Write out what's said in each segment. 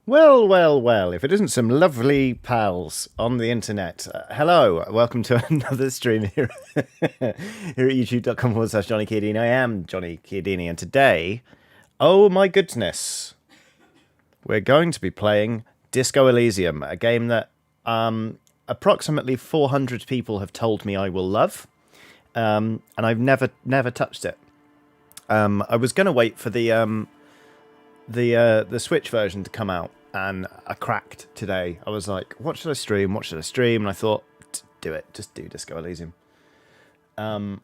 Well, well, well, if it isn't some lovely pals on the internet. Hello, welcome to another stream here, here at youtube.com/Johnny Chiodini. I am Johnny Chiodini, and today, oh my goodness, we're going to be playing Disco Elysium, a game that approximately 400 people have told me I will love, and I've never touched it. I was going to wait for the Switch version to come out, and I cracked today. I was like, what should I stream? What should I stream? And I thought, do it. Just do Disco Elysium. So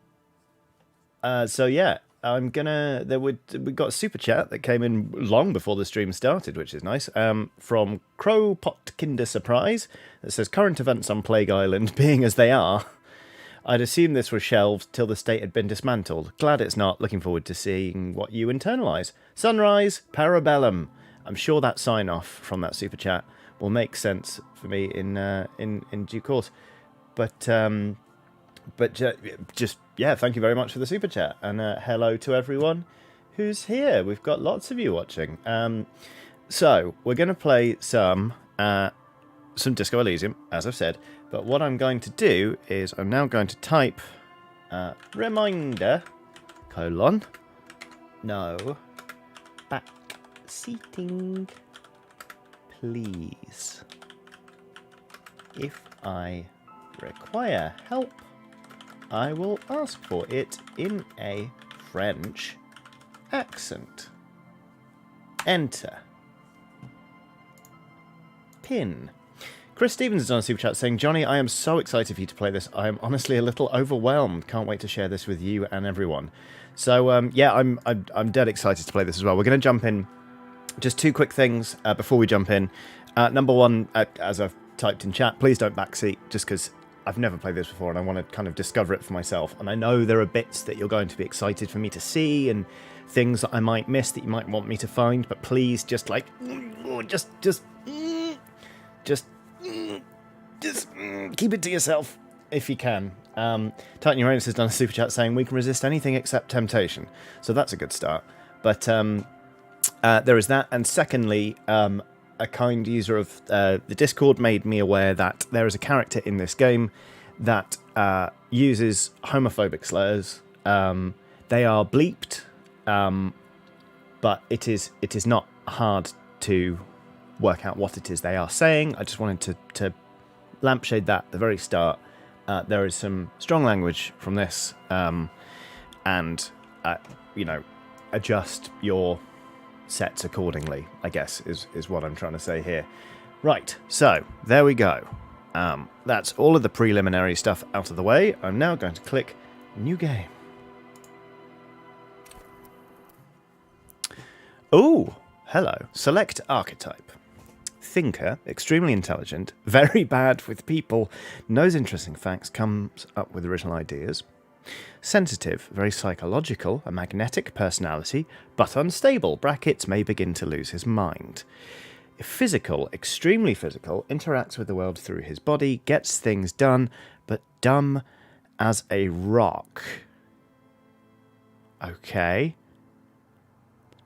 yeah, we got a super chat that came in long before the stream started, which is nice. From Crowpot Kinder Surprise that says current events on Plague Island being as they are, I'd assume this was shelved till the state had been dismantled. Glad it's not. Looking forward to seeing what you internalise. Sunrise, Parabellum. I'm sure that sign-off from that super chat will make sense for me in due course. But just, yeah, thank you very much for the super chat. And hello to everyone who's here. We've got lots of you watching. So, we're going to play some Disco Elysium, as I've said. But what I'm going to do is I'm now going to type reminder, no, back seating, please. If I require help, I will ask for it in a French accent. Enter. Pin. Chris Stevens is on a super chat saying, Johnny, I am so excited for you to play this. I am honestly a little overwhelmed. Can't wait to share this with you and everyone. So, yeah, I'm dead excited to play this as well. We're going to jump in. Just two quick things before we jump in. Number one, as I've typed in chat, please don't backseat, just because I've never played this before and I want to kind of discover it for myself. And I know there are bits that you're going to be excited for me to see and things that I might miss that you might want me to find. But please, just keep it to yourself if you can. Titan Uranus has done a super chat saying we can resist anything except temptation, so that's a good start. But there is that, and secondly, a kind user of the Discord made me aware that there is a character in this game that uses homophobic slurs. They are bleeped, but it is not hard to work out what it is they are saying. I just wanted to lampshade that at the very start. There is some strong language from this, and adjust your sets accordingly, I guess, is what I'm trying to say here. Right, so there we go. That's all of the preliminary stuff out of the way. I'm now going to click New Game. Oh, hello. Select Archetype. Thinker, extremely intelligent, very bad with people, knows interesting facts, comes up with original ideas. Sensitive, very psychological, a magnetic personality, but unstable, brackets, may begin to lose his mind. Physical, extremely physical, interacts with the world through his body, gets things done, but dumb as a rock. Okay.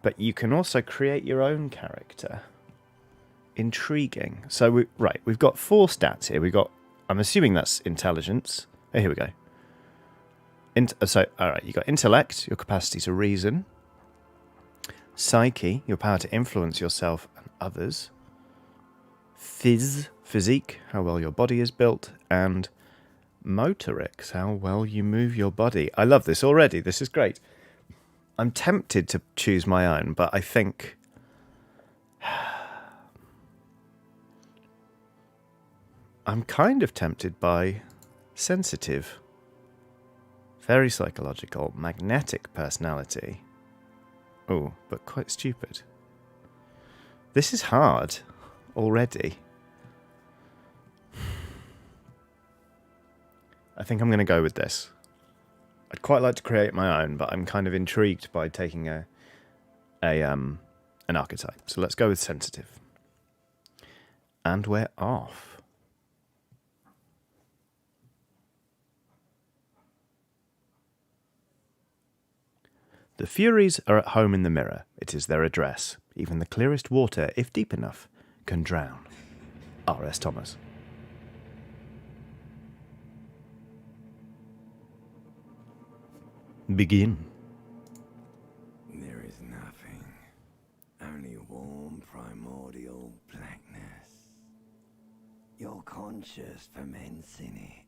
But you can also create your own character. Intriguing. So, we've got 4 stats here. I'm assuming that's intelligence. Oh, here we go. Alright, you've got intellect, your capacity to reason. Psyche, your power to influence yourself and others. Physique, how well your body is built. And motorics, how well you move your body. I love this already. This is great. I'm tempted to choose my own, but I think I'm kind of tempted by sensitive, very psychological, magnetic personality. Oh, but quite stupid. This is hard already. I think I'm going to go with this. I'd quite like to create my own, but I'm kind of intrigued by taking an archetype. So let's go with sensitive. And we're off. The Furies are at home in the mirror. It is their address. Even the clearest water, if deep enough, can drown. R.S. Thomas. Begin. There is nothing, only warm primordial blackness. Your conscious ferments in it,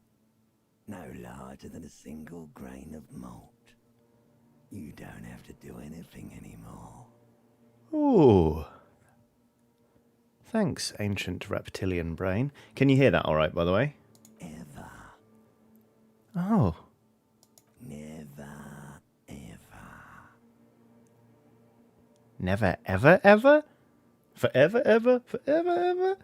no larger than a single grain of malt. You don't have to do anything anymore. Ooh. Thanks, ancient reptilian brain. Can you hear that all right, by the way? Ever. Oh. Never, ever. Never, ever, ever? Forever, ever, forever,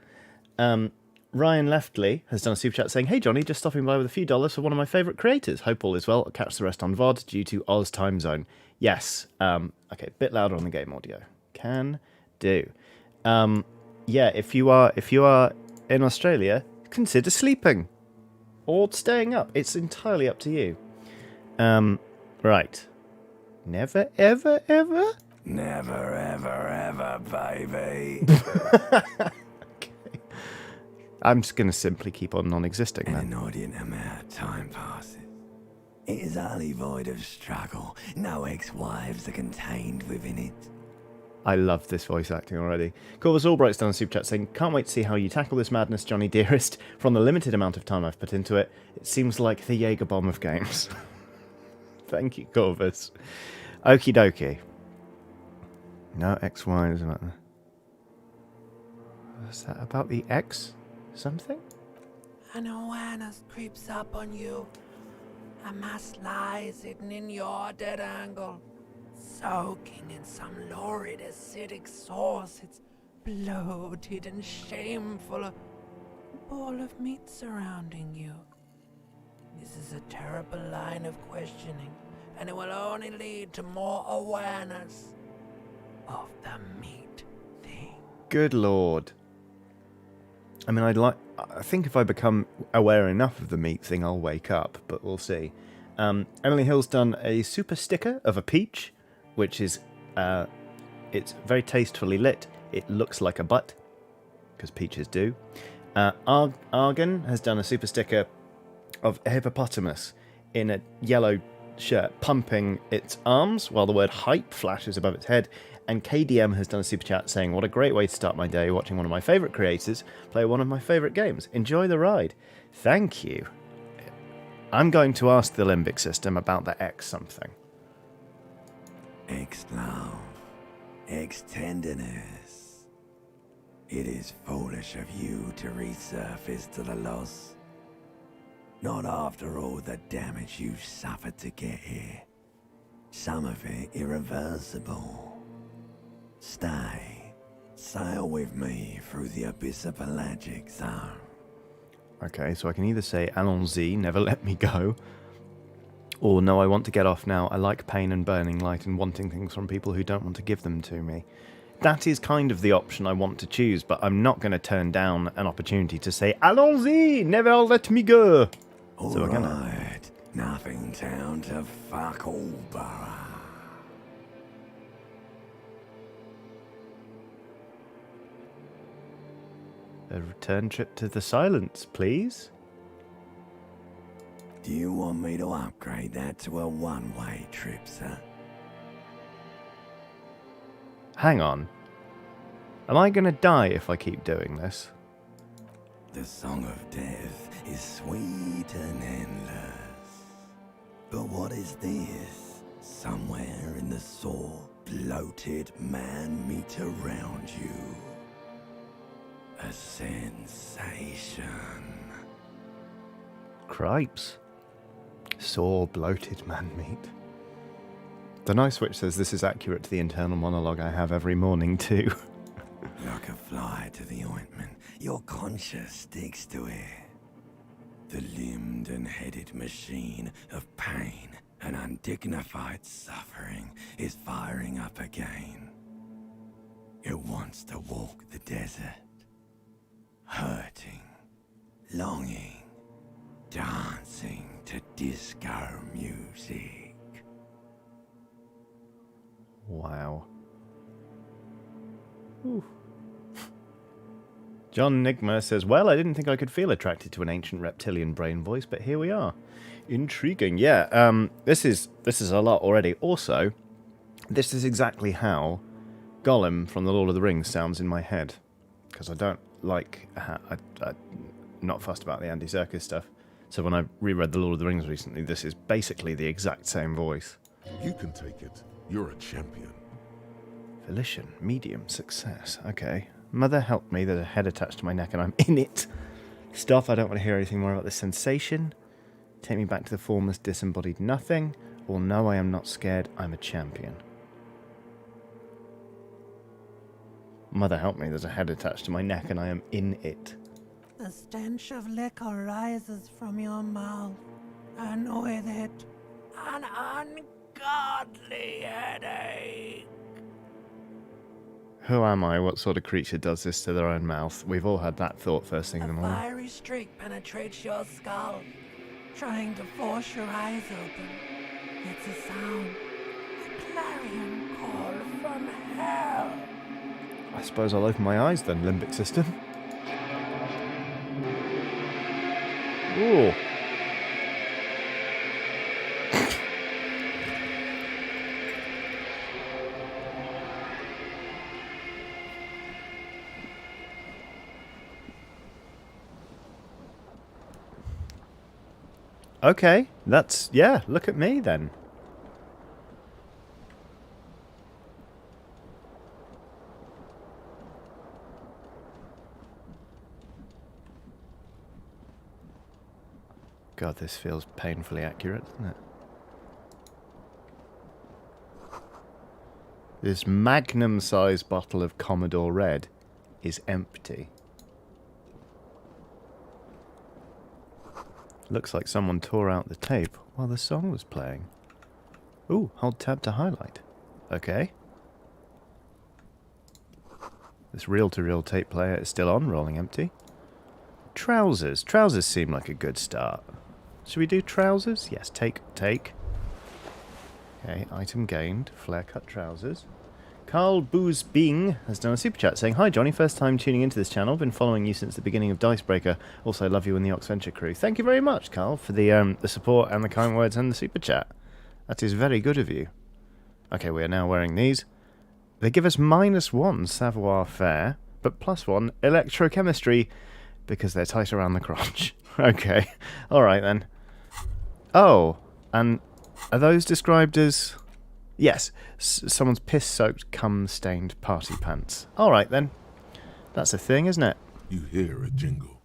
ever? Ryan Leftley has done a super chat saying, "Hey Johnny, just stopping by with a few dollars for one of my favourite creators. Hope all is well. I'll catch the rest on VOD due to Oz time zone." Yes. Okay, bit louder on the game audio. Can do. Yeah, if you are in Australia, consider sleeping or staying up. It's entirely up to you. Right. Never, ever, ever? Never, ever, ever, baby. Okay. I'm just going to simply keep on non-existing An then. inordinate amount of time passes. It is utterly void of struggle. No ex-wives are contained within it. I love this voice acting already. Corvus Albright's done a super chat saying, "Can't wait to see how you tackle this madness, Johnny dearest. From the limited amount of time I've put into it, it seems like the Jaeger bomb of games." Thank you, Corvus. Okie dokie. No XY is about that. Is that about the X something? An awareness creeps up on you. A mass lies hidden in your dead angle, soaking in some lurid acidic sauce. It's bloated and shameful, a ball of meat surrounding you. This is a terrible line of questioning, and it will only lead to more awareness of the meat thing. Good lord. I mean, I think if I become aware enough of the meat thing, I'll wake up, but we'll see. Emily Hill's done a super sticker of a peach, which is, it's very tastefully lit. It looks like a butt, because peaches do. Argan has done a super sticker of a hippopotamus in a yellow shirt pumping its arms while the word hype flashes above its head. And KDM has done a super chat saying, "What a great way to start my day, watching one of my favourite creators play one of my favourite games. Enjoy the ride." Thank you. I'm going to ask the limbic system about the X something. Ex-love, ex-tenderness. It is foolish of you to resurface to the loss. Not after all the damage you've suffered to get here. Some of it irreversible. Stay. Sail with me through the abyss of pelagic zone. Okay, so I can either say, "Allons-y, never let me go," or "No, I want to get off now. I like pain and burning light and wanting things from people who don't want to give them to me." That is kind of the option I want to choose, but I'm not going to turn down an opportunity to say, "Allons-y, never let me go." So we're gonna... Alright, nothing down to fuck all borough. A return trip to the silence, please. Do you want me to upgrade that to a one-way trip, sir? Hang on. Am I going to die if I keep doing this? The song of death is sweet and endless. But what is this? Somewhere in the sore, bloated man meat around you. A sensation. Cripes. Sore, bloated man meat. The nice witch says this is accurate to the internal monologue I have every morning too. Like a fly to the ointment, your conscience sticks to it. The limbed and headed machine of pain and undignified suffering is firing up again. It wants to walk the desert, hurting, longing, dancing to disco music. Wow. Ooh. John Nigma says, well, I didn't think I could feel attracted to an ancient reptilian brain voice, but here we are. Intriguing. Yeah, this is a lot already. Also, this is exactly how Gollum from The Lord of the Rings sounds in my head. Because I don't like... I'm not fussed about the Andy Serkis stuff. So when I reread The Lord of the Rings recently, this is basically the exact same voice. You can take it. You're a champion. Volition, medium, success. Okay. Mother help me, there's a head attached to my neck and I'm in it. Stuff, I don't want to hear anything more about this sensation. Take me back to the formless, disembodied nothing. Or no, I am not scared, I'm a champion. Mother help me, there's a head attached to my neck and I am in it. The stench of liquor rises from your mouth, and with it, an ungodly headache. Who am I? What sort of creature does this to their own mouth? We've all had that thought first thing in the A morning. fiery streak penetrates your skull, trying to force your eyes open. It's a sound, a clarion call from hell. I suppose I'll open my eyes then, limbic system. Ooh. Okay, that's... yeah, look at me then. God, this feels painfully accurate, doesn't it? This magnum-sized bottle of Commodore Red is empty. Looks like someone tore out the tape while the song was playing. Ooh, hold tab to highlight. Okay. This reel-to-reel tape player is still on, rolling empty. Trousers. Trousers seem like a good start. Should we do trousers? Yes, take. Okay, item gained. Flare-cut trousers. Carl Booz Bing has done a super chat saying, hi Johnny, first time tuning into this channel. Been following you since the beginning of Dicebreaker. Also love you and the Oxventure crew. Thank you very much, Carl, for the support and the kind words and the super chat. That is very good of you. Okay, we are now wearing these. They give us -1 savoir faire, but +1 electrochemistry because they're tight around the crotch. Okay, alright then. Oh, and are those described as... yes, someone's piss-soaked, cum-stained party pants. Alright then. That's a thing, isn't it? You hear a jingle.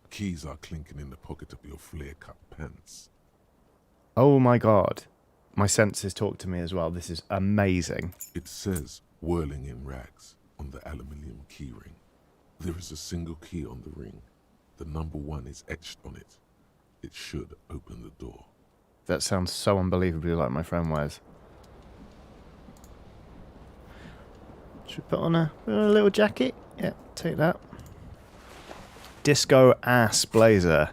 Keys are clinking in the pocket of your flare-cut pants. Oh my god. My senses talk to me as well. This is amazing. It says, whirling in rags, on the aluminium keyring. There is a single key on the ring. The number 1 is etched on it. It should open the door. That sounds so unbelievably like my friend Wes. Should we put on a little jacket? Yeah, take that. Disco ass blazer.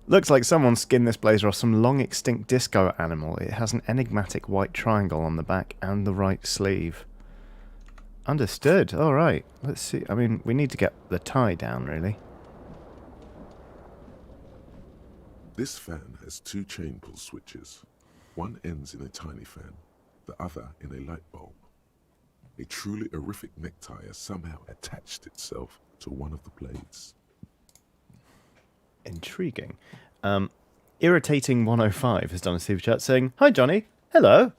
Looks like someone skinned this blazer off some long extinct disco animal. It has an enigmatic white triangle on the back and the right sleeve. Understood. Alright. Let's see. I mean, we need to get the tie down, really. This fan has 2 chain pull switches. One ends in a tiny fan, the other in a light bulb. A truly horrific necktie has somehow attached itself to one of the blades. Intriguing. Irritating 105 has done a super chat saying, hi Johnny. Hello.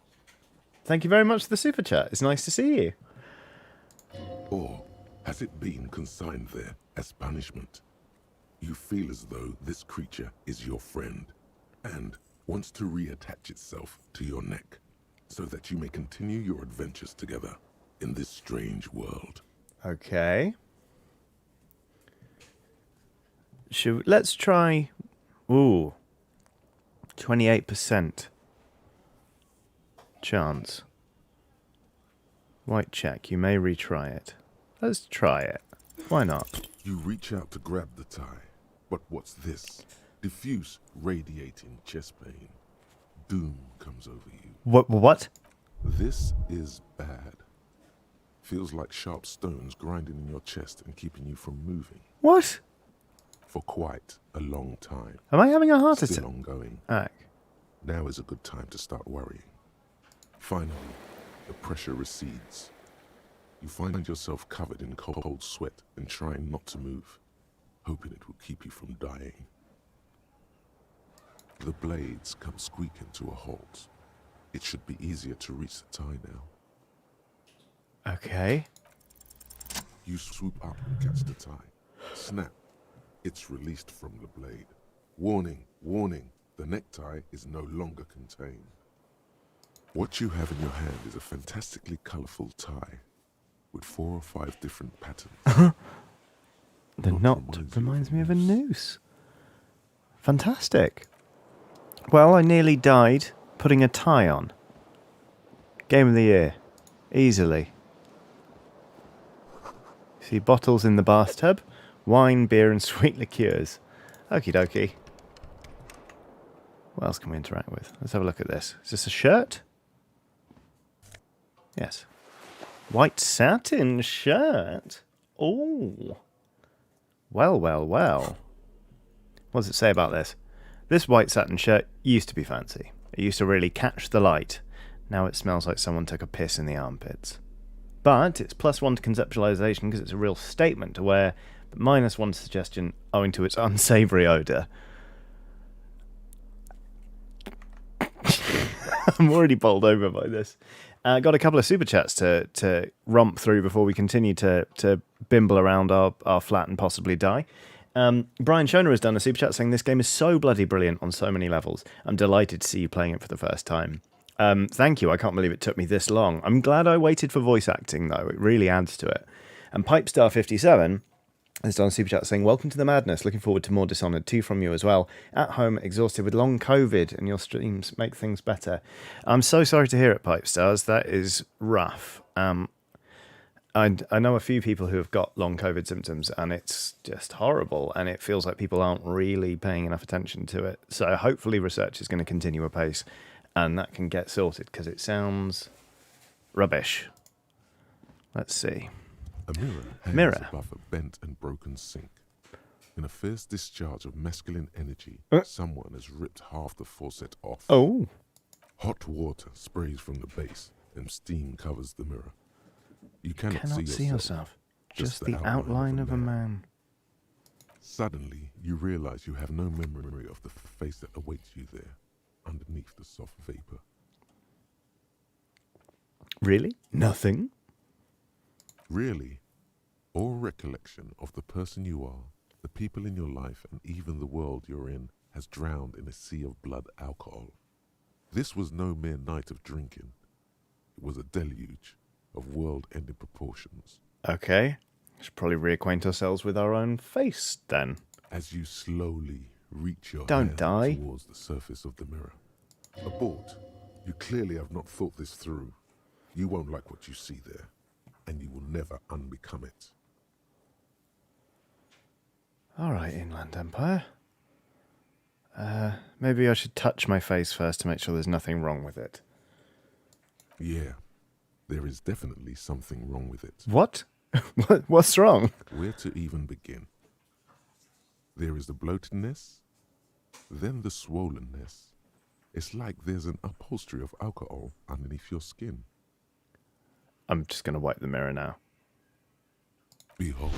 Thank you very much for the super chat. It's nice to see you. Or has it been consigned there as punishment? You feel as though this creature is your friend and wants to reattach itself to your neck so that you may continue your adventures together in this strange world. Okay. Let's try... ooh. 28% chance. White check. You may retry it. Let's try it. Why not? You reach out to grab the tie. But what's this? Diffuse, radiating chest pain. Doom comes over you. What? This is bad. Feels like sharp stones grinding in your chest and keeping you from moving What? for quite a long time. Am I having a heart Still attack? ongoing. Now is a good time to start worrying. Finally, the pressure recedes. You find yourself covered in cold sweat and trying not to move, hoping it will keep you from dying. The blades come squeaking to a halt. It should be easier to reach the tie now. Okay. You swoop up and catch the tie. Snap. It's released from the blade. Warning, warning, the necktie is no longer contained. What you have in your hand is a fantastically colourful tie with 4 or 5 different patterns. The knot reminds me of a noose. Fantastic. Well, I nearly died putting a tie on. Game of the year. Easily. See bottles in the bathtub. Wine, beer and sweet liqueurs. Okie dokie. What else can we interact with? Let's have a look at this. Is this a shirt? Yes. White satin shirt. Oh. Well, well, well. What does it say about this? This white satin shirt used to be fancy. It used to really catch the light. Now it smells like someone took a piss in the armpits. But it's +1 to conceptualization because it's a real statement to wear, but -1 to suggestion owing to its unsavory odour. I'm already bowled over by this. Got a couple of super chats to romp through before we continue to bimble around our flat and possibly die. Brian Schoner has done a super chat saying this game is so bloody brilliant on so many levels. I'm delighted to see you playing it for the first time. Thank you. I can't believe it took me this long. I'm glad I waited for voice acting, though. It really adds to it. And Pipestar57 has done a super chat saying, welcome to the madness. Looking forward to more Dishonored 2 from you as well. At home, exhausted with long COVID, and your streams make things better. I'm so sorry to hear it, Pipestars. That is rough. I know a few people who have got long COVID symptoms, and it's just horrible, and it feels like people aren't really paying enough attention to it. So hopefully research is going to continue apace, and that can get sorted, because it sounds rubbish. Let's see. A mirror hangs above a bent and broken sink. In a fierce discharge of masculine energy, someone has ripped half the faucet off. Oh. Hot water sprays from the base, and steam covers the mirror. You cannot see yourself. Just the outline of a man. Suddenly, you realize you have no memory of the face that awaits you there, underneath the soft vapor. Really? Nothing? Really, all recollection of the person you are, the people in your life, and even the world you're in has drowned in a sea of blood alcohol. This was no mere night of drinking. It was a deluge of world-ending proportions. Okay. Should probably reacquaint ourselves with our own face, then. As you slowly reach your Don't die. towards the surface of the mirror. Abort. You clearly have not thought this through. You won't like what you see there, and you will never unbecome it. All right, Inland Empire. Maybe I should touch my face first to make sure there's nothing wrong with it. Yeah, there is definitely something wrong with it. What? What's wrong? Where to even begin? There is the bloatedness, then the swollenness. It's like there's an upholstery of alcohol underneath your skin. I'm just going to wipe the mirror now. Behold.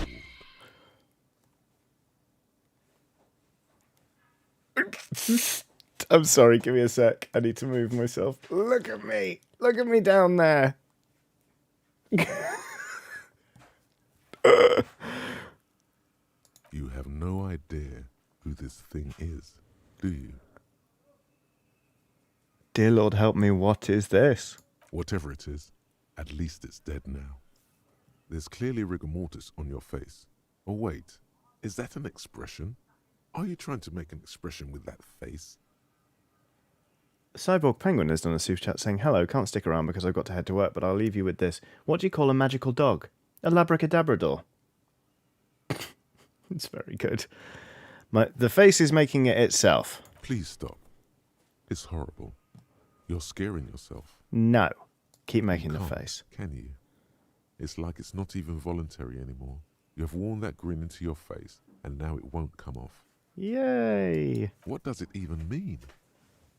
I'm sorry, give me a sec. I need to move myself. Look at me. Look at me down there. You have no idea who this thing is, do you? Dear Lord, help me. What is this? Whatever it is, at least it's dead now. There's clearly rigor mortis on your face. Oh wait, is that an expression? Are you trying to make an expression with that face? Cyborg Penguin has done a super chat saying, hello, can't stick around because I've got to head to work, but I'll leave you with this. What do you call a magical dog? A labracadabrador. It's very good. The face is making it itself. Please stop. It's horrible. You're scaring yourself. No. Keep making You the can't, face. Can you? It's like it's not even voluntary anymore. You have worn that grin into your face, and now it won't come off. Yay! What does it even mean?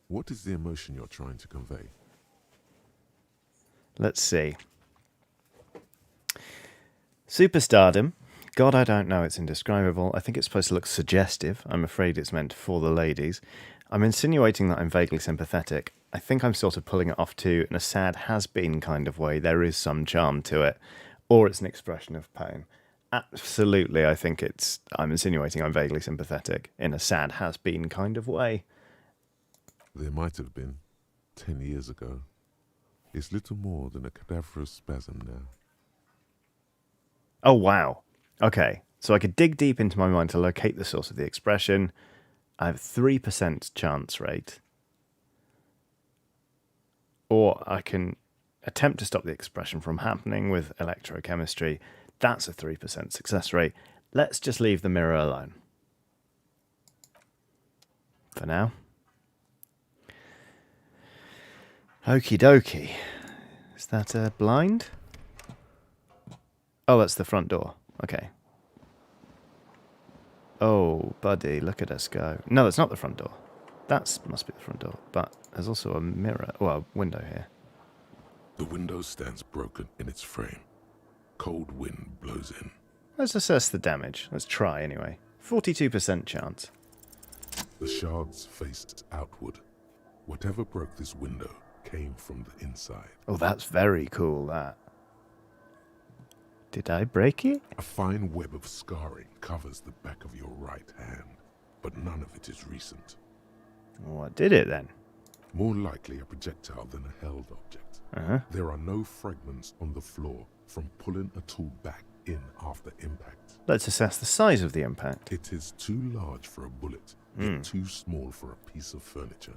What is the emotion you're trying to convey? Let's see. Superstardom. God, I don't know. It's indescribable. I think it's supposed to look suggestive. I'm afraid it's meant for the ladies. I'm insinuating that I'm vaguely sympathetic. I think I'm sort of pulling it off too in a sad has-been kind of way. There is some charm to it. Or it's an expression of pain. Absolutely, I think I'm insinuating I'm vaguely sympathetic in a sad has-been kind of way. There might have been 10 years ago. It's little more than a cadaverous spasm now. Oh, wow. Okay, so I could dig deep into my mind to locate the source of the expression. I have a 3% chance rate. Or I can attempt to stop the expression from happening with electrochemistry. That's a 3% success rate. Let's just leave the mirror alone. For now. Okie dokie. Is that a blind? Oh, that's the front door. Okay. Oh, buddy, look at us go. No, that's not the front door. That must be the front door. But there's also a mirror, well, a window here. The window stands broken in its frame. Cold wind blows in. Let's assess the damage. Let's try anyway. 42% chance. The shards faced outward. Whatever broke this window came from the inside. Oh, that's very cool, that. Did I break it? A fine web of scarring covers the back of your right hand, but none of it is recent. What did it then? More likely a projectile than a held object. Uh-huh. There are no fragments on the floor from pulling a tool back in after impact. Let's assess the size of the impact. It is too large for a bullet, yet too small for a piece of furniture.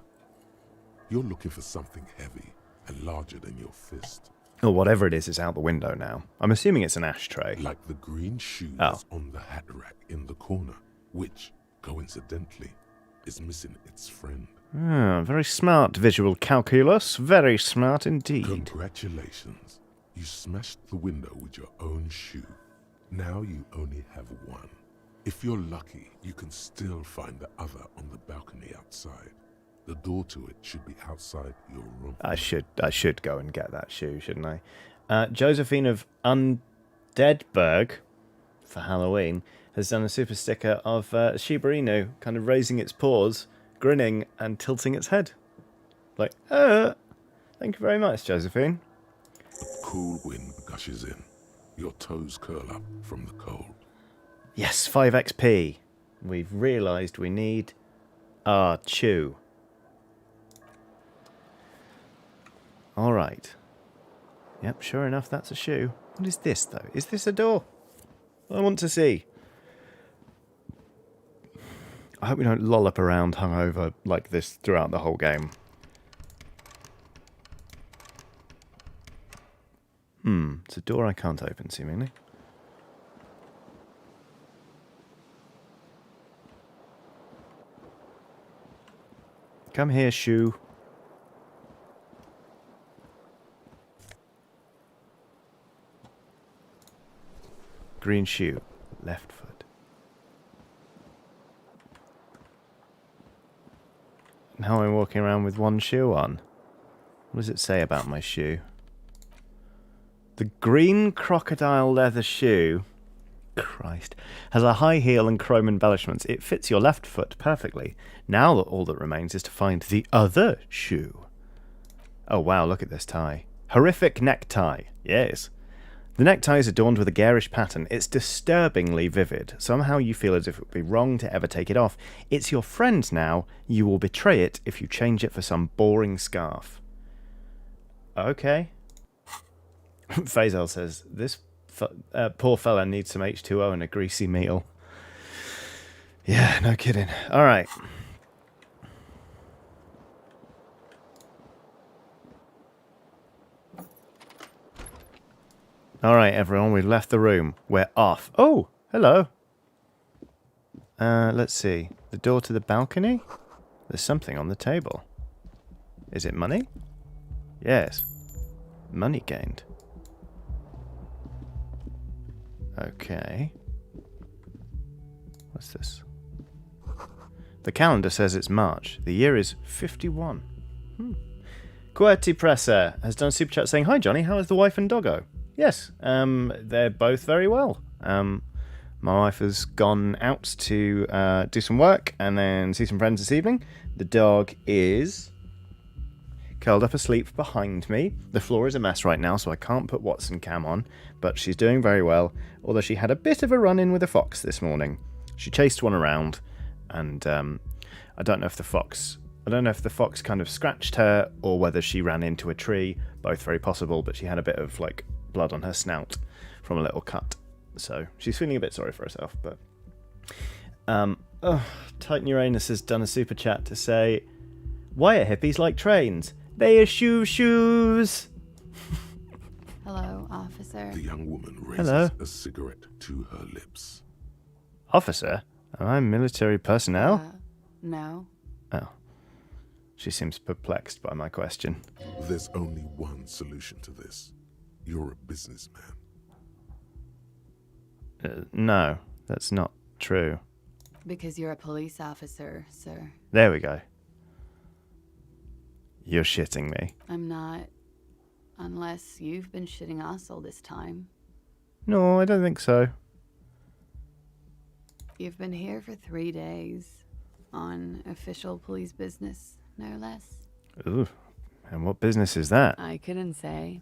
You're looking for something heavy and larger than your fist. Or whatever it is out the window now. I'm assuming it's an ashtray. Like the green shoes on the hat rack in the corner, which, coincidentally, is missing its friend. Ah, very smart visual calculus. Very smart indeed. Congratulations. You smashed the window with your own shoe. Now you only have one. If you're lucky, you can still find the other on the balcony outside. The door to it should be outside your room. I should go and get that shoe, shouldn't I? Josephine of Undeadburg, for Halloween, has done a super sticker of Shiba Inu kind of raising its paws, grinning, and tilting its head. Like, thank you very much, Josephine. A cool wind gushes in. Your toes curl up from the cold. Yes, 5 XP. We've realised we need our chew. Alright. Yep, sure enough, that's a shoe. What is this, though? Is this a door? I want to see. I hope we don't lollop around hungover like this throughout the whole game. It's a door I can't open, seemingly. Come here, shoe. Green shoe, left foot. Now I'm walking around with one shoe on. What does it say about my shoe? The green crocodile leather shoe, Christ, has a high heel and chrome embellishments. It fits your left foot perfectly. Now all that remains is to find the other shoe. Oh wow, look at this tie. Horrific necktie, yes. The necktie is adorned with a garish pattern. It's disturbingly vivid. Somehow you feel as if it would be wrong to ever take it off. It's your friend now. You will betray it if you change it for some boring scarf. Okay. Faisal says, this poor fella needs some H2O and a greasy meal. Yeah, no kidding. All right. All right, everyone, we've left the room. We're off. Oh, hello. Let's see. The door to the balcony? There's something on the table. Is it money? Yes. Money gained. Okay. What's this? The calendar says it's March. The year is 51. Querty Presser has done a super chat saying, "Hi Johnny, how is the wife and doggo?" Yes, they're both very well. My wife has gone out to do some work and then see some friends this evening. The dog is curled up asleep behind me. The floor is a mess right now, so I can't put Watson Cam on, but she's doing very well, although she had a bit of a run-in with a fox this morning. She chased one around, and I don't know if the fox kind of scratched her or whether she ran into a tree. Both very possible, but she had a bit of like blood on her snout from a little cut. So she's feeling a bit sorry for herself, but Titan Uranus has done a super chat to say, "Why are hippies like trains? They are shoes." Hello, officer. The young woman raises a cigarette to her lips. Officer? Am I military personnel? No. Oh. She seems perplexed by my question. There's only one solution to this. You're a businessman. No, that's not true. Because you're a police officer, sir. There we go. You're shitting me. I'm not. Unless you've been shitting us all this time. No, I don't think so. You've been here for 3 days. On official police business, no less. Ooh, and what business is that? I couldn't say.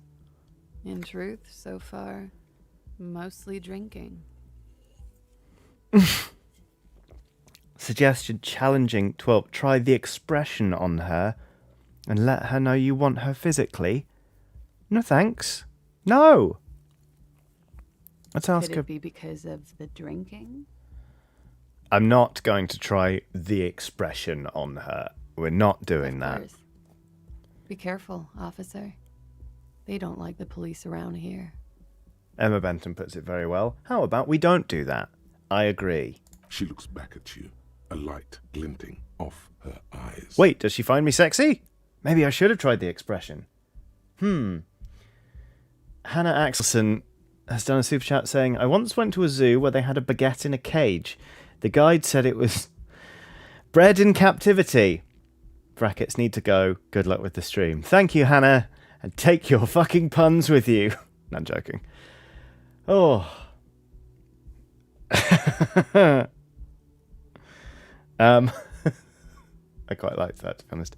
In truth, so far, mostly drinking. Suggestion challenging 12. Try the expression on her and let her know you want her physically. No thanks. No. Let's ask Could her. it be because of the drinking? I'm not going to try the expression on her. We're not doing that. Course. Be careful, officer. They don't like the police around here. Emma Benton puts it very well. How about we don't do that? I agree. She looks back at you, a light glinting off her eyes. Wait, does she find me sexy? Maybe I should have tried the expression. Hannah Axelson has done a super chat saying, "I once went to a zoo where they had a baguette in a cage. The guide said it was bred in captivity. Brackets need to go. Good luck with the stream." Thank you, Hannah. And take your fucking puns with you. No, I'm joking. Oh. I quite liked that, to be honest.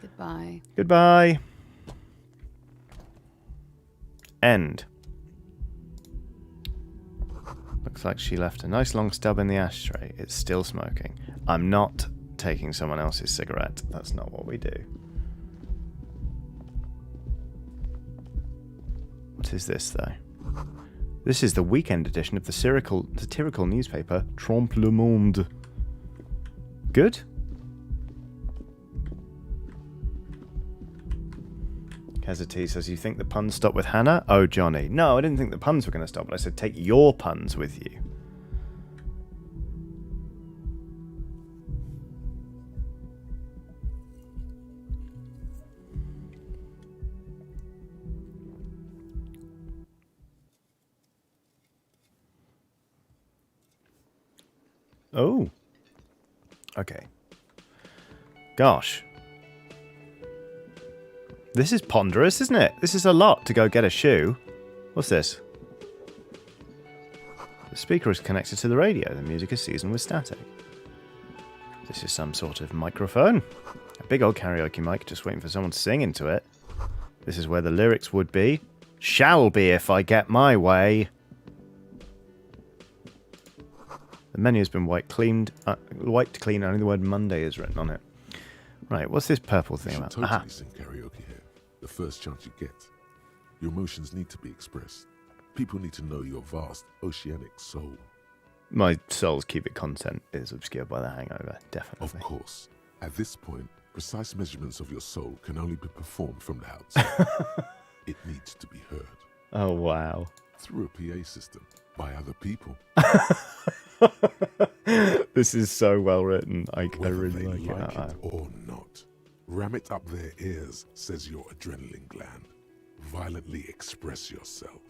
Goodbye. Goodbye. End. Looks like she left a nice long stub in the ashtray. It's still smoking. I'm not taking someone else's cigarette. That's not what we do. What is this, though? This is the weekend edition of the satirical newspaper Trompe le Monde. Good? Kezati says, "You think the puns stop with Hannah?" Oh, Johnny. No, I didn't think the puns were going to stop, but I said take your puns with you. Oh. Okay. Gosh. This is ponderous, isn't it? This is a lot to go get a shoe. What's this? The speaker is connected to the radio. The music is seasoned with static. This is some sort of microphone. A big old karaoke mic, just waiting for someone to sing into it. This is where the lyrics would be. Shall be if I get my way. The menu has been wiped clean. Only the word Monday is written on it. Right, what's this purple thing about? You should totally sing karaoke here. The first chance you get. Your emotions need to be expressed. People need to know your vast oceanic soul. My soul's cubic content is obscured by the hangover, definitely. Of course. At this point, precise measurements of your soul can only be performed from the outside. It needs to be heard. Oh, wow. Through a PA system, by other people. This is so well written. I really Whether they like it. or not. Ram it up their ears, says your adrenaline gland. Violently express yourself.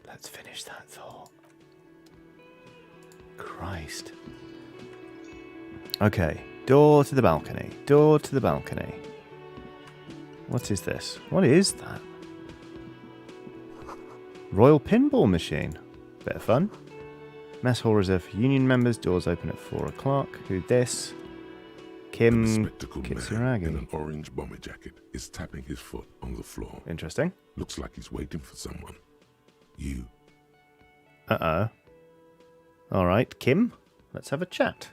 Let's finish that thought. Christ. Okay. Door to the balcony. Door to the balcony. What is this? What is that? Royal pinball machine. Bit of fun. Mess hall reserved for union members. Doors open at 4 o'clock. Who this? A Kim bespectacled man in Kitsuragi. an orange bomber jacket is tapping his foot on the floor. Interesting. Looks like he's waiting for someone. You. Uh-oh. Alright, Kim. Let's have a chat.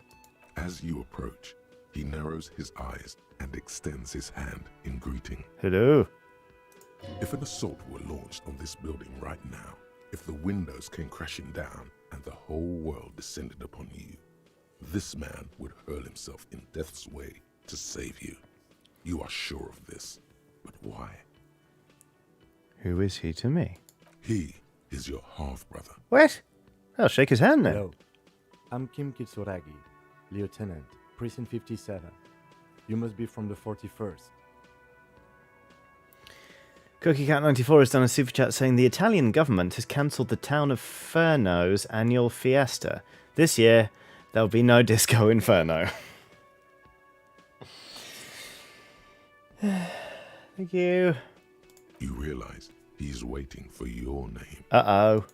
As you approach, he narrows his eyes and extends his hand in greeting. Hello. If an assault were launched on this building right now, if the windows came crashing down and the whole world descended upon you, this man would hurl himself in death's way to save you. You are sure of this. But why? Who is he to me? He is your half-brother. What? I'll shake his hand then. Hello, I'm Kim Kitsuragi, Lieutenant, Precinct 57. You must be from the 41st. CookieCat94 has done a super chat saying the Italian government has cancelled the town of Ferno's annual fiesta. This year, there'll be no Disco Inferno. Thank you. You realize he's waiting for your name. Uh-oh.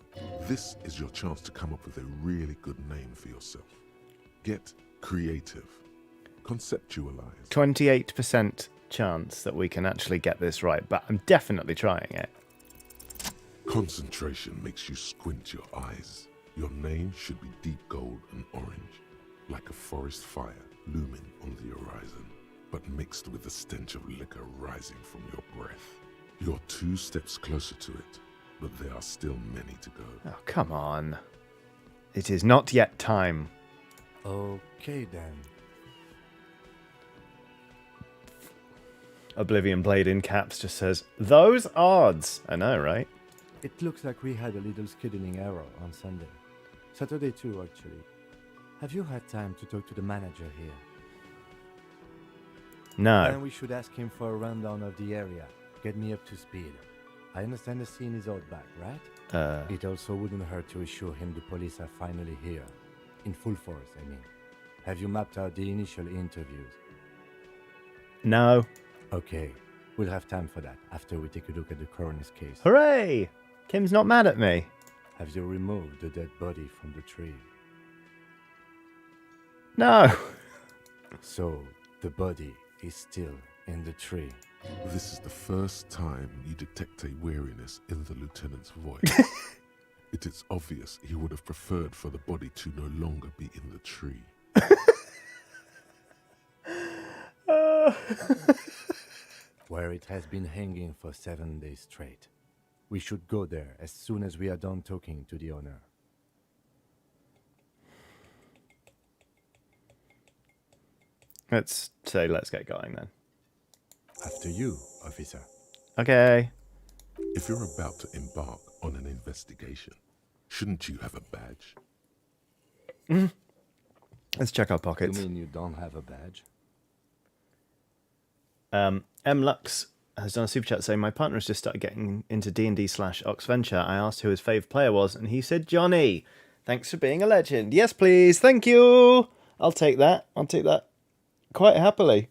This is your chance to come up with a really good name for yourself. Get creative. Conceptualize. 28% chance that we can actually get this right, but I'm definitely trying it. Concentration makes you squint your eyes. Your name should be deep gold and orange, like a forest fire looming on the horizon, but mixed with the stench of liquor rising from your breath. You're 2 steps closer to it, but there are still many to go. Oh, come on. It is not yet time. Okay then. Oblivion Blade in caps just says, those odds. I know, right? It looks like we had a little scheduling error on Sunday. Saturday too, actually. Have you had time to talk to the manager here? No. And we should ask him for a rundown of the area. Get me up to speed. I understand the scene is out back, right? It also wouldn't hurt to assure him the police are finally here. In full force, I mean. Have you mapped out the initial interviews? No. Okay, we'll have time for that after we take a look at the coroner's case. Hooray! Kim's not mad at me. Have you removed the dead body from the tree? No. So, the body is still in the tree. This is the first time you detect a weariness in the lieutenant's voice. It is obvious he would have preferred for the body to no longer be in the tree. Where it has been hanging for 7 days straight. We should go there as soon as we are done talking to the owner. Let's get going then. After you, officer. Okay. If you're about to embark on an investigation, shouldn't you have a badge? Let's check our You pockets. mean you don't have a badge? M Lux has done a super chat saying my partner has just started getting into D&D/Oxventure. I asked who his fave player was, and he said Johnny. Thanks for being a legend. Yes, please. Thank you. I'll take that. Quite happily.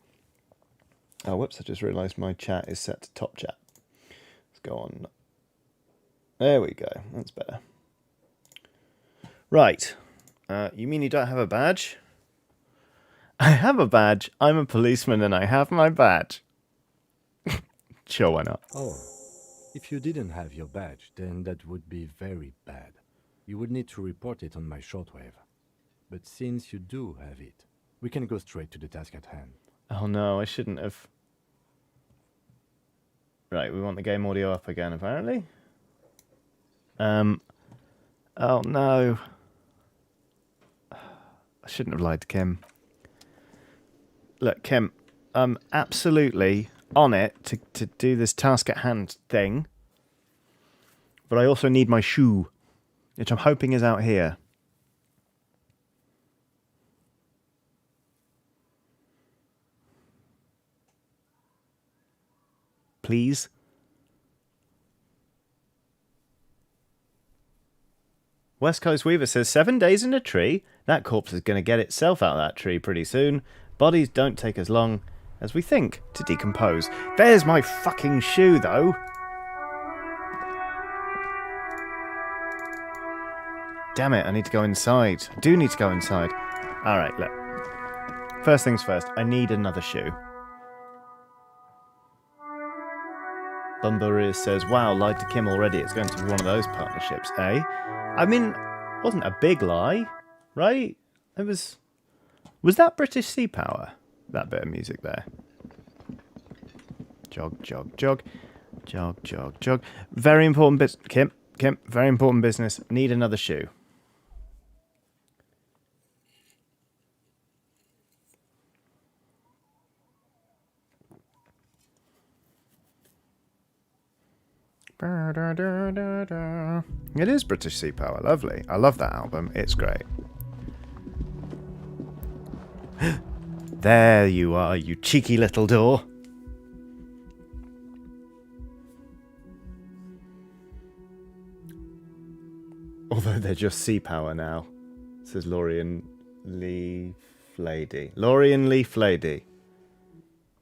Oh, whoops, I just realised my chat is set to top chat. Let's go on. There we go. That's better. Right. You mean you don't have a badge? I have a badge. I'm a policeman and I have my badge. Sure, why not? Oh, if you didn't have your badge, then that would be very bad. You would need to report it on my shortwave. But since you do have it, we can go straight to the task at hand. Oh no, I shouldn't have. Right, we want the game audio up again, apparently. Oh no. I shouldn't have lied to Kim. Look, Kim, I'm absolutely on it to do this task at hand thing. But I also need my shoe, which I'm hoping is out here. Please? West Coast Weaver says 7 days in a tree. That corpse is going to get itself out of that tree pretty soon. Bodies don't take as long as we think to decompose. There's my fucking shoe, though. Damn it, I need to go inside. I do need to go inside. Alright, look. First things first, I need another shoe. Bumbury says, wow, lied to Kim already. It's going to be one of those partnerships, eh? I mean, it wasn't a big lie, right? It was... Was that British Sea Power? That bit of music there. Jog, jog, jog. Jog, jog, jog. Very important business. Kim, very important business. Need another shoe. It is British Sea Power. Lovely. I love that album. It's great. There you are, you cheeky little door. Although they're just Sea Power now, says Laurie and Leaf Lady. Laurie and Leaf Lady.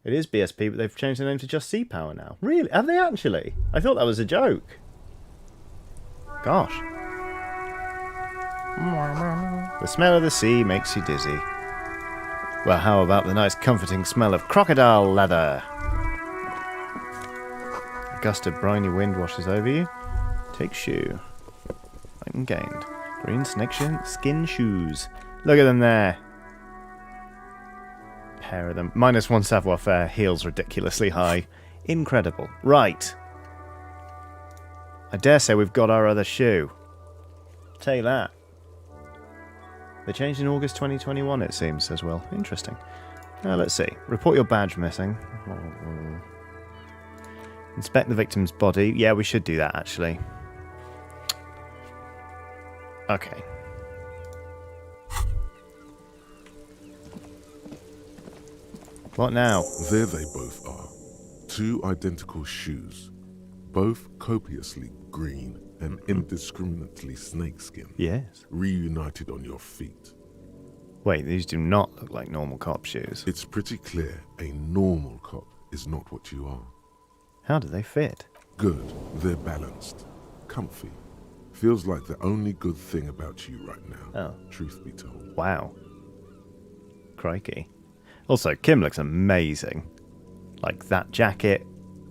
It is BSP, but they've changed the name to just Sea Power now. Really? Have they actually? I thought that was a joke. Gosh. The smell of the sea makes you dizzy. Well, how about the nice comforting smell of crocodile leather? A gust of briny wind washes over you. Take shoe. Item gained. Green skin shoes. Look at them there. Pair of them. -1 savoir-faire. Heels ridiculously high. Incredible. Right. I dare say we've got our other shoe. Tell you that. They changed in August 2021, it seems, as well. Interesting. Let's see. Report your badge missing. Inspect the victim's body. Yeah, we should do that, actually. Okay. What now? There they both are. 2 identical shoes. Both copiously green and indiscriminately snakeskin. Yes. Reunited on your feet. Wait, these do not look like normal cop shoes. It's pretty clear a normal cop is not what you are. How do they fit? Good. They're balanced. Comfy. Feels like the only good thing about you right now. Oh. Truth be told. Wow. Crikey. Also, Kim looks amazing. Like, that jacket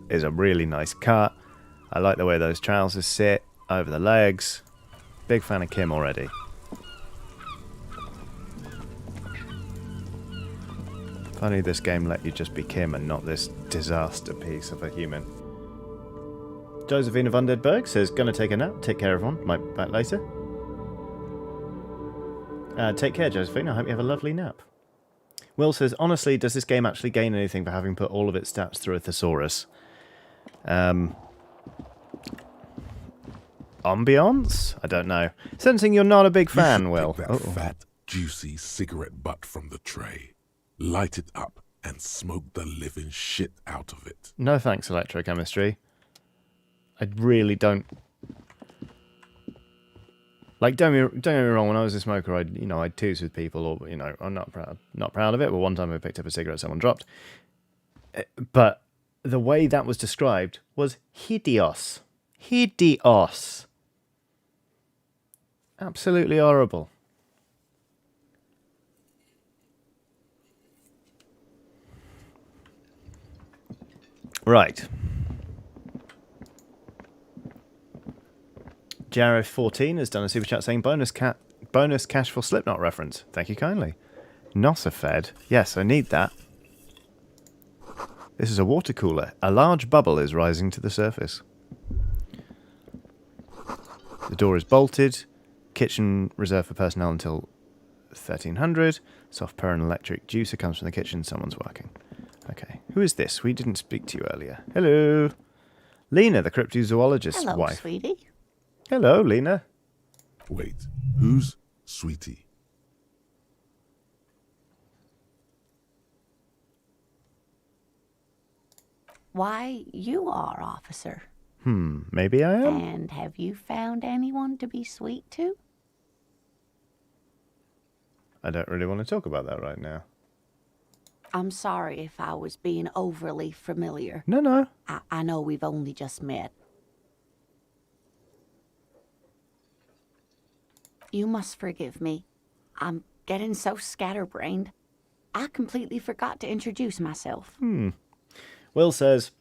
is a really nice cut. I like the way those trousers sit over the legs. Big fan of Kim already. If only this game let you just be Kim and not this disaster piece of a human. Josephine of Undeadberg says, gonna take a nap. Take care, everyone. Might be back later. Take care, Josephine. I hope you have a lovely nap. Will says, honestly, does this game actually gain anything for having put all of its stats through a thesaurus? Ambiance? I don't know. Sensing you're not a big fan, Will. Take that fat, juicy cigarette butt from the tray, light it up, and smoke the living shit out of it. No thanks, electrochemistry. I really don't... Like, don't get me wrong, when I was a smoker, I'd twos with people, or, I'm not proud of it, but one time I picked up a cigarette someone dropped. But the way that was described was hideous. Hideous. Absolutely horrible. Right. Jareth14 has done a super chat saying bonus cash for Slipknot reference. Thank you kindly. Nosafed. Yes, I need that. This is a water cooler. A large bubble is rising to the surface. The door is bolted. Kitchen reserved for personnel until 1300. Soft purr and electric juicer comes from the kitchen. Someone's working. Okay. Who is this? We didn't speak to you earlier. Hello. Lena, the cryptozoologist's Hello, wife. sweetie. Hello, Lena. Wait, who's Sweetie? Why, you are, officer. Maybe I am? And have you found anyone to be sweet to? I don't really want to talk about that right now. I'm sorry if I was being overly familiar. No. I know we've only just met. You must forgive me. I'm getting so scatterbrained. I completely forgot to introduce myself. Will says,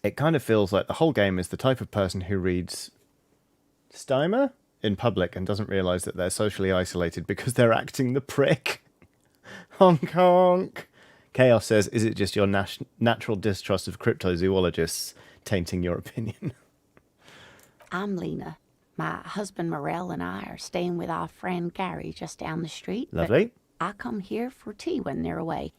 it kind of feels like the whole game is the type of person who reads Steimer in public and doesn't realise that they're socially isolated because they're acting the prick. Honk honk. Chaos says, is it just your natural distrust of cryptozoologists tainting your opinion? I'm Lena. My husband Morel and I are staying with our friend Gary just down the street. Lovely. I come here for tea when they're away.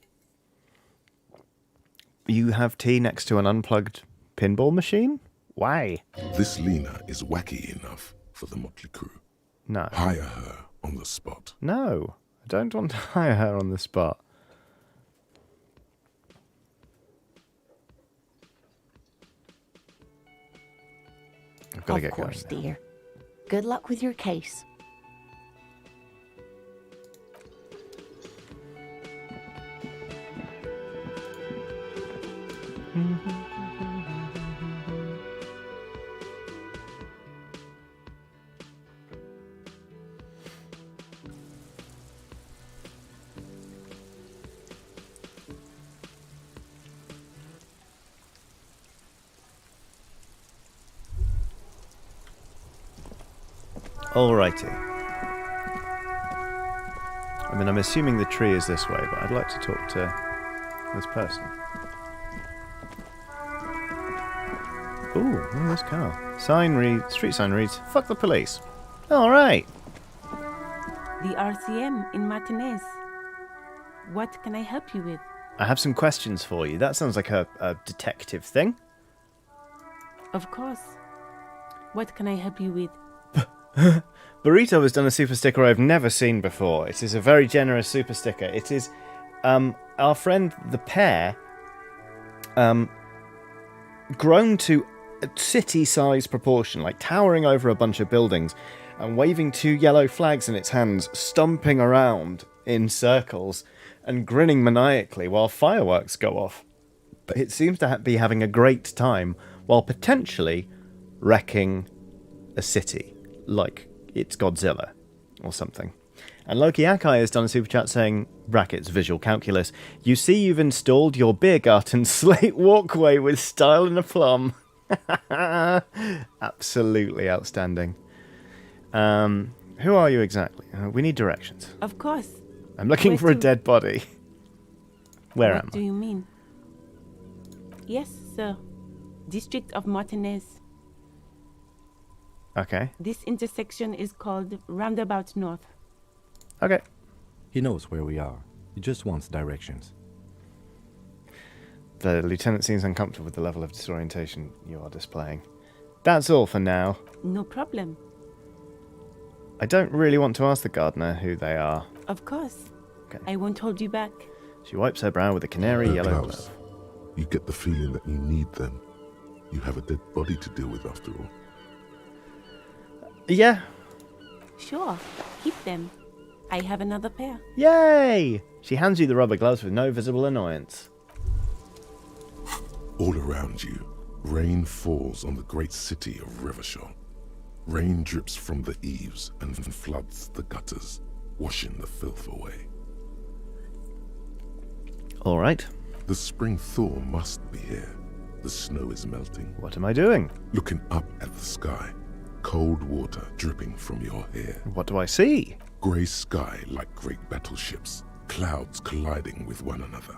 You have tea next to an unplugged pinball machine? Why? This Lena is wacky enough for the motley crew. No. Hire her on the spot. No. I don't want to hire her on the spot. I've got to get going. Of course, dear. Good luck with your case. Alrighty. I mean, I'm assuming the tree is this way, but I'd like to talk to this person. Ooh, look at this car. Street sign reads, fuck the police. Alright. The RCM in Martinez. What can I help you with? I have some questions for you. That sounds like a detective thing. Of course. What can I help you with? Burrito has done a super sticker I've never seen before. It is a very generous super sticker. It is our friend the Pear grown to a city-size proportion, like towering over a bunch of buildings and waving 2 yellow flags in its hands, stomping around in circles and grinning maniacally while fireworks go off. But it seems to be having a great time while potentially wrecking a city, like it's Godzilla or something. And Loki Akai has done a super chat saying, brackets visual calculus, you see you've installed your beer garden slate walkway with style and aplomb. Absolutely outstanding. Who are you exactly? We need directions. Of course. I'm looking for a dead body. Where am I? What do you mean? Yes, sir. District of Martinez. Okay. This intersection is called Roundabout North. Okay. He knows where we are. He just wants directions. The lieutenant seems uncomfortable with the level of disorientation you are displaying. That's all for now. No problem. I don't really want to ask the gardener who they are. Of course. Okay. I won't hold you back. She wipes her brow with a canary yellow Klaus, glove. you get the feeling that you need them. You have a dead body to deal with after all. Yeah. Sure. Keep them. I have another pair. Yay! She hands you the rubber gloves with no visible annoyance. All around you, rain falls on the great city of Rivershaw. Rain drips from the eaves and floods the gutters, washing the filth away. All right. The spring thaw must be here. The snow is melting. What am I doing? Looking up at the sky, cold water dripping from your hair. What do I see? Grey sky like great battleships, clouds colliding with one another.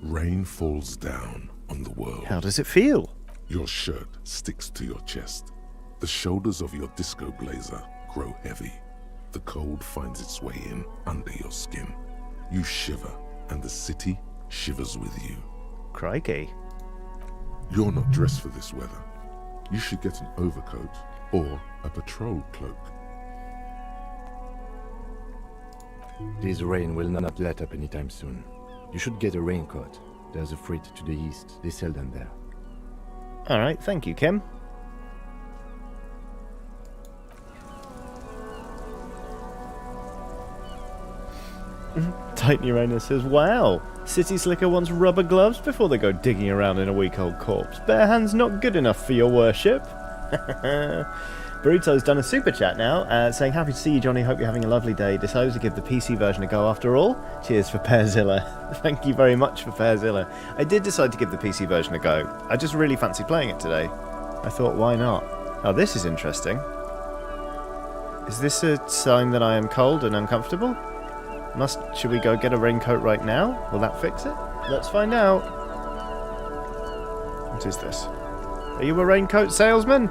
Rain falls down on the world. How does it feel? Your shirt sticks to your chest. The shoulders of your disco blazer grow heavy. The cold finds its way in under your skin. You shiver, and the city shivers with you. Crikey. You're not dressed for this weather. You should get an overcoat or a patrol cloak. This rain will not let up anytime soon. You should get a raincoat. There's a freight to the east. They sell them there. All right, thank you, Kim. Titan Uranus says, wow, City Slicker wants rubber gloves before they go digging around in a week-old corpse. Bare hands not good enough for your worship. Burrito's done a super chat now, saying, happy to see you, Johnny. Hope you're having a lovely day. Decided to give the PC version a go after all. Cheers for Pairzilla. Thank you very much for Pairzilla. I did decide to give the PC version a go. I just really fancy playing it today. I thought, why not? Oh, this is interesting. Is this a sign that I am cold and uncomfortable? Should we go get a raincoat right now? Will that fix it? Let's find out. What is this? Are you a raincoat salesman?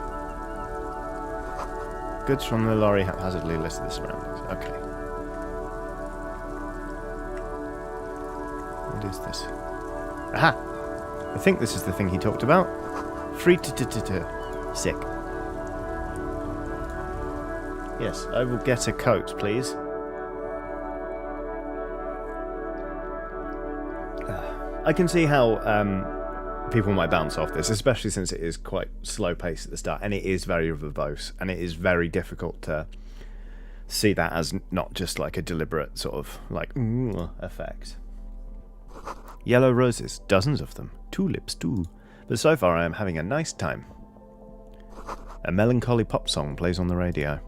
Goods from the lorry haphazardly listed the surroundings. Okay. What is this? Aha! I think this is the thing he talked about. Free sick. Yes, I will get a coat, please. I can see how people might bounce off this, especially since it is quite slow paced at the start, and it is very verbose, and it is very difficult to see that as not just like a deliberate sort of like effect. Yellow roses, dozens of them, tulips too, but so far I am having a nice time. A melancholy pop song plays on the radio.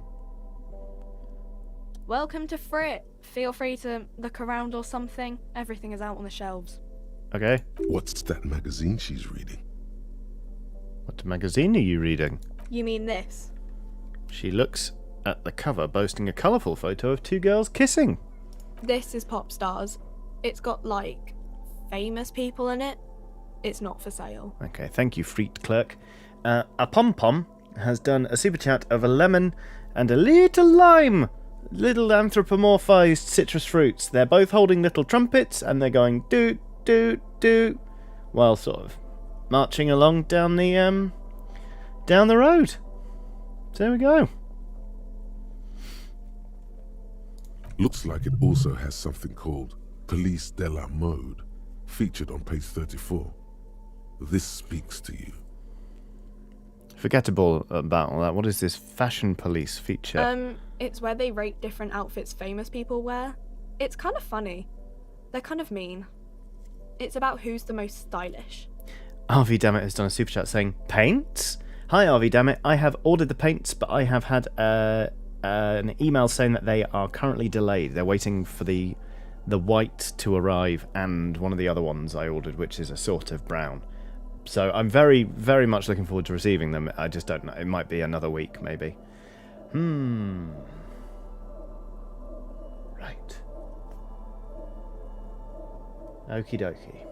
Welcome to Frit. Feel free to look around or something. Everything is out on the shelves. Okay. What's that magazine she's reading? What magazine are you reading? You mean this? She looks at the cover, boasting a colourful photo of two girls kissing. This is Pop Stars. It's got, like, famous people in it. It's not for sale. Okay, thank you, Freet Clerk. A pom-pom has done a super chat of a lemon and a little lime. Little anthropomorphized citrus fruits. They're both holding little trumpets, and they're going doot, doot, doot, while sort of marching along down the road. So there we go. Looks like it also has something called Police de la Mode, featured on page 34. This speaks to you. Forgettable about all that. What is this fashion police feature? It's where they rate different outfits famous people wear. It's kind of funny. They're kind of mean. It's about who's the most stylish. RV Dammit has done a super chat saying, paints? Hi RV Dammit, I have ordered the paints, but I have had an email saying that they are currently delayed. They're waiting for the white to arrive and one of the other ones I ordered, which is a sort of brown. So I'm very, very much looking forward to receiving them. I just don't know. It might be another week, maybe. Right. Okie dokie.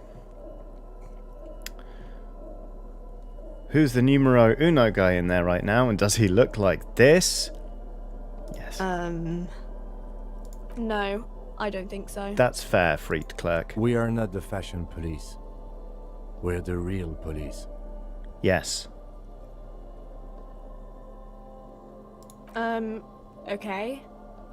Who's the numero uno guy in there right now, and does he look like this? Yes. No, I don't think so. That's fair, Freet Clerk. We are not the fashion police. We're the real police. Yes. Okay.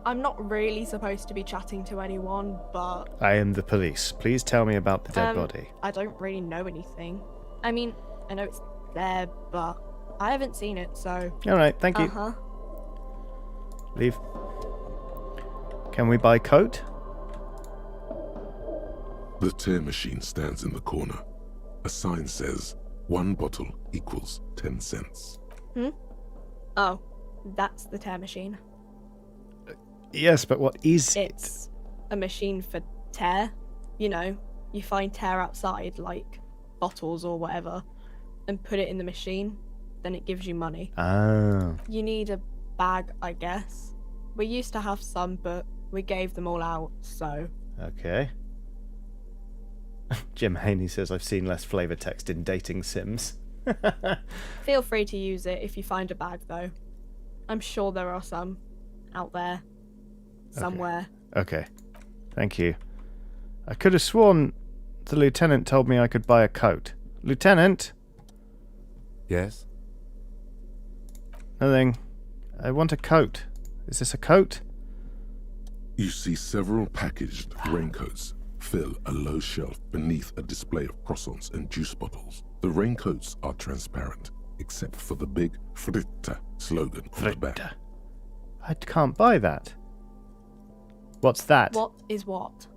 I'm not really supposed to be chatting to anyone, but... I am the police. Please tell me about the dead body. I don't really know anything. I mean, I know it's there, but I haven't seen it, so... Alright, thank you. Uh-huh. Leave. Can we buy coat? The tear machine stands in the corner. A sign says, 1 bottle equals 10 cents. Oh, that's the tear machine. Yes, but what is it? It's a machine for tear. You know, you find tear outside, like bottles or whatever, and put it in the machine, then it gives you money. Oh. You need a bag, I guess. We used to have some, but we gave them all out, so... Okay. Jim Haney says, I've seen less flavour text in dating sims. Feel free to use it if you find a bag, though. I'm sure there are some out there. Somewhere. Okay. Thank you. I could have sworn the lieutenant told me I could buy a coat. Lieutenant? Yes? Nothing. I want a coat. Is this a coat? You see several packaged raincoats fill a low shelf beneath a display of croissants and juice bottles. The raincoats are transparent, except for the big Fritta slogan on the back. I can't buy that. What's that? What is what?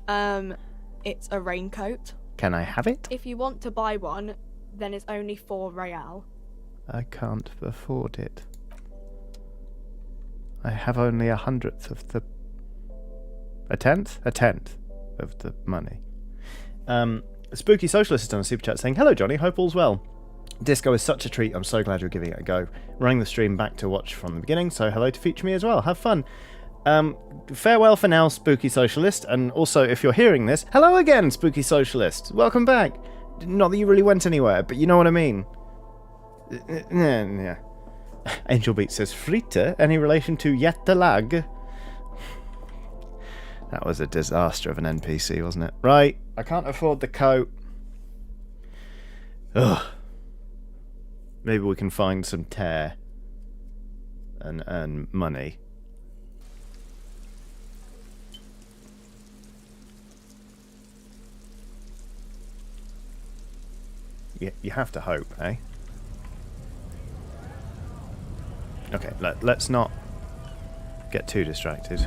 It's a raincoat. Can I have it? If you want to buy one, then it's only 4 real. I can't afford it. I have only 1/100th of the... A tenth of the money. Spooky Socialist is on a super chat saying, "Hello Johnny, hope all's well. Disco is such a treat, I'm so glad you're giving it a go. Running the stream back to watch from the beginning, so hello to feature me as well. Have fun. Farewell for now, Spooky Socialist, and also if you're hearing this, hello again, Spooky Socialist. Welcome back. Not that you really went anywhere, but you know what I mean." Yeah. Angel Beat says, "Fritte, any relation to Jättelag?" That was a disaster of an NPC, wasn't it? Right, I can't afford the coat. Ugh. Maybe we can find some tear and earn money. You have to hope, eh? Okay, let's not get too distracted.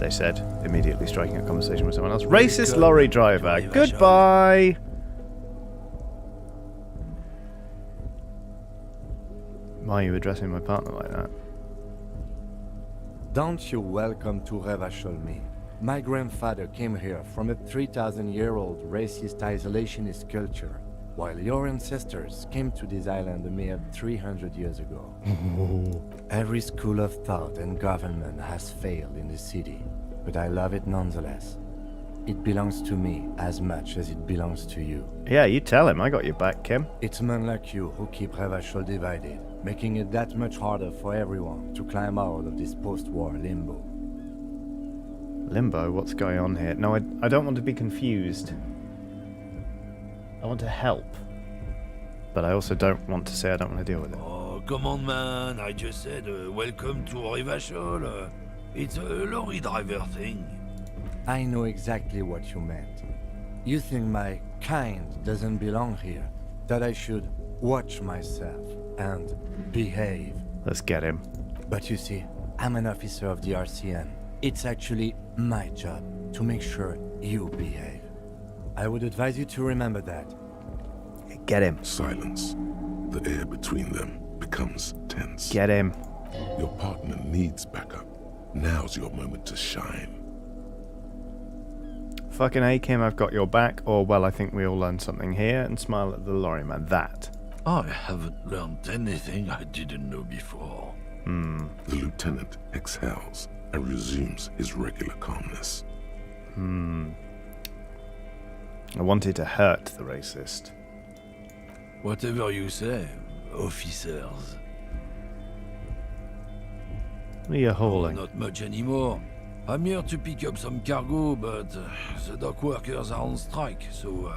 They said, immediately striking a conversation with someone else. Racist lorry driver, goodbye! Why are you addressing my partner like that? Don't you welcome to Revacholmi. My grandfather came here from a 3,000-year-old racist isolationist culture, while your ancestors came to this island a mere 300 years ago. Every school of thought and government has failed in the city, but I love it nonetheless. It belongs to me as much as it belongs to you. Yeah, you tell him. I got your back, Kim. It's men like you who keep Revachol divided, making it that much harder for everyone to climb out of this post-war limbo. Limbo? What's going on here? No, I don't want to be confused. I want to help. But I also don't want to say I don't want to deal with it. Oh, come on, man. I just said welcome to Revachol. It's a lorry driver thing. I know exactly what you meant. You think my kind doesn't belong here, that I should watch myself and behave. Let's get him. But you see, I'm an officer of the RCM. It's actually my job to make sure you behave. I would advise you to remember that. Get him. Silence. The air between them becomes tense. Get him. Your partner needs backup. Now's your moment to shine. Fucking A, Kim, I've got your back. Or, well, I think we all learned something here. And smile at the lorry man. That. I haven't learned anything I didn't know before. The lieutenant exhales and resumes his regular calmness. I wanted to hurt the racist. Whatever you say, officers. What are you hauling? Not much anymore. I'm here to pick up some cargo, but the dock workers are on strike, so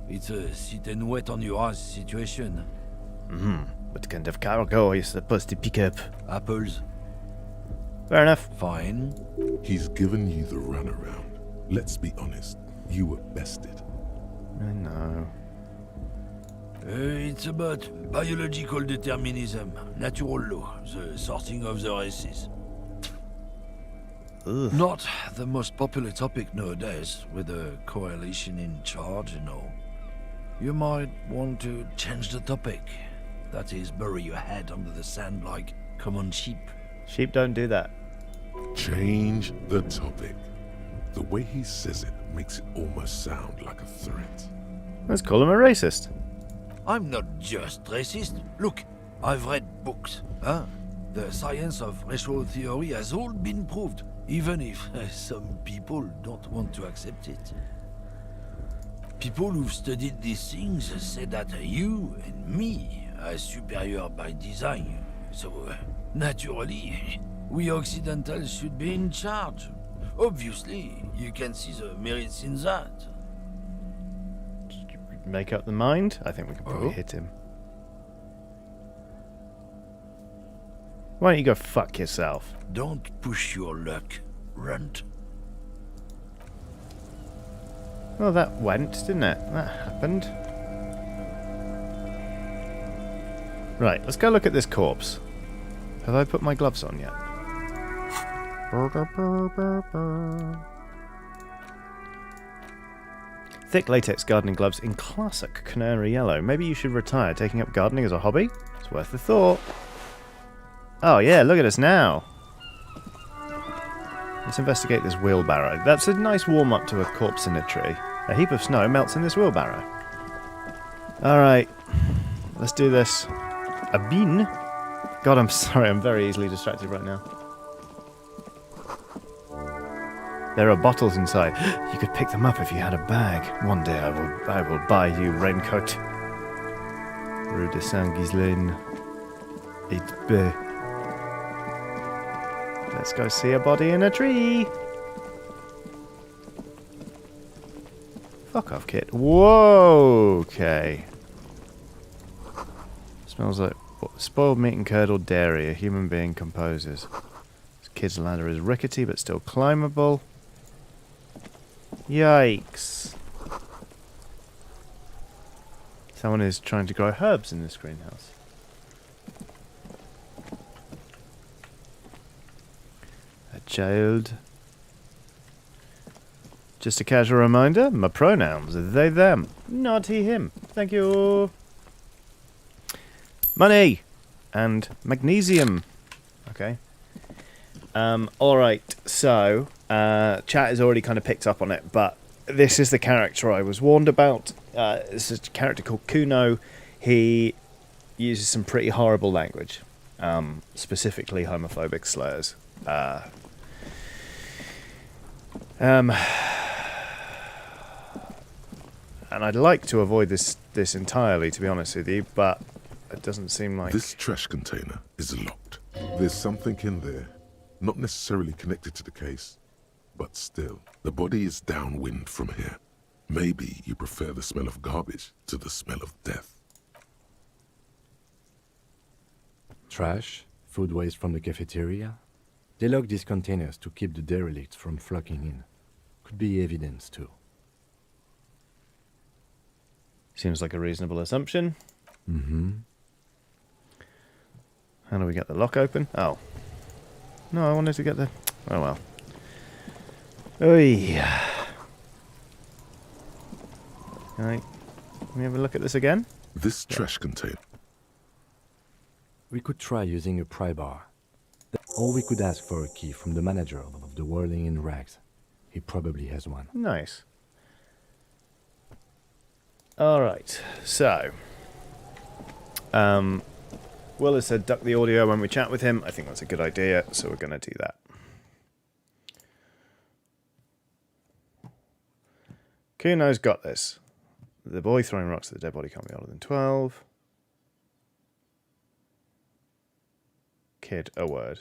it's a sit and wait on your ass situation. What kind of cargo are you supposed to pick up? Apples. Fair enough. Fine. He's given you the runaround. Let's be honest, you were bested. I know. It's about biological determinism, natural law, the sorting of the races. Ugh. Not the most popular topic nowadays, with the coalition in charge and all. You might want to change the topic. That is, bury your head under the sand like common sheep. Sheep don't do that. Change the topic. The way he says it makes it almost sound like a threat. Let's call him a racist. I'm not just racist. Look, I've read books. The science of racial theory has all been proved, even if some people don't want to accept it. People who've studied these things say that you and me are superior by design. So, naturally, we Occidentals should be in charge. Obviously, you can see the merits in that. Make up the mind? I think we can probably hit him. Why don't you go fuck yourself? Don't push your luck, runt. Well, that went, didn't it? That happened. Right, let's go look at this corpse. Have I put my gloves on yet? Thick latex gardening gloves in classic canary yellow. Maybe you should retire. Taking up gardening as a hobby? It's worth the thought. Oh yeah, look at us now. Let's investigate this wheelbarrow. That's a nice warm-up to a corpse cemetery. A heap of snow melts in this wheelbarrow. Alright, let's do this. A bean? God, I'm sorry, I'm very easily distracted right now. There are bottles inside. You could pick them up if you had a bag. One day I will buy you raincoat. Rue de Saint-Ghislaine. 8B. Let's go see a body in a tree. Fuck off, kid. Whoa, okay. Smells like spoiled meat and curdled dairy a human being composes. This kid's ladder is rickety but still climbable. Yikes. Someone is trying to grow herbs in this greenhouse. A child. Just a casual reminder, my pronouns are they, them, not he, him. Thank you. Money! And magnesium. Okay. Alright, so, chat has already kind of picked up on it, but this is the character I was warned about. This is a character called Cuno. He uses some pretty horrible language, specifically homophobic slurs. And I'd like to avoid this entirely, to be honest with you, but it doesn't seem like... This trash container is locked. There's something in there. Not necessarily connected to the case, but still, the body is downwind from here. Maybe you prefer the smell of garbage to the smell of death. Trash, food waste from the cafeteria. They lock these containers to keep the derelicts from flocking in. Could be evidence too. Seems like a reasonable assumption. Mm-hmm. How do we get the lock open? Oh. No, I wanted to get the... Oh well. Oy. Right. Can we have a look at this again? This trash container. We could try using a pry bar. Or we could ask for a key from the manager of the Whirling in Rags. He probably has one. Nice. Alright, so... Will has said duck the audio when we chat with him. I think that's a good idea, so we're going to do that. Cuno's got this. The boy throwing rocks at the dead body can't be older than 12. Kid, a word.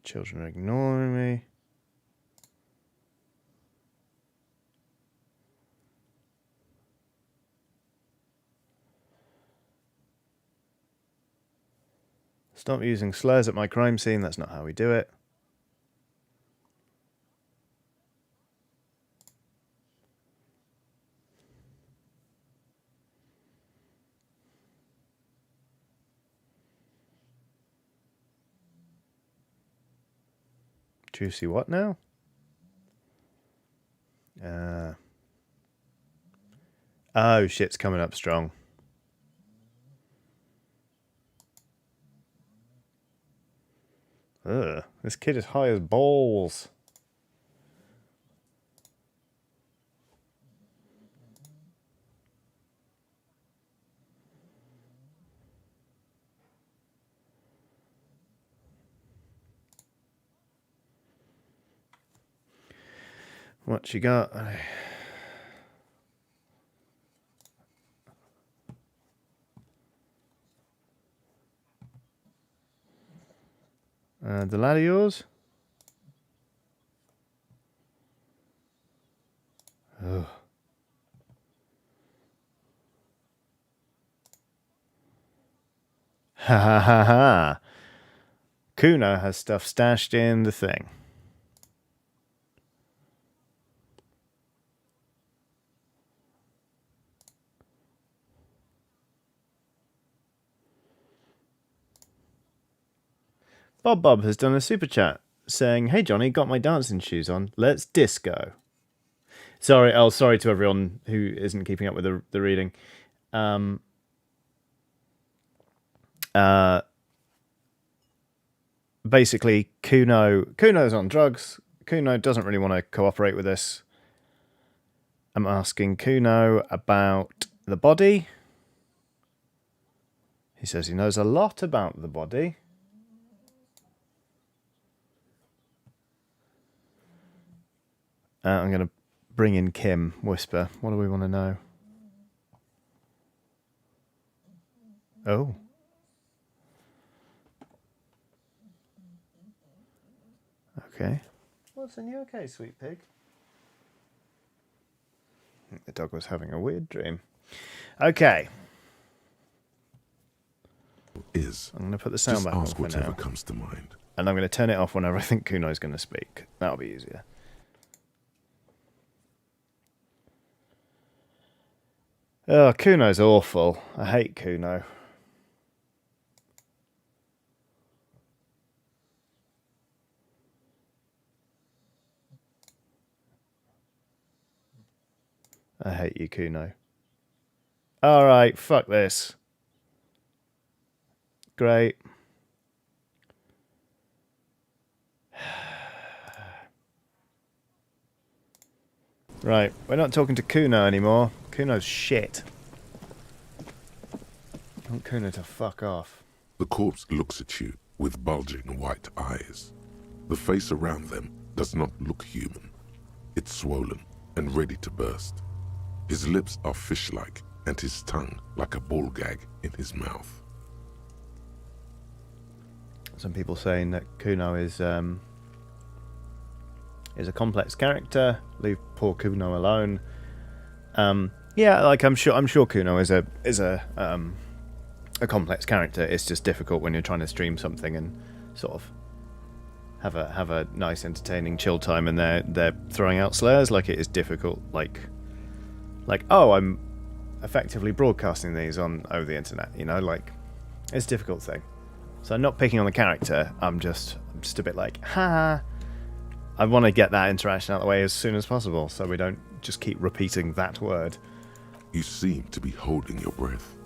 Children are ignoring me. Stop using slurs at my crime scene. That's not how we do it. Juicy what now? Oh, shit's coming up strong. Ugh, this kid is high as balls. What you got? The lad of yours? Ugh. Ha ha ha ha. Cuno has stuff stashed in the thing. Bob has done a super chat saying, "Hey Johnny, got my dancing shoes on. Let's disco." Sorry to everyone who isn't keeping up with the reading. Basically, Cuno's on drugs. Cuno doesn't really want to cooperate with this. I'm asking Cuno about the body. He says he knows a lot about the body. I'm going to bring in Kim. Whisper. What do we want to know? Oh. Okay. Wilson, you okay, sweet pig? I think the dog was having a weird dream. Okay. I'm going to put the sound back on for whatever now. Comes to mind. And I'm going to turn it off whenever I think Kuno's going to speak. That'll be easier. Oh, Kuno's awful. I hate Cuno. I hate you, Cuno. Alright, fuck this. Great. Right, we're not talking to Cuno anymore. Kuno's shit. I want Cuno to fuck off. The corpse looks at you with bulging white eyes. The face around them does not look human. It's swollen and ready to burst. His lips are fish-like and his tongue like a ball gag in his mouth. Some people saying that Cuno is a complex character. Leave poor Cuno alone. Yeah, like I'm sure Cuno is a complex character. It's just difficult when you're trying to stream something and sort of have a nice, entertaining, chill time, and they're throwing out slurs. Like, it is difficult. Like oh, I'm effectively broadcasting these over the internet. You know, like, it's a difficult thing. So I'm not picking on the character. I'm just a bit like, ha. I want to get that interaction out of the way as soon as possible, so we don't just keep repeating that word. You seem to be holding your breath.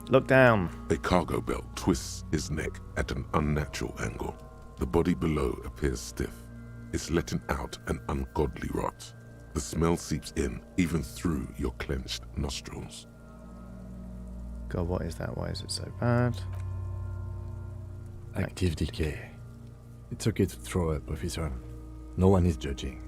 Look down. A cargo belt twists his neck at an unnatural angle. The body below appears stiff. It's letting out an ungodly rot. The smell seeps in, even through your clenched nostrils. God, what is that? Why is it so bad? Active decay. It's okay to throw up, officer. No one is judging.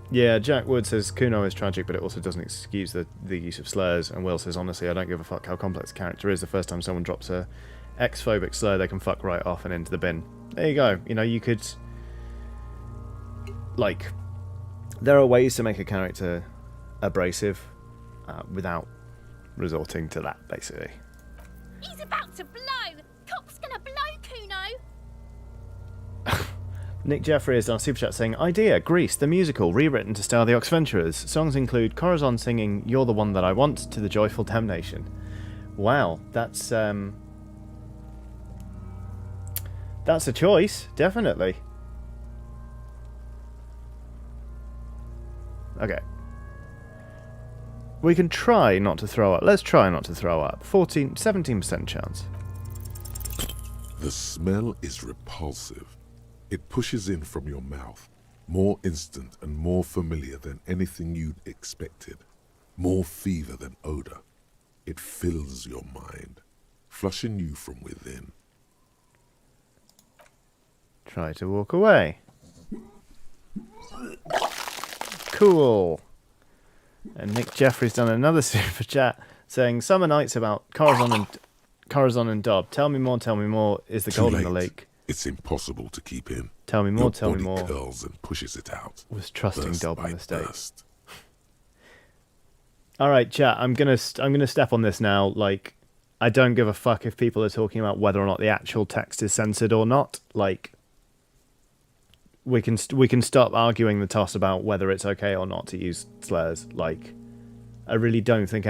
Yeah, Jack Wood says Cuno is tragic, but it also doesn't excuse the use of slurs. And Will says, honestly, I don't give a fuck how complex the character is. The first time someone drops a X-phobic slur, they can fuck right off and into the bin. There you go. You know, you could... Like, there are ways to make a character abrasive without resorting to that, basically. He's about to blow! Cop's gonna blow, Cuno! Nick Jeffrey has done a super chat saying, idea, Grease, the musical, rewritten to star the Oxventurers. Songs include Corazon singing You're the One That I Want to the Joyful Damnation. Wow, that's a choice, definitely. Okay. We can try not to throw up. Let's try not to throw up. 17% chance. The smell is repulsive. It pushes in from your mouth, more instant and more familiar than anything you'd expected, more fever than odor. It fills your mind, flushing you from within. Try to walk away. Cool. And Nick Jeffrey's done another super chat saying, summer nights about Corazon and Dob. Tell me more. Is the gold in the lake? It's impossible to keep in. Tell me more. Tell me more. Your body curls and pushes it out. Was trusting burst Dob by a mistake? burst. All right, chat. I'm gonna step on this now. Like, I don't give a fuck if people are talking about whether or not the actual text is censored or not. Like, we can stop arguing the toss about whether it's okay or not to use slurs. Like, I really don't think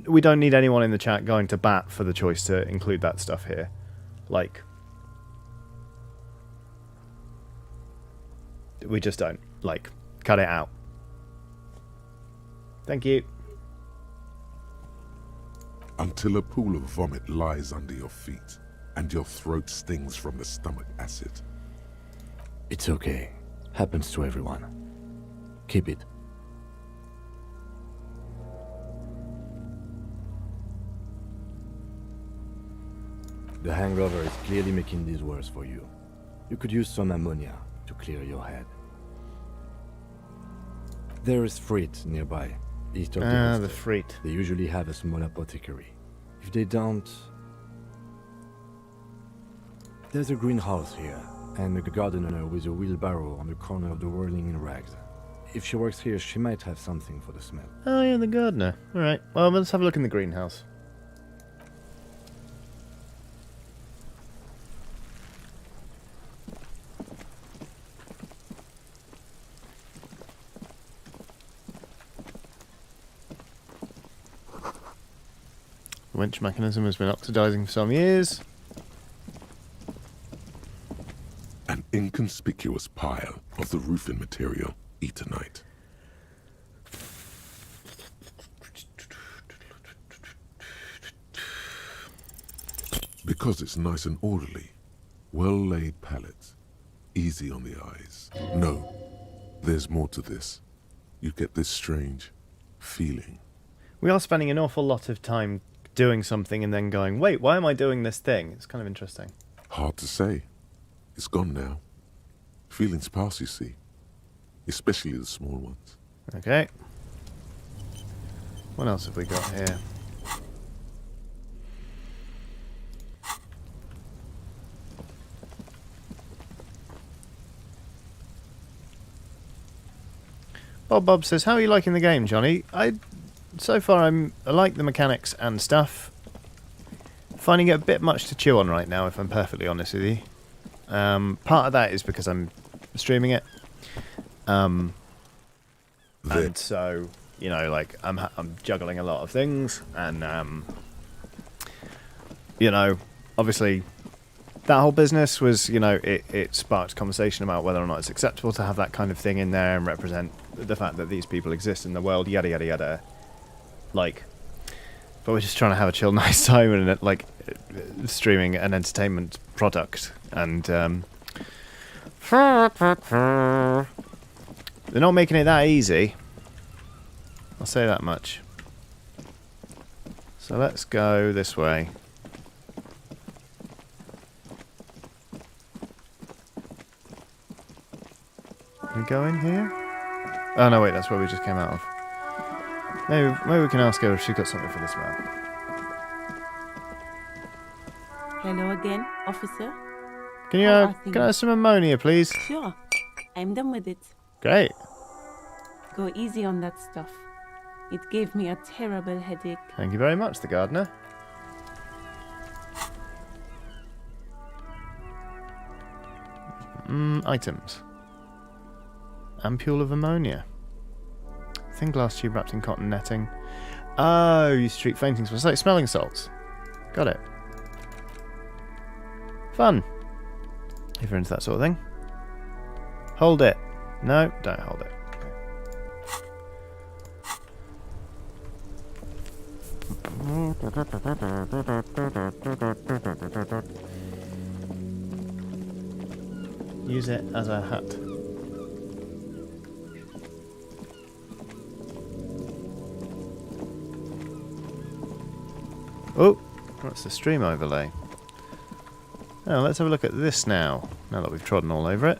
we don't need anyone in the chat going to bat for the choice to include that stuff here. Like, we just don't. Like, cut it out. Thank you. Until a pool of vomit lies under your feet and your throat stings from the stomach acid. It's okay. Happens to everyone. Keep it. The hangover is clearly making this worse for you. You could use some ammonia to clear your head. There is Frit nearby, east of the hostel. The Frit. They usually have a small apothecary. If they don't... There's a greenhouse here, and a gardener with a wheelbarrow on the corner of the whirling in rags. If she works here, she might have something for the smell. Oh yeah, the gardener. Alright, well, let's have a look in the greenhouse. The winch mechanism has been oxidizing for some years. An inconspicuous pile of the roofing material, Eternite. Because it's nice and orderly, well-laid pallets, easy on the eyes. No, there's more to this. You get this strange feeling. We are spending an awful lot of time doing something and then going, wait, why am I doing this thing? It's kind of interesting. Hard to say. It's gone now. Feelings pass, you see. Especially the small ones. Okay. What else have we got here? Bob says, how are you liking the game, Johnny? So far I like the mechanics and stuff. Finding it a bit much to chew on right now, if I'm perfectly honest with you. Part of that is because I'm streaming it. And so, you know, like, I'm juggling a lot of things, and, you know, obviously, that whole business was, you know, it sparked conversation about whether or not it's acceptable to have that kind of thing in there and represent the fact that these people exist in the world, yada, yada, yada. Like, but we're just trying to have a chill, nice time and, like, streaming an entertainment product, and, they're not making it that easy. I'll say that much. So let's go this way. Can we go in here? Oh no, wait, that's where we just came out of. Maybe we can ask her if she's got something for this man. Hello again, officer. Can you can I have some ammonia, please? Sure, I'm done with it. Great. Go easy on that stuff. It gave me a terrible headache. Thank you very much, the gardener. Items. Ampule of ammonia. Thin glass tube wrapped in cotton netting. Oh, you treat fainting spells. It's like smelling salts. Got it. Fun. If you're into that sort of thing. Hold it. No, don't hold it. Use it as a hat. Oh, that's the stream overlay. Now let's have a look at this now that we've trodden all over it.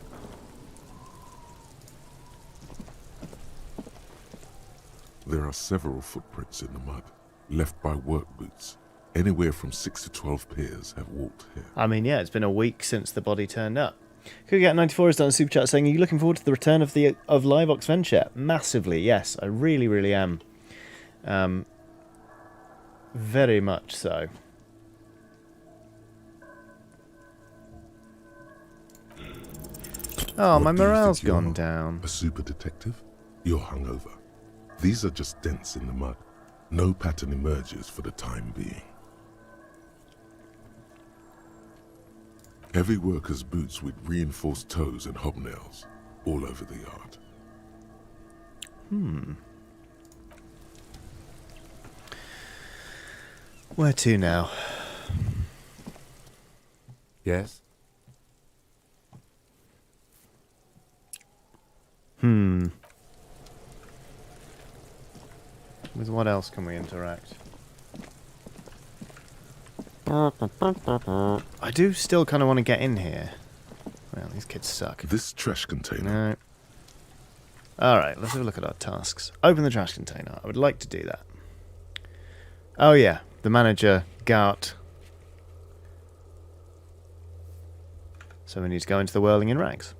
There are several footprints in the mud, left by work boots. Anywhere from 6 to 12 pairs have walked here. I mean, yeah, it's been a week since the body turned up. Cookiegat94 has done a super chat saying, are you looking forward to the return of Live Ox Venture? Massively, yes. I really, really am. Very much so. Oh, my morale's gone down. A super detective? You're hungover. These are just dents in the mud. No pattern emerges for the time being. Heavy workers' boots with reinforced toes and hobnails all over the yard. Where to now? Yes? With what else can we interact? I do still kind of want to get in here. Well, these kids suck. This trash container. No. Alright, let's have a look at our tasks. Open the trash container. I would like to do that. Oh yeah, the manager, Gart. So we need to go into the whirling in rags.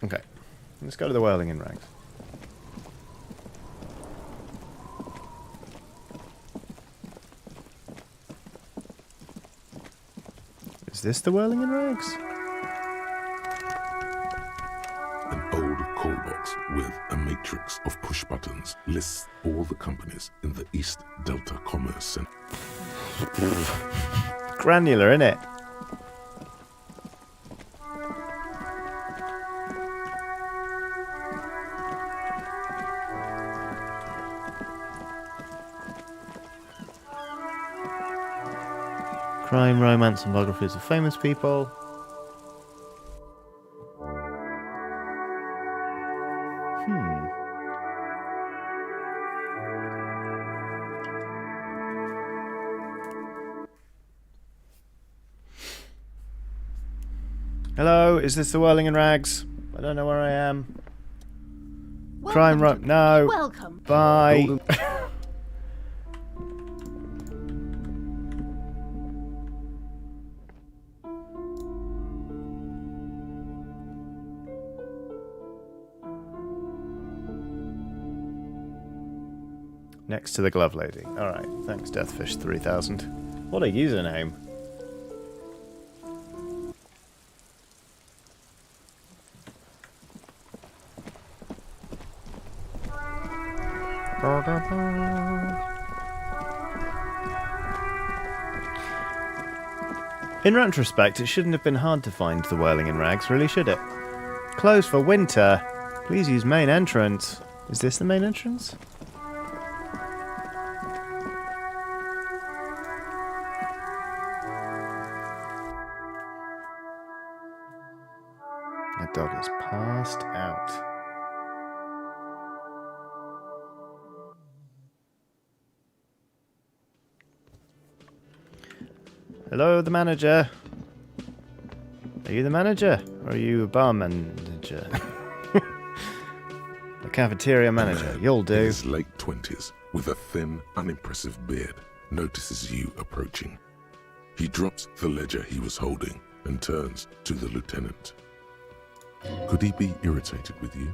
Okay, let's go to the whirling in rags. Is this the whirling in rags? An old call box with a matrix of push buttons lists all the companies in the East Delta Commerce Center. Granular, innit? Crime, romance, and biographies of famous people. Hello, is this the Whirling in Rags? I don't know where I am. Crime, no. Welcome. Bye. Next to the glove lady. Alright, thanks Deathfish 3000. What a username. In retrospect, it shouldn't have been hard to find the Whirling in Rags, really, should it? Closed for winter. Please use main entrance. Is this the main entrance? That dog is passed out. Hello, the manager. Are you the manager? Or are you a bar manager? A cafeteria manager. You'll do. In his late 20s, with a thin, unimpressive beard, notices you approaching. He drops the ledger he was holding and turns to the lieutenant. Could he be irritated with you?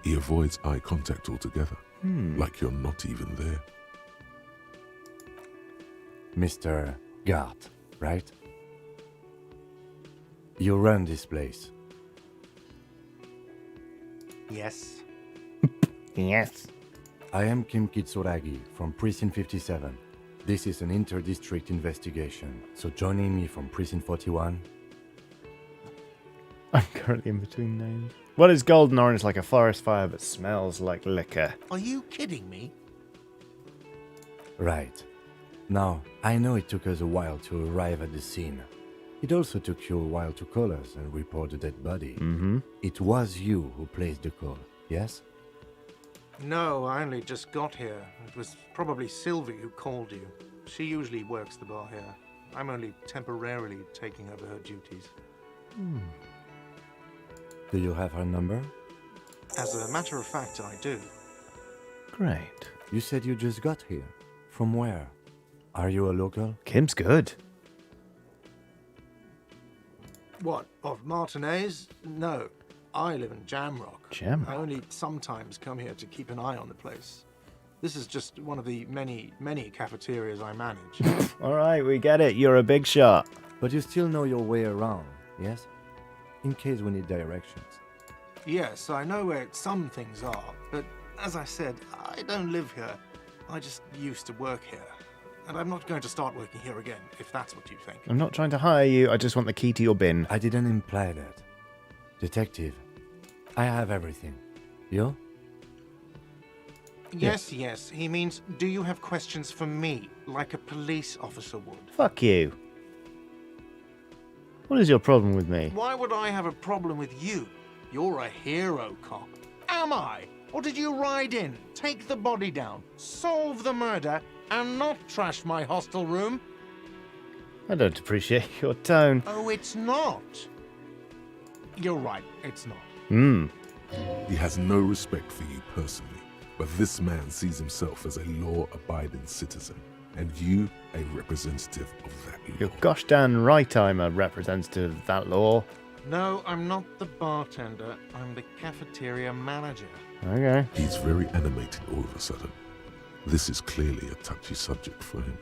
He avoids eye contact altogether, like you're not even there. Mr. Gart, right? You run this place. Yes. Yes. I am Kim Kitsuragi from Precinct 57. This is an inter-district investigation, so joining me from Precinct 41... I'm currently in between names. What is golden orange like a forest fire but smells like liquor? Are you kidding me? Right. Now, I know it took us a while to arrive at the scene. It also took you a while to call us and report the dead body. Mm-hmm. It was you who placed the call, yes? No, I only just got here. It was probably Sylvie who called you. She usually works the bar here. I'm only temporarily taking over her duties. Do you have her number? As a matter of fact, I do. Great. You said you just got here. From where? Are you a local? Kim's good. What, of Martinez? No, I live in Jamrock. Jamrock? I only sometimes come here to keep an eye on the place. This is just one of the many, many cafeterias I manage. Alright, we get it. You're a big shot. But you still know your way around, yes? In case we need directions. Yes, I know where some things are, but as I said, I don't live here. I just used to work here. And I'm not going to start working here again, if that's what you think. I'm not trying to hire you, I just want the key to your bin. I didn't imply that. Detective, I have everything. You? Yes, yes. He means, do you have questions for me, like a police officer would? Fuck you. What is your problem with me? Why would I have a problem with you? You're a hero cop. Am I? Or did you ride in, take the body down, solve the murder, and not trash my hostel room? I don't appreciate your tone. Oh, it's not. You're right, it's not. He has no respect for you personally, but this man sees himself as a law-abiding citizen, and you a representative of that law. You're gosh darn right I'm a representative of that law. No, I'm not the bartender. I'm the cafeteria manager. Okay. He's very animated all of a sudden. This is clearly a touchy subject for him.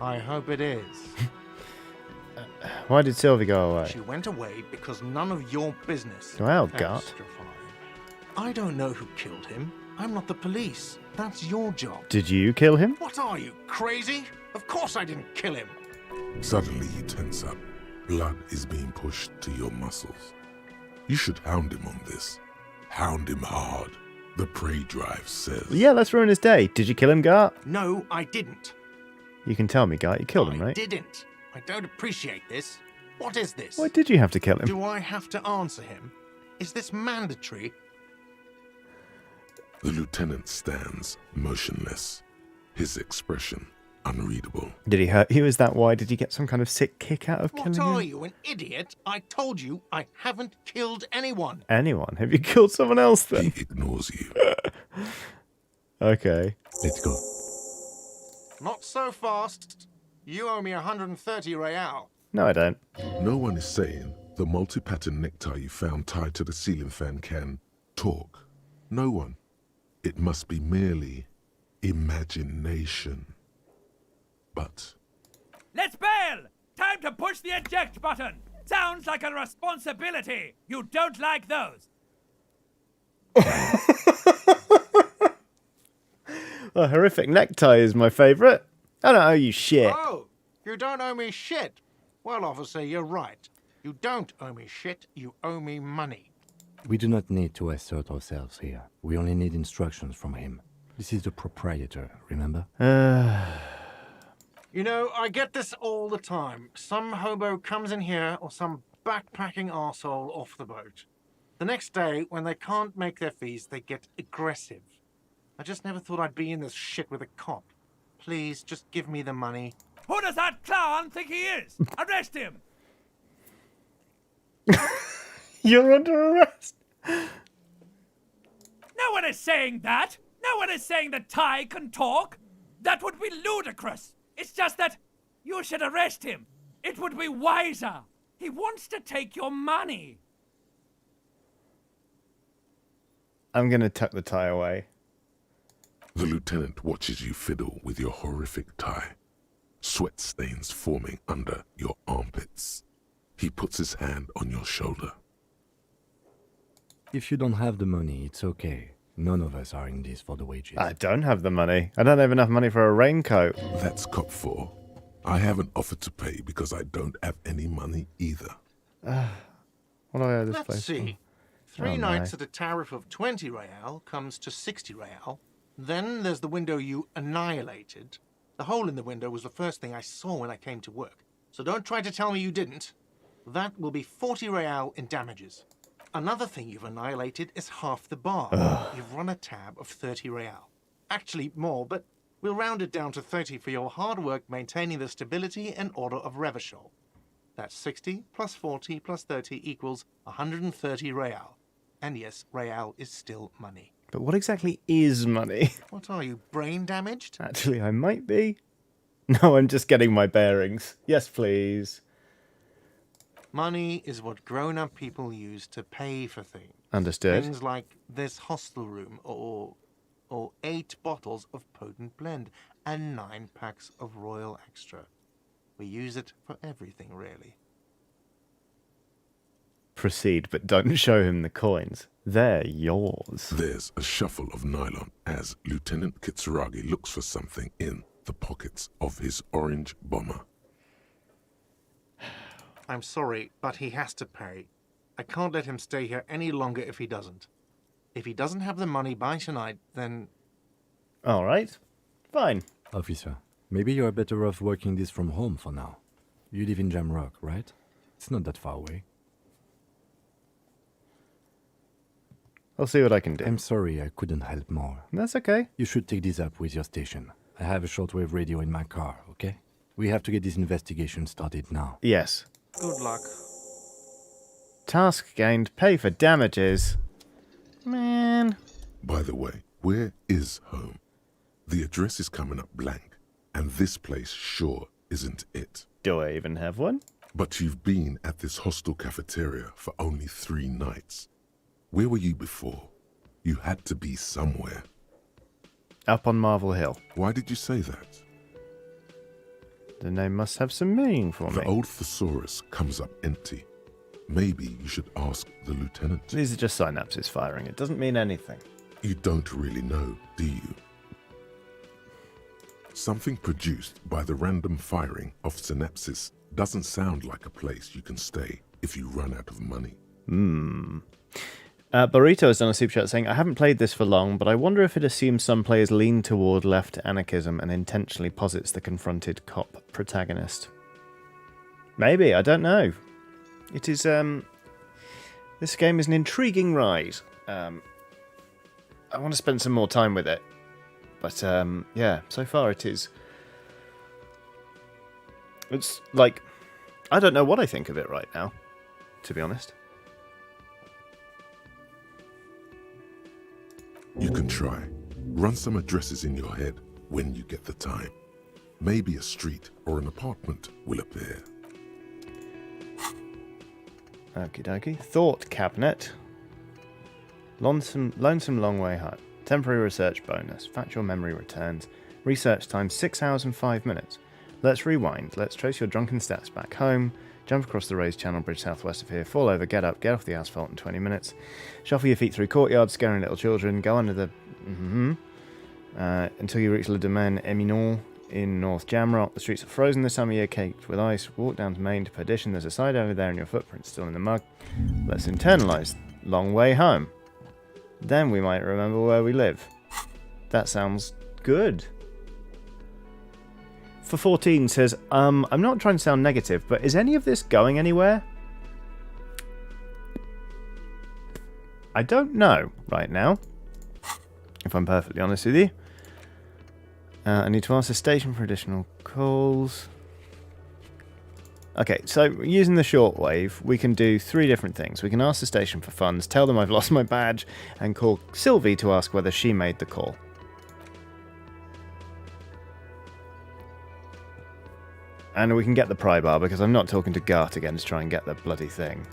I hope it is. Why did Sylvie go away? She went away because none of your business. Well, God. Extra fine. I don't know who killed him. I'm not the police. That's your job. Did you kill him? What are you, crazy? Of course I didn't kill him. Suddenly you tense up. Blood is being pushed to your muscles. You should hound him on this. Hound him hard. The prey drive says. Yeah, let's ruin his day. Did you kill him, Gart? No, I didn't. You can tell me, Gart. You killed him, I right? didn't. I don't appreciate this. What is this? Why did you have to kill him? Do I have to answer him? Is this mandatory? The lieutenant stands motionless, his expression unreadable. Did he hurt you? Is that why? Did you get some kind of sick kick out of killing What him? are you, an idiot? I told you I haven't killed anyone. Anyone? Have you killed someone else then? He ignores you. Okay. Let's go. Not so fast. You owe me 130 real. No, I don't. No one is saying the multi-pattern necktie you found tied to the ceiling fan can talk. No one. It must be merely imagination. But Let's bail! Time to push the eject button! Sounds like a responsibility! You don't like those! A horrific necktie is my favourite. I don't owe you shit. Oh, you don't owe me shit. Well, officer, you're right. You don't owe me shit, you owe me money. We do not need to assert ourselves here. We only need instructions from him. This is the proprietor, remember? You know, I get this all the time. Some hobo comes in here or some backpacking arsehole off the boat. The next day, when they can't make their fees, they get aggressive. I just never thought I'd be in this shit with a cop. Please, just give me the money. Who does that clown think he is? Arrest him! You're under arrest. No one is saying that! No one is saying that Ty can talk! That would be ludicrous! It's just that you should arrest him. It would be wiser. He wants to take your money. I'm going to tuck the tie away. the lieutenant watches you fiddle with your horrific tie, sweat stains forming under your armpits. He puts his hand on your shoulder. If you don't have the money, it's okay. None of us are in this for the wages. I don't have the money. I don't have enough money for a raincoat. That's cop 4. I haven't offered to pay because I don't have any money either. What do I owe this Let's place see. for? 3 Oh, nights my. at a tariff of 20 real comes to 60 real. Then there's the window you annihilated. The hole in the window was the first thing I saw when I came to work. So don't try to tell me you didn't. That will be 40 real in damages. Another thing you've annihilated is half the bar. You've run a tab of 30 real. Actually more, but we'll round it down to 30 for your hard work maintaining the stability and order of Revachol. That's 60 plus 40 plus 30 equals 130 real. And yes, real is still money. But what exactly is money? What are you, brain damaged? Actually, I might be. No, I'm just getting my bearings. Yes, please. Money is what grown-up people use to pay for things. Understood. Things like this hostel room or 8 bottles of potent blend and 9 packs of Royal Extra. We use it for everything, really. Proceed, but don't show him the coins. They're yours. There's a shuffle of nylon as Lieutenant Kitsuragi looks for something in the pockets of his orange bomber. I'm sorry, but he has to pay. I can't let him stay here any longer if he doesn't. If he doesn't have the money by tonight, then... All right. Fine. Officer, maybe you're better off working this from home for now. You live in Jamrock, right? It's not that far away. I'll see what I can do. I'm sorry I couldn't help more. That's okay. You should take this up with your station. I have a shortwave radio in my car, okay? We have to get this investigation started now. Yes. Good luck. Task gained. Pay for damages. Man. By the way, where is home? The address is coming up blank, and this place sure isn't it. Do I even have one? But you've been at this hostel cafeteria for only 3 nights. Where were you before? You had to be somewhere. Up on Marvel Hill. Why did you say that? The name must have some meaning for me. The old thesaurus comes up empty. Maybe you should ask the lieutenant. These are just synapses firing. It doesn't mean anything. You don't really know, do you? Something produced by the random firing of synapses doesn't sound like a place you can stay if you run out of money. Burrito has done a super chat saying, I haven't played this for long, but I wonder if it assumes some players lean toward left anarchism and intentionally posits the confronted cop protagonist. Maybe, I don't know. It is, this game is an intriguing ride. I want to spend some more time with it. But, yeah, so far it is... It's like... I don't know what I think of it right now, to be honest. You can try. Run some addresses in your head when you get the time. Maybe a street or an apartment will appear. Okie dokie. Thought cabinet. Lonesome long way home. Temporary research bonus. Factual memory returns. Research time 6 hours and 5 minutes. Let's rewind. Let's trace your drunken stats back home. Jump across the raised channel bridge southwest of here. Fall over, get up, get off the asphalt in 20 minutes. Shuffle your feet through courtyards, scaring little children. Go under the... until you reach Le Domaine Eminent in North Jamrock. The streets are frozen this time of year, caked with ice. Walk down to Main to Perdition. There's a side over there and your footprint's still in the mud. Let's internalize long way home. Then we might remember where we live. That sounds good. For 14 says, I'm not trying to sound negative, but is any of this going anywhere? I don't know right now, if I'm perfectly honest with you. I need to ask the station for additional calls. Okay, so using the shortwave, we can do 3 different things. We can ask the station for funds, tell them I've lost my badge, and call Sylvie to ask whether she made the call. And we can get the pry bar, because I'm not talking to Gart again to try and get the bloody thing.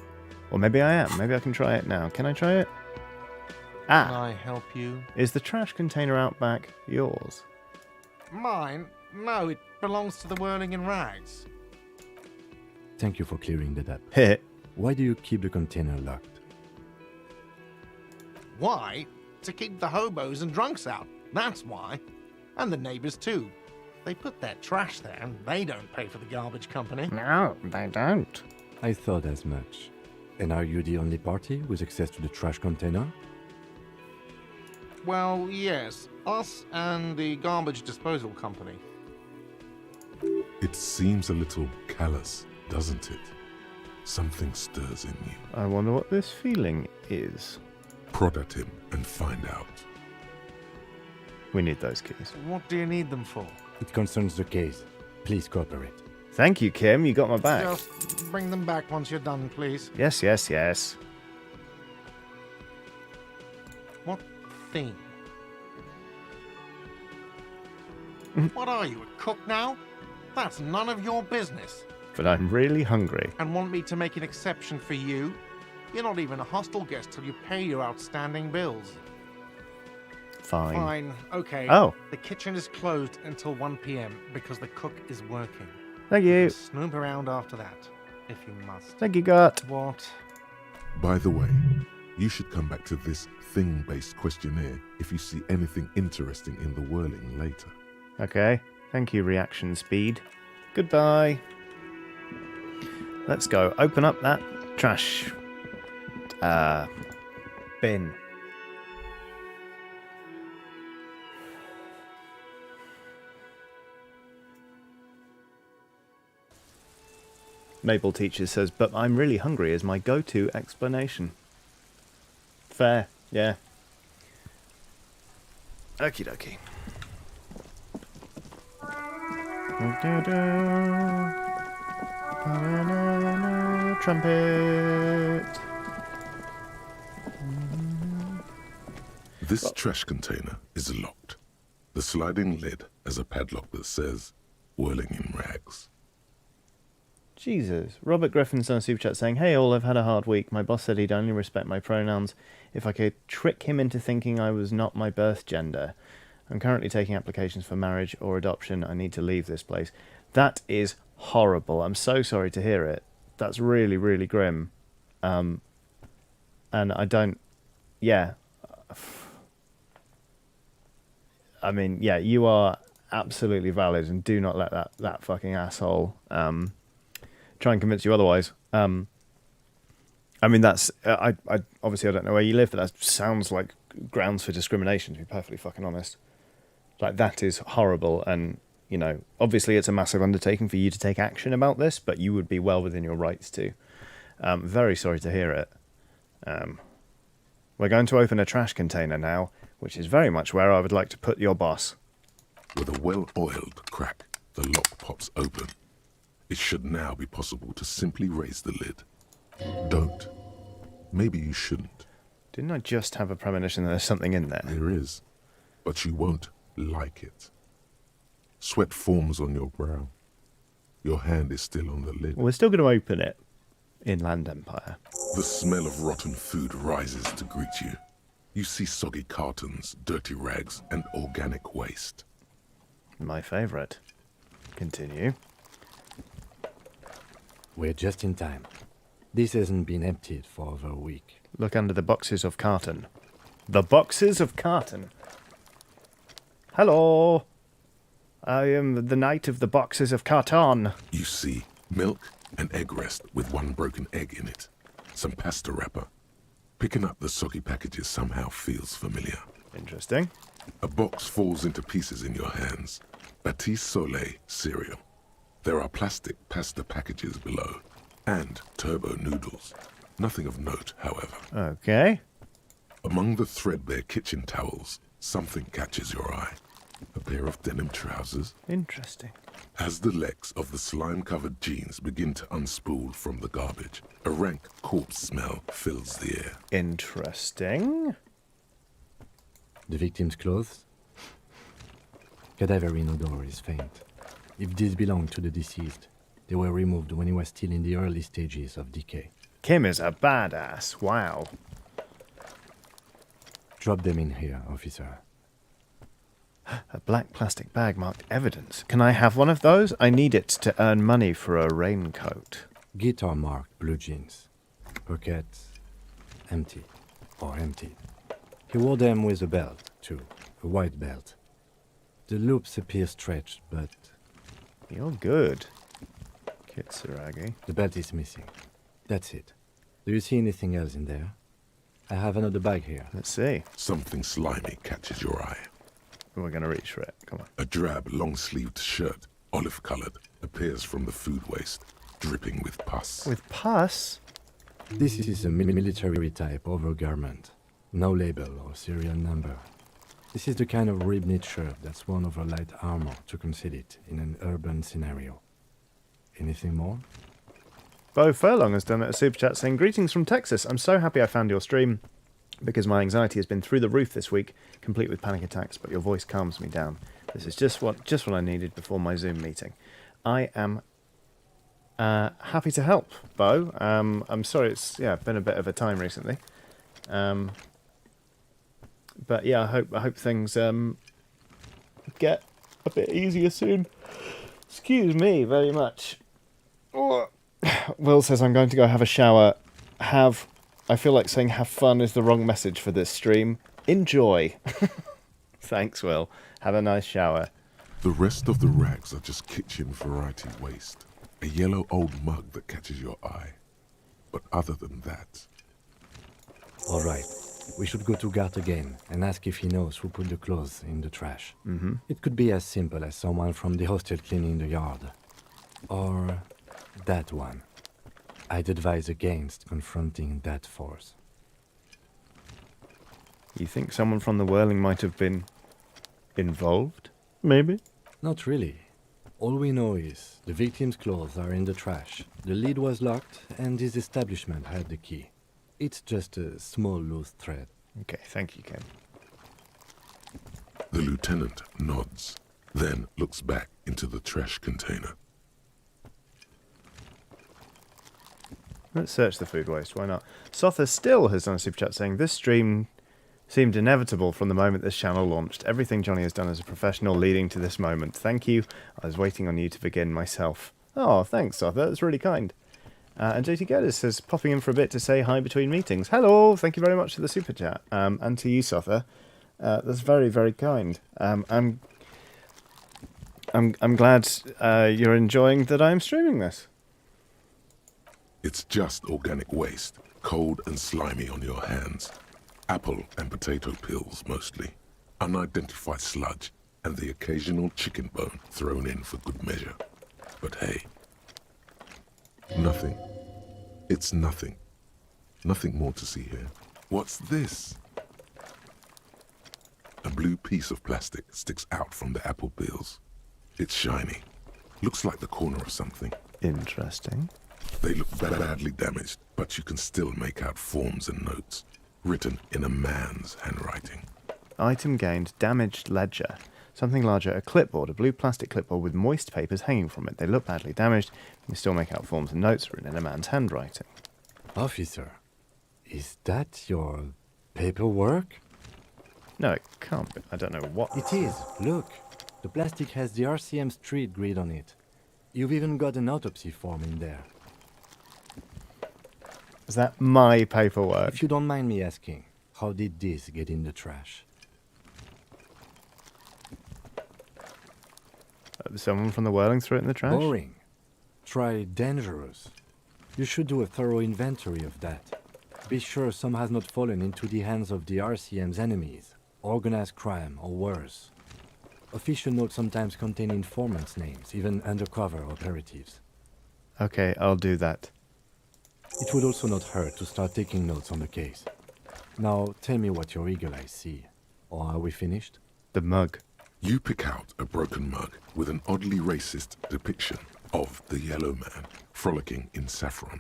Or maybe I am. Maybe I can try it now. Can I try it? Can I help you? Is the trash container out back yours? Mine? No, it belongs to the Whirling in Rags. Thank you for clearing that up. Hit. Why do you keep the container locked? Why? To keep the hobos and drunks out. That's why. And the neighbors too. They put their trash there and they don't pay for the garbage company. No, they don't. I thought as much. And are you the only party with access to the trash container? Well, yes. Us and the garbage disposal company. It seems a little callous, doesn't it? Something stirs in you. I wonder what this feeling is. Prod at him and find out. We need those keys. What do you need them for? It concerns the case. Please cooperate. Thank you, Kim. You got my back. Just bring them back once you're done, please. Yes, yes, yes. What thing? What are you, a cook now? That's none of your business. But I'm really hungry. And want me to make an exception for you? You're not even a hostel guest till you pay your outstanding bills. Fine. Fine, okay. Oh. The kitchen is closed until 1 p.m. because the cook is working. Thank you. Snoop around after that, if you must. Thank you, Gart. What? By the way, you should come back to this thing-based questionnaire if you see anything interesting in the whirling later. Okay. Thank you, reaction speed. Goodbye. Let's go. Open up that trash bin. Mabel Teacher says, but I'm really hungry is my go-to explanation. Fair, yeah. Okie dokie. Trumpet. This trash container is locked. The sliding lid has a padlock that says, whirling in rags. Jesus. Robert Griffin's done a super chat saying, hey all, I've had a hard week. My boss said he'd only respect my pronouns if I could trick him into thinking I was not my birth gender. I'm currently taking applications for marriage or adoption. I need to leave this place. That is horrible. I'm so sorry to hear it. That's really, really grim. And I don't... Yeah. I mean, yeah, you are absolutely valid, and do not let that fucking asshole try and convince you otherwise. I mean, that's... I obviously, I don't know where you live, but that sounds like grounds for discrimination, to be perfectly fucking honest. Like, that is horrible, and, you know, obviously it's a massive undertaking for you to take action about this, but you would be well within your rights to. Very sorry to hear it. We're going to open a trash container now, which is very much where I would like to put your boss. With a well-oiled crack, the lock pops open. It should now be possible to simply raise the lid. Don't. Maybe you shouldn't. Didn't I just have a premonition that there's something in there? There is, but you won't like it. Sweat forms on your brow. Your hand is still on the lid. We're still going to open it in Land Empire. The smell of rotten food rises to greet you. You see soggy cartons, dirty rags, and organic waste. My favourite. Continue. We're just in time. This hasn't been emptied for over a week. Look under the boxes of carton. The boxes of carton. Hello. I am the knight of the boxes of carton. You see milk and egg rest with one broken egg in it. Some pasta wrapper. Picking up the soggy packages somehow feels familiar. Interesting. A box falls into pieces in your hands. Batiste Soleil cereal. There are plastic pasta packages below. And turbo noodles. Nothing of note, however. Okay. Among the threadbare kitchen towels, something catches your eye. A pair of denim trousers. Interesting. As the legs of the slime-covered jeans begin to unspool from the garbage, a rank corpse smell fills the air. Interesting. The victim's clothes? Cadaverine odor is faint. If these belong to the deceased, they were removed when he was still in the early stages of decay. Kim is a badass. Wow. Drop them in here, officer. A black plastic bag marked evidence. Can I have one of those? I need it to earn money for a raincoat. Guitar marked blue jeans. Pockets empty or emptied. He wore them with a belt, too. A white belt. The loops appear stretched, but... You're good, Kitsuragi. The belt is missing. That's it. Do you see anything else in there? I have another bag here. Let's see. Something slimy catches your eye. We're going to reach for it. Come on. A drab, long-sleeved shirt, olive-colored, appears from the food waste, dripping with pus. With pus? This is a military type overgarment. No label or serial number. This is the kind of rib-knit shirt that's worn over light armor to conceal it in an urban scenario. Anything more? Bo Furlong has done a super chat saying, greetings from Texas. I'm so happy I found your stream because my anxiety has been through the roof this week, complete with panic attacks, but your voice calms me down. This is just what I needed before my Zoom meeting. I am happy to help, Bo. I'm sorry it's been a bit of a time recently. But yeah, I hope things get a bit easier soon. Excuse me very much. Will says I'm going to go have a shower. Have I feel like saying have fun is the wrong message for this stream. Enjoy. Thanks, Will. Have a nice shower. The rest of the rags are just kitchen variety waste. A yellow old mug that catches your eye. But other than that... All right. We should go to Gart again and ask if he knows who put the clothes in the trash. Mm-hmm. It could be as simple as someone from the hostel cleaning the yard. Or that one. I'd advise against confronting that force. You think someone from the Whirling might have been involved? Maybe? Not really. All we know is the victim's clothes are in the trash, the lid was locked, and his establishment had the key. It's just a small loose thread. Okay, thank you, Ken. The lieutenant nods, then looks back into the trash container. Let's search the food waste, why not? Sotha still has done a super chat saying, this stream seemed inevitable from the moment this channel launched. Everything Johnny has done as a professional leading to this moment. Thank you. I was waiting on you to begin myself. Oh, thanks, Sotha. That's really kind. And JT Geddes says, popping in for a bit to say hi between meetings. Hello, thank you very much for the super chat. And to you, Sotha. That's very, very kind. I'm glad you're enjoying that I'm streaming this. It's just organic waste, cold and slimy on your hands. Apple and potato peels, mostly. Unidentified sludge, and the occasional chicken bone thrown in for good measure. But hey, nothing. It's nothing. Nothing more to see here. What's this? A blue piece of plastic sticks out from the apple peels. It's shiny. Looks like the corner of something. Interesting. They look badly damaged, but you can still make out forms and notes, written in a man's handwriting. Item gained, damaged ledger. Something larger, a clipboard, a blue plastic clipboard with moist papers hanging from it. They look badly damaged. You can still make out forms and notes written in a man's handwriting. Officer, is that your paperwork? No, it can't be. I don't know what... It is. Look. The plastic has the RCM street grid on it. You've even got an autopsy form in there. Is that my paperwork? If you don't mind me asking, how did this get in the trash? Someone from the Whirling threw it in the trash? Boring. Try dangerous. You should do a thorough inventory of that. Be sure some has not fallen into the hands of the RCM's enemies, organized crime or worse. Official notes sometimes contain informants' names, even undercover operatives. Okay, I'll do that. It would also not hurt to start taking notes on the case. Now, tell me what your eagle eyes see. Or are we finished? The mug. You pick out a broken mug with an oddly racist depiction of the yellow man frolicking in saffron.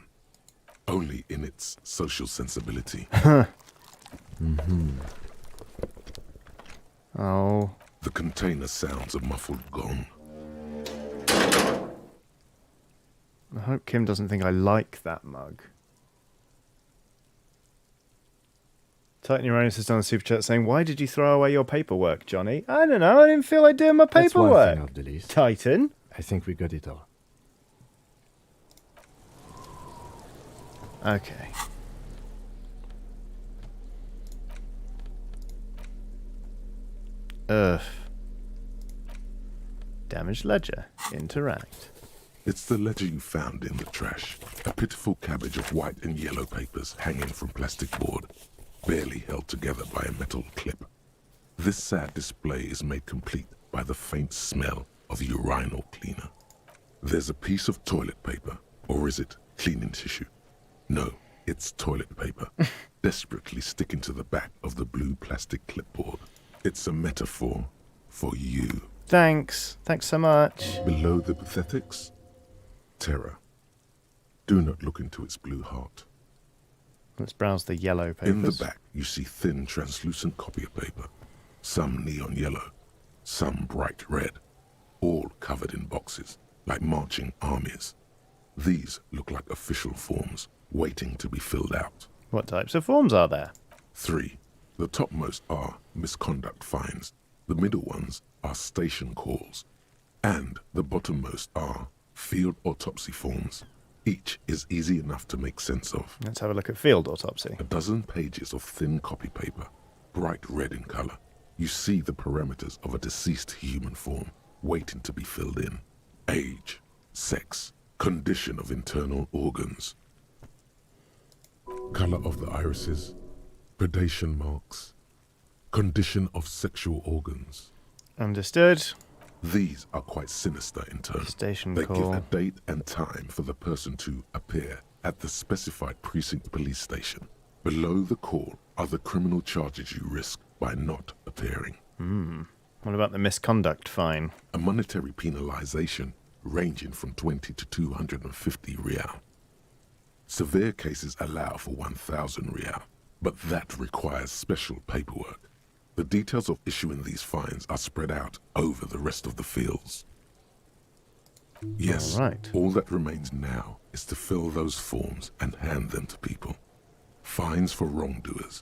Only in its social sensibility. Oh. The container sounds a muffled gong. I hope Kim doesn't think I like that mug. Titan Uranus has done a super chat saying, why did you throw away your paperwork, Johnny? I don't know, I didn't feel like doing my paperwork. That's one thing off the list. Titan? I think we got it all. Okay. Damaged ledger. Interact. It's the ledger you found in the trash. A pitiful cabbage of white and yellow papers hanging from plastic board, barely held together by a metal clip. This sad display is made complete by the faint smell of urinal cleaner. There's a piece of toilet paper, or is it cleaning tissue? No, it's toilet paper, desperately sticking to the back of the blue plastic clipboard. It's a metaphor for you. Thanks. Thanks so much. Below the pathetics, terror. Do not look into its blue heart. Let's browse the yellow papers. In the back, you see thin, translucent copier paper. Some neon yellow, some bright red, all covered in boxes, like marching armies. These look like official forms, waiting to be filled out. What types of forms are there? 3. The topmost are misconduct fines. The middle ones are station calls. And the bottommost are field autopsy forms. Each is easy enough to make sense of. Let's have a look at field autopsy. A dozen pages of thin copy paper, bright red in color. You see the parameters of a deceased human form waiting to be filled in. Age, sex, condition of internal organs, color of the irises, predation marks, condition of sexual organs. Understood. These are quite sinister in turn. Station they call. give a date and time for the person to appear at the specified precinct police station. Below the call are the criminal charges you risk by not appearing. What about the misconduct fine? A monetary penalization ranging from 20 to 250 real. Severe cases allow for 1,000 real, but that requires special paperwork. The details of issuing these fines are spread out over the rest of the fields. Yes, all that remains now is to fill those forms and hand them to people. Fines for wrongdoers,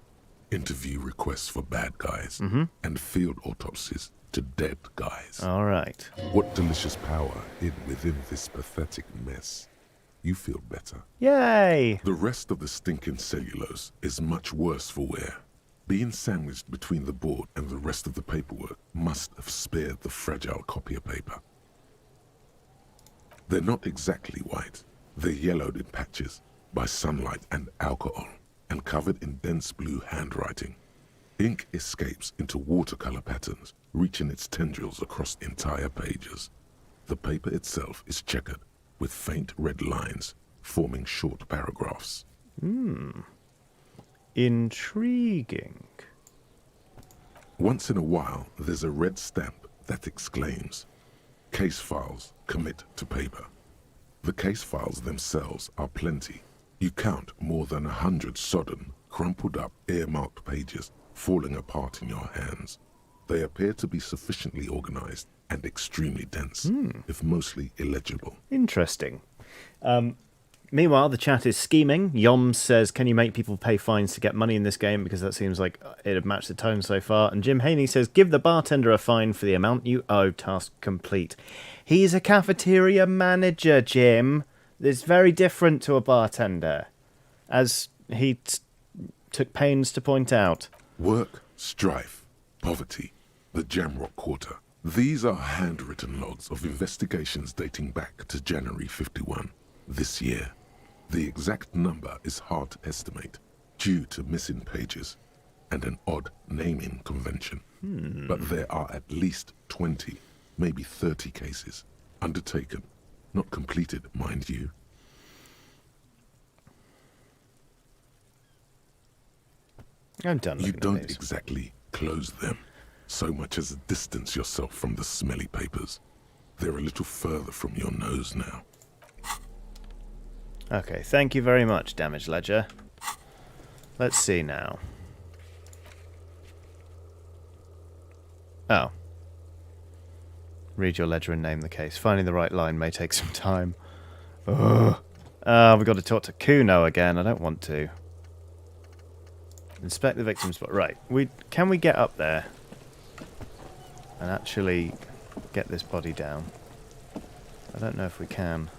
interview requests for bad guys, and field autopsies to dead guys. All right. What delicious power hid within this pathetic mess. You feel better. Yay! The rest of the stinking cellulose is much worse for wear. Being sandwiched between the board and the rest of the paperwork must have spared the fragile copier paper. They're not exactly white. They're yellowed in patches by sunlight and alcohol, and covered in dense blue handwriting. Ink escapes into watercolor patterns, reaching its tendrils across entire pages. The paper itself is checkered, with faint red lines forming short paragraphs. Intriguing. Once in a while, there's a red stamp that exclaims, "Case files commit to paper." The case files themselves are plenty. You count more than 100 sodden, crumpled up, earmarked pages falling apart in your hands. They appear to be sufficiently organized and extremely dense, if mostly illegible. Interesting. Meanwhile, the chat is scheming. Yoms says, can you make people pay fines to get money in this game? Because that seems like it'd match the tone so far. And Jim Haney says, give the bartender a fine for the amount you owe. Task complete. He's a cafeteria manager, Jim. It's very different to a bartender, as he took pains to point out. Work, strife, poverty, the Jamrock Quarter. These are handwritten logs of investigations dating back to January 51. This year. The exact number is hard to estimate due to missing pages and an odd naming convention. But there are at least 20, maybe 30 cases undertaken, not completed, mind you. I'm done. You don't exactly close them, so much as distance yourself from the smelly papers. They're a little further from your nose now. Okay, thank you very much, Damage Ledger. Let's see now. Oh. Read your ledger and name the case. Finding the right line may take some time. Ugh. We've got to talk to Cuno again. I don't want to. Inspect the victim's spot. Right. Can we get up there and actually get this body down? I don't know if we can.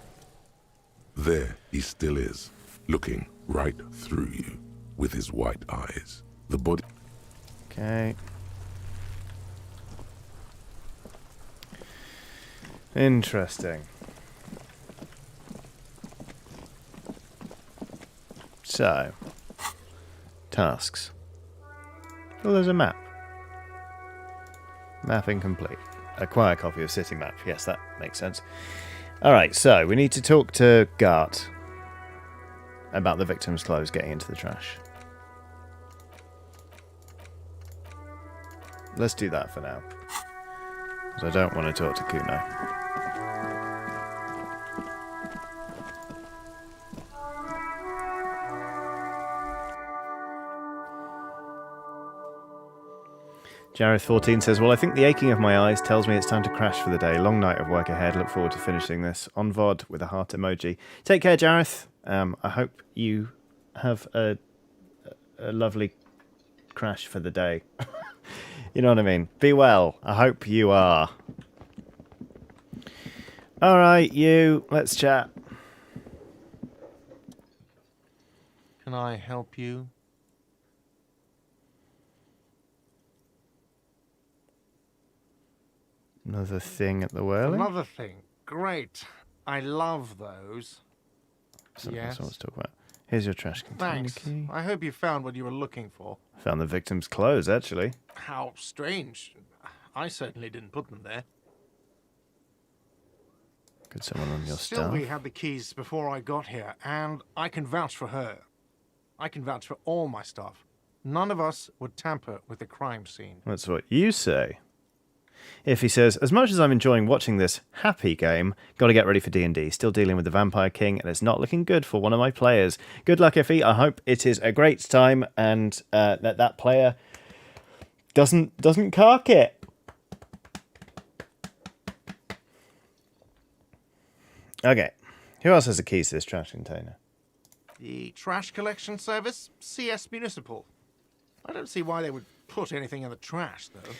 There he still is, looking right through you with his white eyes. The body... Okay. Interesting. So, tasks. Oh, there's a map. Map incomplete. Acquire a copy of city map. Yes, that makes sense. Alright, so we need to talk to Gart about the victim's clothes getting into the trash. Let's do that for now. Because I don't want to talk to Cuno. Jareth14 says, well, I think the aching of my eyes tells me it's time to crash for the day. Long night of work ahead. Look forward to finishing this. On VOD with a heart emoji. Take care, Jareth. I hope you have a lovely crash for the day. You know what I mean? Be well. I hope you are. All right, you. Let's chat. Can I help you? Another thing at the whirling? Another thing. Great. I love those. Something Yes. else I want to talk about. Here's your trash container Thanks. key. I hope you found what you were looking for. Found the victim's clothes, actually. How strange. I certainly didn't put them there. Could someone on your Sylvie staff? had the keys before I got here, and I can vouch for her. I can vouch for all my staff. None of us would tamper with the crime scene. That's what you say. If he says, as much as I'm enjoying watching this happy game, got to get ready for D&D. Still dealing with the Vampire King, and it's not looking good for one of my players. Good luck, Iffy. I hope it is a great time, and that player doesn't cark it. Okay. Who else has the keys to this trash container? The trash collection service? CS Municipal. I don't see why they would put anything in the trash, though.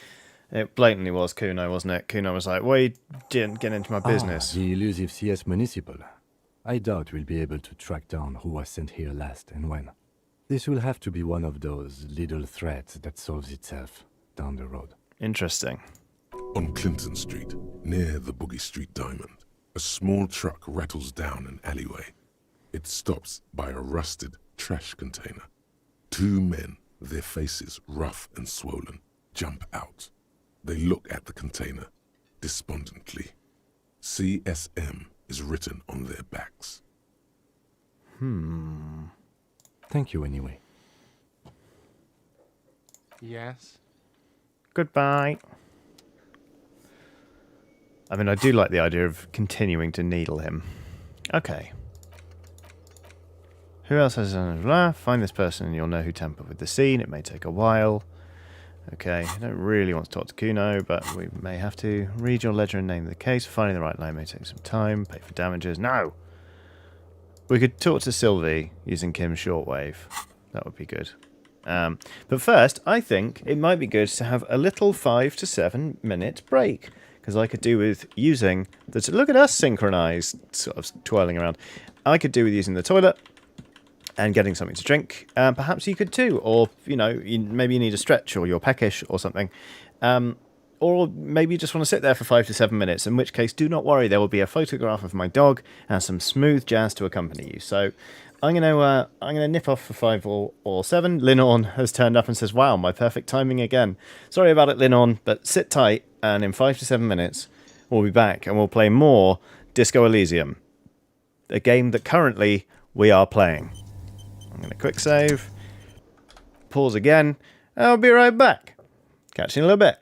It blatantly was Cuno, wasn't it? Cuno was like, well, you didn't get into my business. The elusive CS Municipal. I doubt we'll be able to track down who was sent here last and when. This will have to be one of those little threats that solves itself down the road. Interesting. On Clinton Street, near the Boogie Street Diamond, a small truck rattles down an alleyway. It stops by a rusted trash container. Two men, their faces rough and swollen, jump out. They look at the container, despondently. CSM is written on their backs. Thank you anyway. Yes? Goodbye. I mean, I do like the idea of continuing to needle him. Okay. Who else has blah? Find this person and you'll know who tampered with the scene. It may take a while. Okay, I don't really want to talk to Cuno, but we may have to. Read your ledger and name the case. Finding the right line may take some time. Pay for damages. No! We could talk to Sylvie using Kim's shortwave. That would be good. But first, I think it might be good to have a little 5 to 7 minute break. Because I could do with using the... Look at us synchronized, sort of twirling around. I could do with using the toilet and getting something to drink. Perhaps you could too. Or, maybe you need a stretch or you're peckish or something. Or maybe you just want to sit there for 5 to 7 minutes, in which case, do not worry. There will be a photograph of my dog and some smooth jazz to accompany you. So I'm gonna nip off for 5 or 7. Linorn has turned up and says, wow, my perfect timing again. Sorry about it, Linorn, but sit tight, and in 5 to 7 minutes, we'll be back and we'll play more Disco Elysium, a game that currently we are playing. I'm going to quick save, pause again, and I'll be right back. Catch you in a little bit.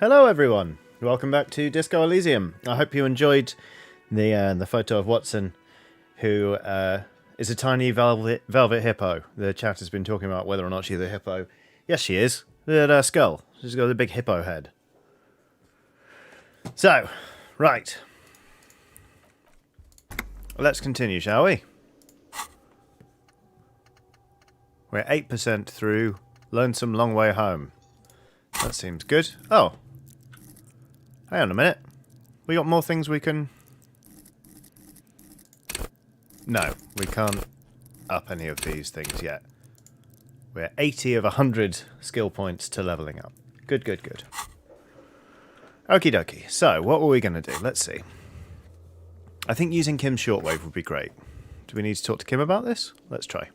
Hello, everyone. Welcome back to Disco Elysium. I hope you enjoyed the photo of Watson, who is a tiny velvet hippo. The chat has been talking about whether or not she's a hippo. Yes, she is. Look at her skull. She's got a big hippo head. So, right. Let's continue, shall we? We're 8% through Lonesome Long Way Home. That seems good. Oh. Hang on a minute. We got more things we can... No, we can't up any of these things yet. We're 80 of 100 skill points to leveling up. Good, good, good. Okie dokie. So, what were we going to do? Let's see. I think using Kim's shortwave would be great. Do we need to talk to Kim about this? Let's try.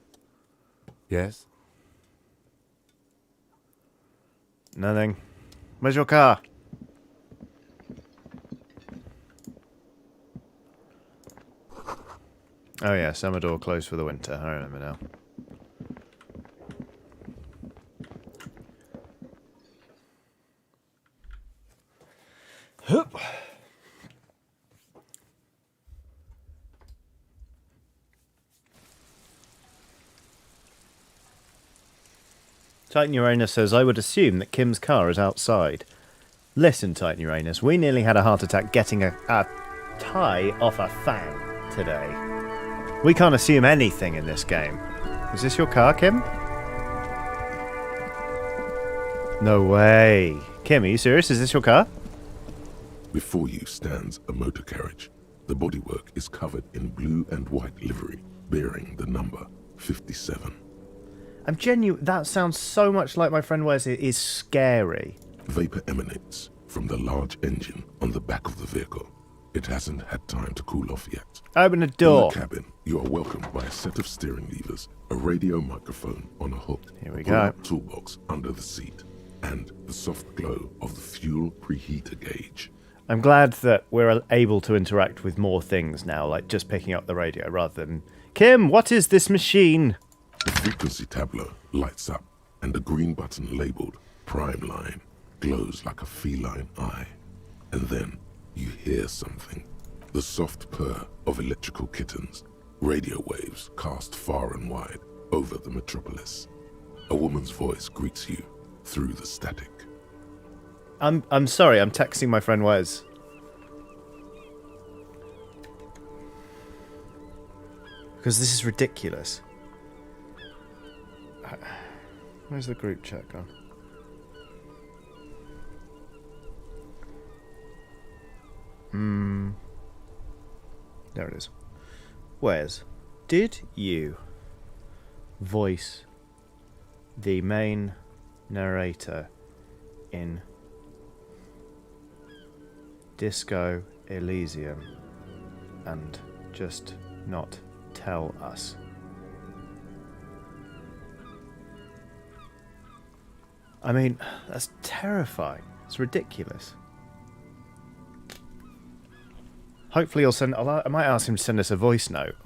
Yes? Nothing. Where's your car? Oh yeah, summer door closed for the winter. I remember now. Hup. Titan Uranus says, I would assume that Kim's car is outside. Listen, Titan Uranus, we nearly had a heart attack getting a tie off a fan today. We can't assume anything in this game. Is this your car, Kim? No way. Kim, are you serious? Is this your car? Before you stands a motor carriage. The bodywork is covered in blue and white livery, bearing the number 57. I'm genuine. That sounds so much like my friend wears. It is scary. Vapor emanates from the large engine on the back of the vehicle. It hasn't had time to cool off yet. Open the door. In the cabin, you are welcomed by a set of steering levers, a radio microphone on a hook, here we go, go, toolbox under the seat, and the soft glow of the fuel preheater gauge. I'm glad that we're able to interact with more things now, like just picking up the radio rather than, Kim, what is this machine? The frequency tableau lights up, and the green button labeled Prime Line glows like a feline eye. And then you hear something. The soft purr of electrical kittens, radio waves cast far and wide over the metropolis. A woman's voice greets you through the static. I'm sorry, I'm texting my friend Wes. Because this is ridiculous. Where's the group chat gone? There it is. Wes, did you voice the main narrator in Disco Elysium and just not tell us? I mean, that's terrifying. It's ridiculous. Hopefully he'll send... I might ask him to send us a voice note.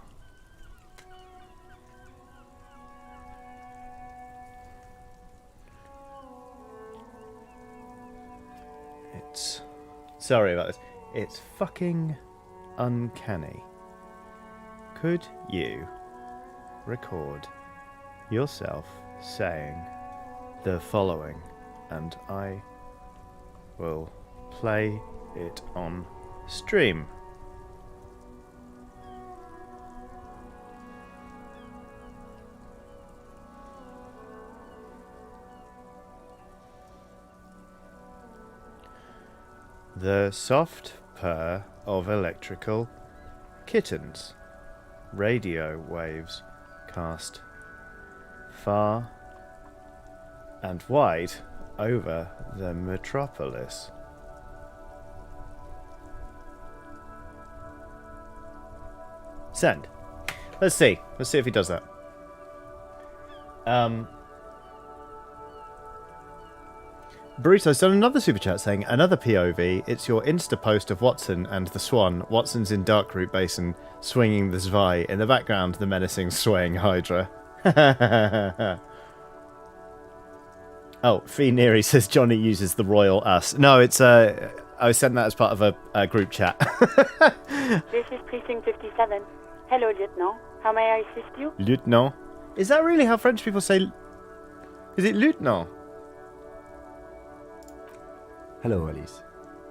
It's... Sorry about this. It's fucking uncanny. Could you record yourself saying the following, and I will play it on stream? The soft purr of electrical kittens. Radio waves cast far and wide over the metropolis. Send. Let's see. Let's see if he does that. Burrito's done another super chat saying, another POV, it's your Insta post of Watson and the Swan. Watson's in Darkroot Basin, swinging the Zwei. In the background, the menacing swaying Hydra. Oh, Fee Neary says Johnny uses the royal us. No, it's I sent that as part of a group chat. This is Precinct 57. Hello, Lieutenant. How may I assist you? Lieutenant? Is that really how French people say... Is it Lieutenant? Hello, Alice.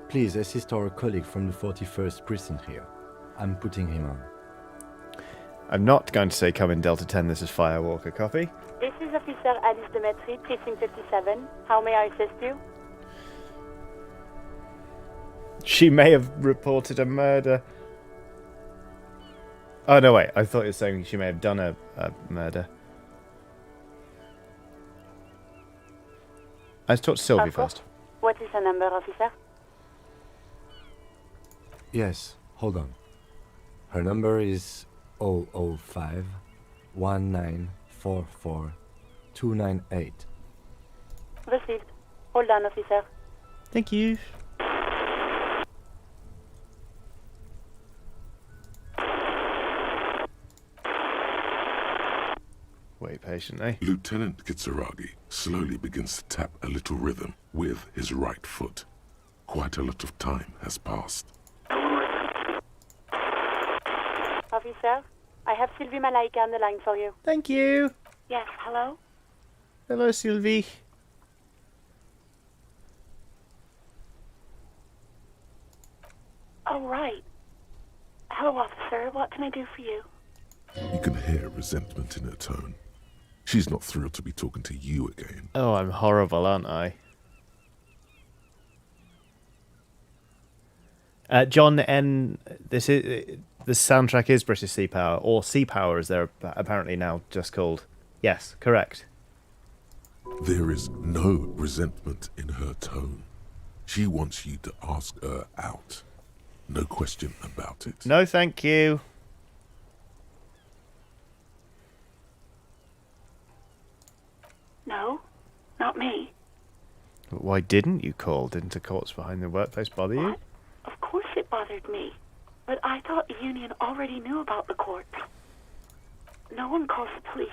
Please assist our colleague from the 41st Precinct here. I'm putting him on. I'm not going to say come in Delta 10, this is Firewalker. Copy? This is Officer Alice Demetri, Precinct 57. How may I assist you? She may have reported a murder. Oh, no, wait. I thought you were saying she may have done a murder. Let's talk to Sylvie first. What is her number, officer? Yes, hold on. Her number is 005 1944 298. Received. Hold on, officer. Thank you. Wait patiently. Lieutenant Kitsuragi slowly begins to tap a little rhythm with his right foot. Quite a lot of time has passed. Officer, I have Sylvie Malaika on the line for you. Thank you. Yes, hello? Hello, Sylvie. Oh, right. Hello, officer. What can I do for you? You can hear resentment in her tone. She's not thrilled to be talking to you again. Oh, I'm horrible, aren't I? John N. This soundtrack is British Sea Power, or Sea Power as they're apparently now just called. Yes, correct. There is no resentment in her tone. She wants you to ask her out. No question about it. No, thank you. No, not me. But why didn't you call? Didn't a corpse behind the workplace bother you? What? Of course it bothered me. But I thought the union already knew about the corpse. No one calls the police.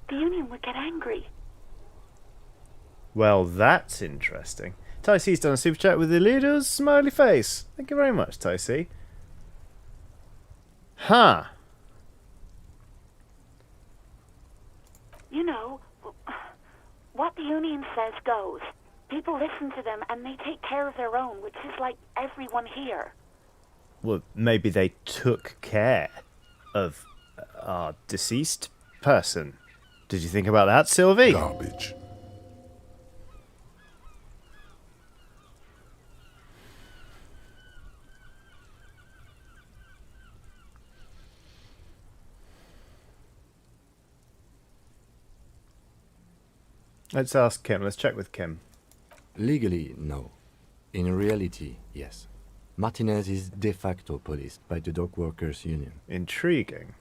The union would get angry. Well, that's interesting. Tycee's done a super chat with the leader's smiley face. Thank you very much, Tycee. Huh. You know, what the union says goes. People listen to them and they take care of their own, which is like everyone here. Well, maybe they took care of our deceased person. Did you think about that, Sylvie? Garbage. Let's ask Kim. Let's check with Kim. Legally, no. In reality, yes. Martinez is de facto policed by the dock workers union. Intriguing.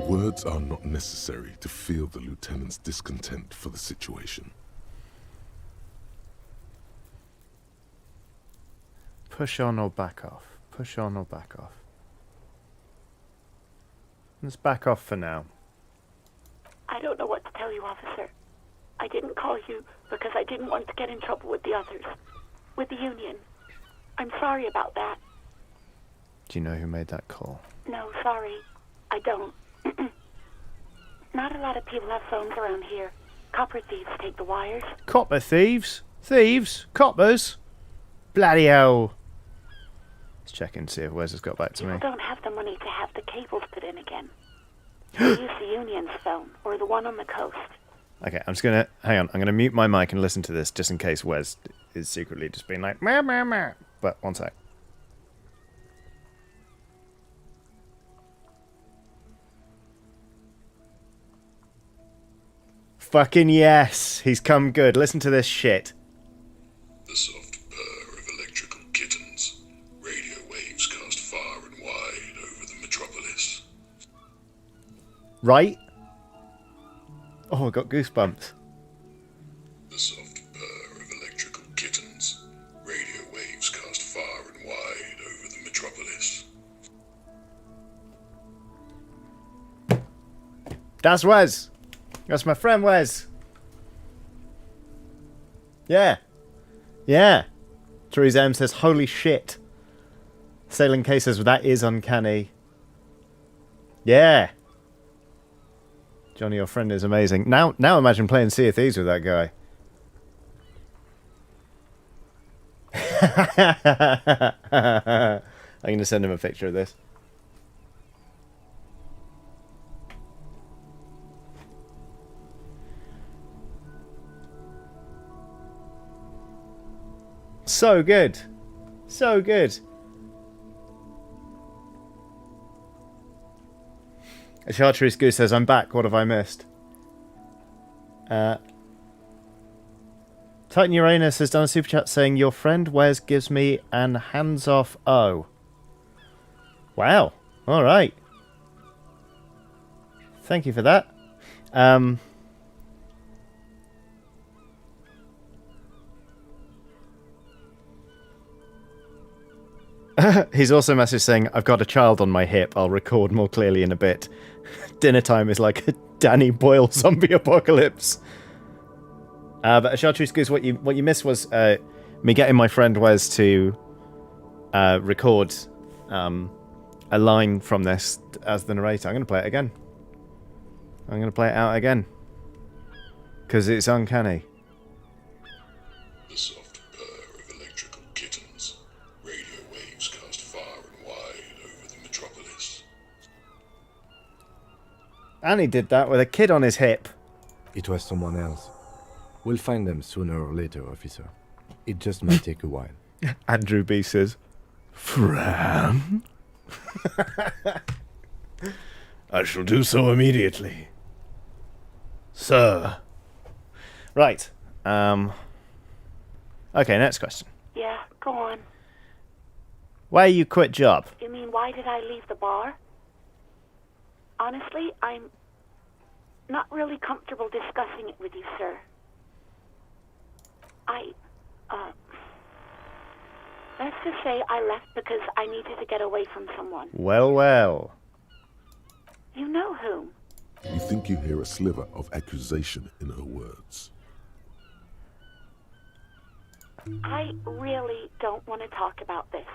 Words are not necessary to feel the lieutenant's discontent for the situation. Push on or back off? Push on or back off? Let's back off for now. I don't know what to tell you, officer. I didn't call you because I didn't want to get in trouble with the others. With the union. I'm sorry about that. Do you know who made that call? No, sorry. I don't. Not a lot of people have phones around here. Copper thieves take the wires. Copper thieves? Thieves? Coppers? Bloody hell. Let's check and see if Wes has got back to People me. don't have the money to have the cables put in again. They use the union's phone, or the one on the coast. Okay, I'm just gonna... Hang on, I'm gonna mute my mic and listen to this, just in case Wes is secretly just being like, meh, meh, meh. But, one sec. Fucking yes! He's come good. Listen to this shit. The soft purr of electrical kittens. Radio waves cast far and wide over the metropolis. Right? Oh, I got goosebumps. The soft purr of electrical kittens. Radio waves cast far and wide over the metropolis. That's Wes. That's my friend Wes. Yeah. Yeah. Theresa M says, holy shit. Sailing K says, well, that is uncanny. Yeah. Johnny, your friend is amazing. Now imagine playing Sea of Thieves with that guy. I'm going to send him a picture of this. So good. So good. A Chartreuse Goose says, I'm back. What have I missed? Titan Uranus has done a super chat saying, your friend Wes gives me an hands-off O. Wow. All right. Thank you for that. He's also messaged saying, I've got a child on my hip. I'll record more clearly in a bit. Dinner time is like a Danny Boyle zombie apocalypse. But Chartreuse Goose, what you missed was me getting my friend Wes to record a line from this as the narrator. I'm going to play it again. I'm going to play it out again. Because it's uncanny. The soft purr of electrical kittens. Radio waves cast far and wide over the metropolis. And he did that with a kid on his hip. It was someone else. We'll find them sooner or later, officer. It just might take a while. Andrew B says, Fran? I shall do so immediately. Sir. Right. Okay, next question. Yeah, go on. Why you quit job? You mean, why did I leave the bar? Honestly, I'm not really comfortable discussing it with you, sir. Let's just say I left because I needed to get away from someone. Well, well. You know whom? You think you hear a sliver of accusation in her words. I really don't want to talk about this.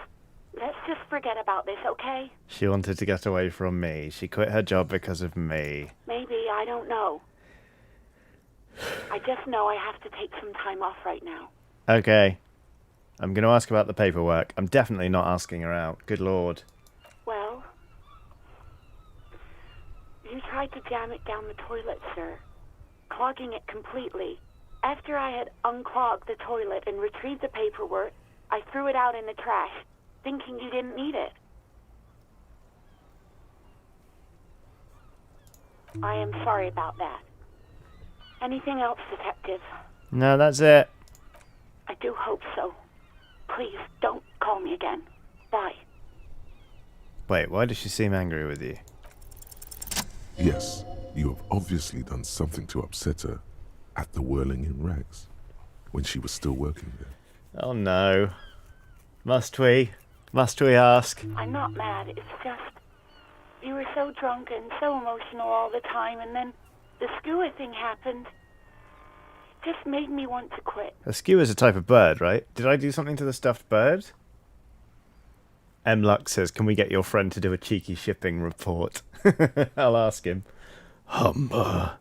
Let's just forget about this, okay? She wanted to get away from me. She quit her job because of me. Maybe, I don't know. I just know I have to take some time off right now. Okay. I'm going to ask about the paperwork. I'm definitely not asking her out. Good lord. Well, you tried to jam it down the toilet, sir. Clogging it completely. After I had unclogged the toilet and retrieved the paperwork, I threw it out in the trash, thinking you didn't need it. I am sorry about that. Anything else, Detective? No, that's it. I do hope so. Please, don't call me again. Bye. Wait, why does she seem angry with you? Yes, you have obviously done something to upset her at the Whirling in Rags when she was still working there. Oh no. Must we? Must we ask? I'm not mad, it's just... You were so drunk and so emotional all the time, and then the skewer thing happened. It just made me want to quit. A skewer is a type of bird, right? Did I do something to the stuffed bird? M. Lux says, can we get your friend to do a cheeky shipping report? I'll ask him. Humber.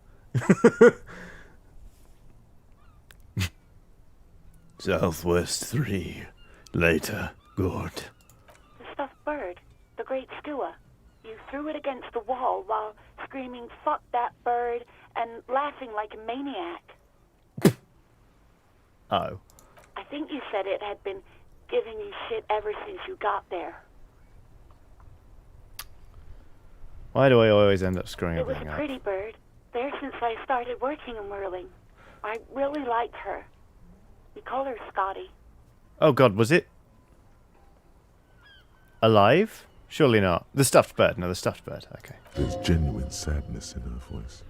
Southwest 3. Later. Good. The stuffed bird. The great skewer. You threw it against the wall while screaming, fuck that bird, and laughing like a maniac. Oh. I think you said it had been giving you shit ever since you got there. Why do I always end up screwing It was everything a up? pretty bird. There since I started working in whirling. I really liked her. We call her Scotty. Oh god, was it alive? Surely not. The stuffed bird. No, the stuffed bird. Okay. There's genuine sadness in her voice.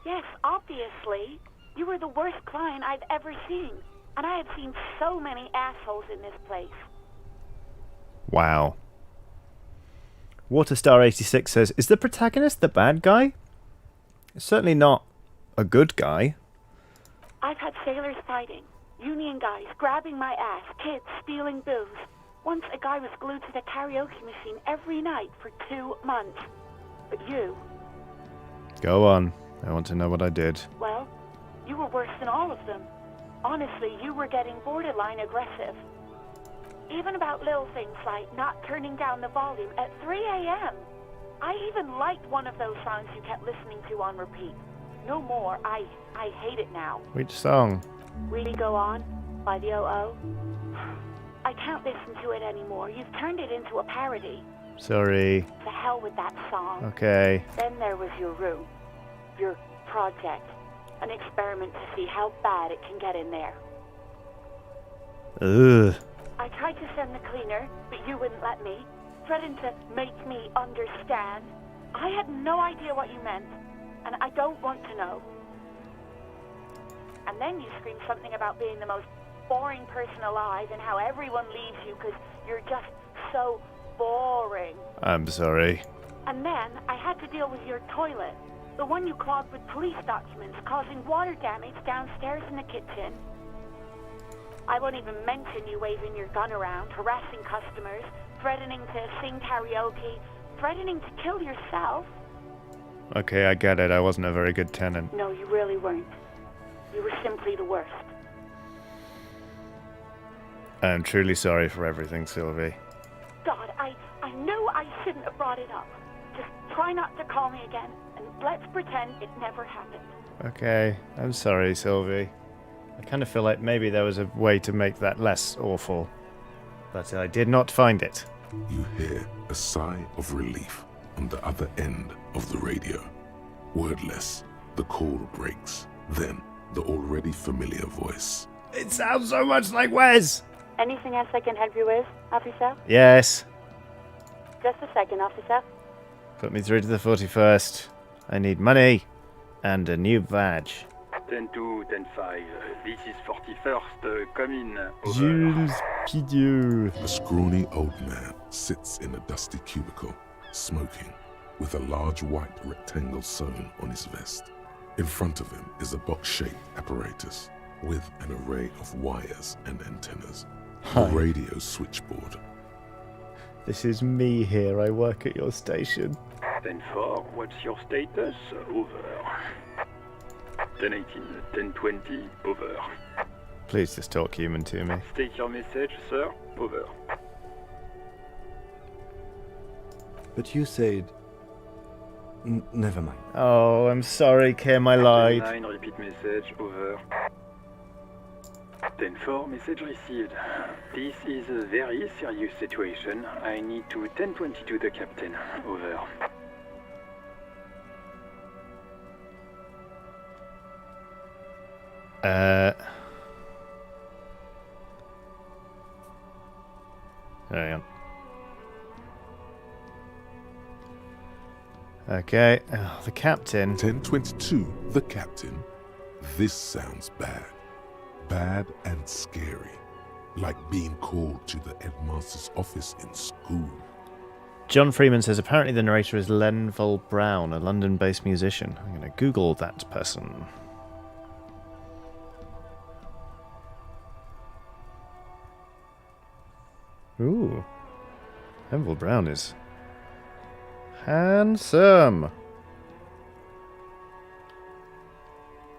Yes, obviously. You were the worst client I've ever seen. And I have seen so many assholes in this place. Wow. Waterstar86 says, is the protagonist the bad guy? It's certainly not a good guy. I've had sailors fighting, union guys grabbing my ass, kids stealing booze. Once a guy was glued to the karaoke machine every night for 2 months. But you... Go on. I want to know what I did. Well, you were worse than all of them. Honestly, you were getting borderline aggressive. Even about little things like not turning down the volume at 3 a.m. I even liked one of those songs you kept listening to on repeat. No more. I hate it now. Which song? Really Go On by the O.O. I can't listen to it anymore. You've turned it into a parody. Sorry. To hell with that song. Okay. Then there was your room. Your project. An experiment to see how bad it can get in there. Ugh. I tried to send the cleaner, but you wouldn't let me. Threatened to make me understand. I had no idea what you meant, and I don't want to know. And then you screamed something about being the most boring person alive and how everyone leaves you because you're just so boring. I'm sorry. And then I had to deal with your toilet. The one you clogged with police documents, causing water damage downstairs in the kitchen. I won't even mention you waving your gun around, harassing customers, threatening to sing karaoke, threatening to kill yourself. Okay, I get it. I wasn't a very good tenant. No, you really weren't. You were simply the worst. I'm truly sorry for everything, Sylvie. God, I knew I shouldn't have brought it up. Just try not to call me again, and let's pretend it never happened. Okay, I'm sorry, Sylvie. I kind of feel like maybe there was a way to make that less awful, but I did not find it. You hear a sigh of relief on the other end of the radio. Wordless, the call breaks. Then, the already familiar voice. It sounds so much like Wes! Anything else I can help you with, officer? Yes. Just a second, officer. Put me through to the 41st. I need money and a new badge. 10-2, 10-5. This is 41st. Come in. Over. Jules Pidieu. A scrawny old man sits in a dusty cubicle, smoking, with a large white rectangle sewn on his vest. In front of him is a box-shaped apparatus with an array of wires and antennas. A radio switchboard. This is me here. I work at your station. 10-4, what's your status? Over. 10-18, 10-20, over. Please just talk human to me. State your message, sir. Over. But you said... never mind. Oh, I'm sorry, Kim, I lied. 10-9, repeat message. Over. 10-4, message received. This is a very serious situation. I need to 10-22 the captain. Over. Hang on. Okay, the captain. 10-22, the captain. This sounds bad. Bad and scary. Like being called to the headmaster's office in school. John Freeman says apparently the narrator is Lenville Brown, a London-based musician. I'm going to Google that person. Ooh. Lenville Brown is handsome.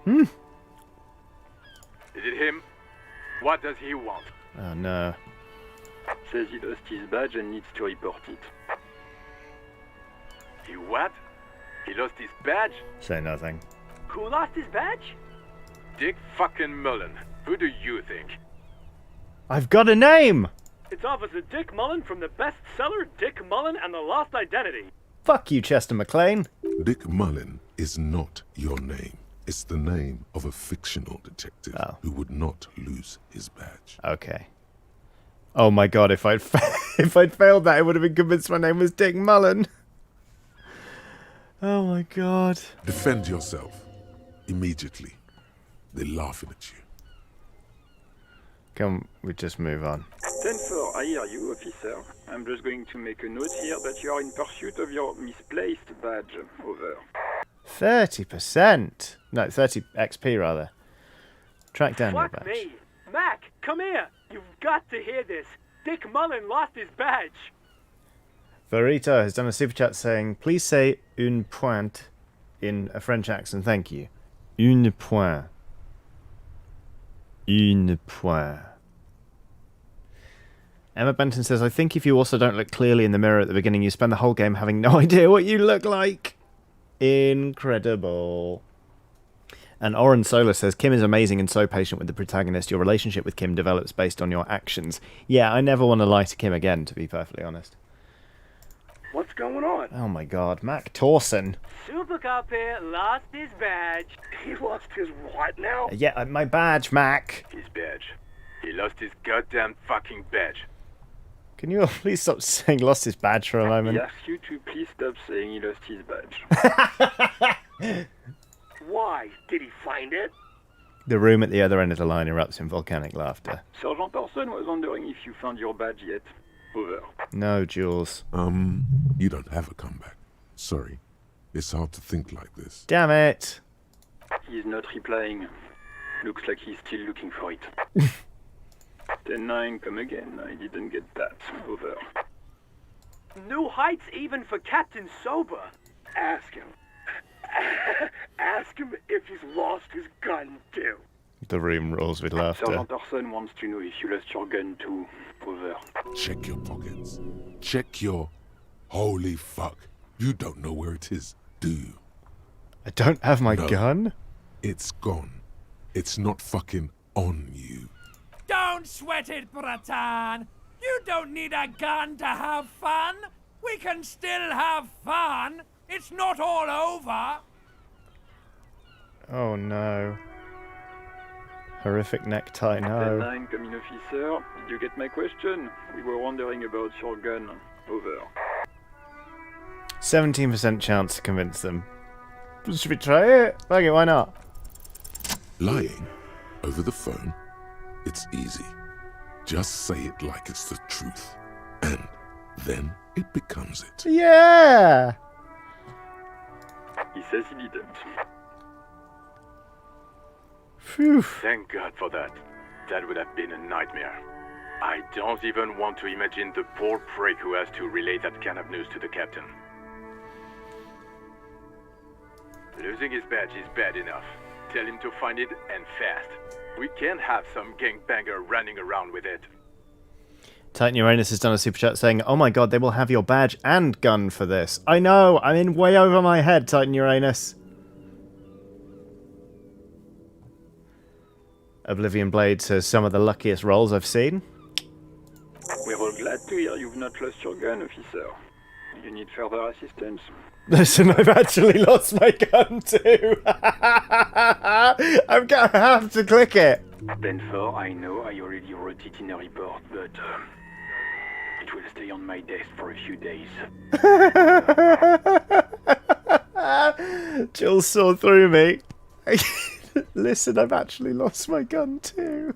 Is it him? What does he want? Oh no. Says he lost his badge and needs to report it. He what? He lost his badge? Say nothing. Who lost his badge? Dick fucking Mullen. Who do you think? I've got a name! It's Officer Dick Mullen from the bestseller Dick Mullen and the Lost Identity. Fuck you, Chester McLean. Dick Mullen is not your name. It's the name of a fictional detective who would not lose his badge. Okay. Oh my god, if I'd failed that, I would have been convinced my name was Dick Mullen. Oh my god. Defend yourself. Immediately. They're laughing at you. Come, we just move on. 10-4, I hear you, officer. I'm just going to make a note here that you are in pursuit of your misplaced badge. Over. 30%? No, 30 XP rather. Track down your Fuck badge. me. Mac, come here. You've got to hear this. Dick Mullen lost his badge. Verito has done a super chat saying, please say une pointe in a French accent. Thank you. Une pointe. Une pointe. Emma Benton says, I think if you also don't look clearly in the mirror at the beginning, you spend the whole game having no idea what you look like. Incredible. And Oren Solar says, Kim is amazing and so patient with the protagonist. Your relationship with Kim develops based on your actions. Yeah, I never want to lie to Kim again, to be perfectly honest. What's going on? Oh my god, Mac Torson. Super Cop here lost his badge. He lost his what now? Yeah, my badge, Mac. His badge. He lost his goddamn fucking badge. Can you please stop saying lost his badge for a moment? He asks you to please stop saying he lost his badge. Why? Did he find it? The room at the other end of the line erupts in volcanic laughter. Sergeant Orson was wondering if you found your badge yet. Over. No, Jules. You don't have a comeback. Sorry. It's hard to think like this. Damn it. He's not replying. Looks like he's still looking for it. 10-9, come again. I didn't get that. Over. New heights even for Captain Sober. Ask him. Ask him if he's lost his gun too. The room rolls with laughter. Sergeant Orson wants to know if you lost your gun too. Over. Check your pockets. Check your... Holy fuck. You don't know where it is, do you? I don't have my No. gun? It's gone. It's not fucking on you. Don't sweat it, Bratan. You don't need a gun to have fun. We can still have fun. It's not all over. Oh no. Horrific necktie, no. 10-9, come in, officer. Did you get my question? We were wondering about your gun. Over. 17% chance to convince them. Should we try it? Fuck it, why not? Lying over the phone, it's easy. Just say it like it's the truth. And then it becomes it. Yeah! He says he didn't. Phew. Thank God for that. That would have been a nightmare. I don't even want to imagine the poor prick who has to relay that kind of news to the captain. Losing his badge is bad enough. Tell him to find it, and fast. We can't have some gangbanger running around with it. Titan Uranus has done a super chat saying, oh my god, they will have your badge and gun for this. I know, I'm in way over my head, Titan Uranus. Oblivion Blade says, some of the luckiest rolls I've seen. We're all glad to hear you've not lost your gun, officer. You need further assistance. Listen, I've actually lost my gun too. I'm gonna have to click it. Ben-4, I know I already wrote it in a report, but it will stay on my desk for a few days. Jules saw through me. Listen, I've actually lost my gun too.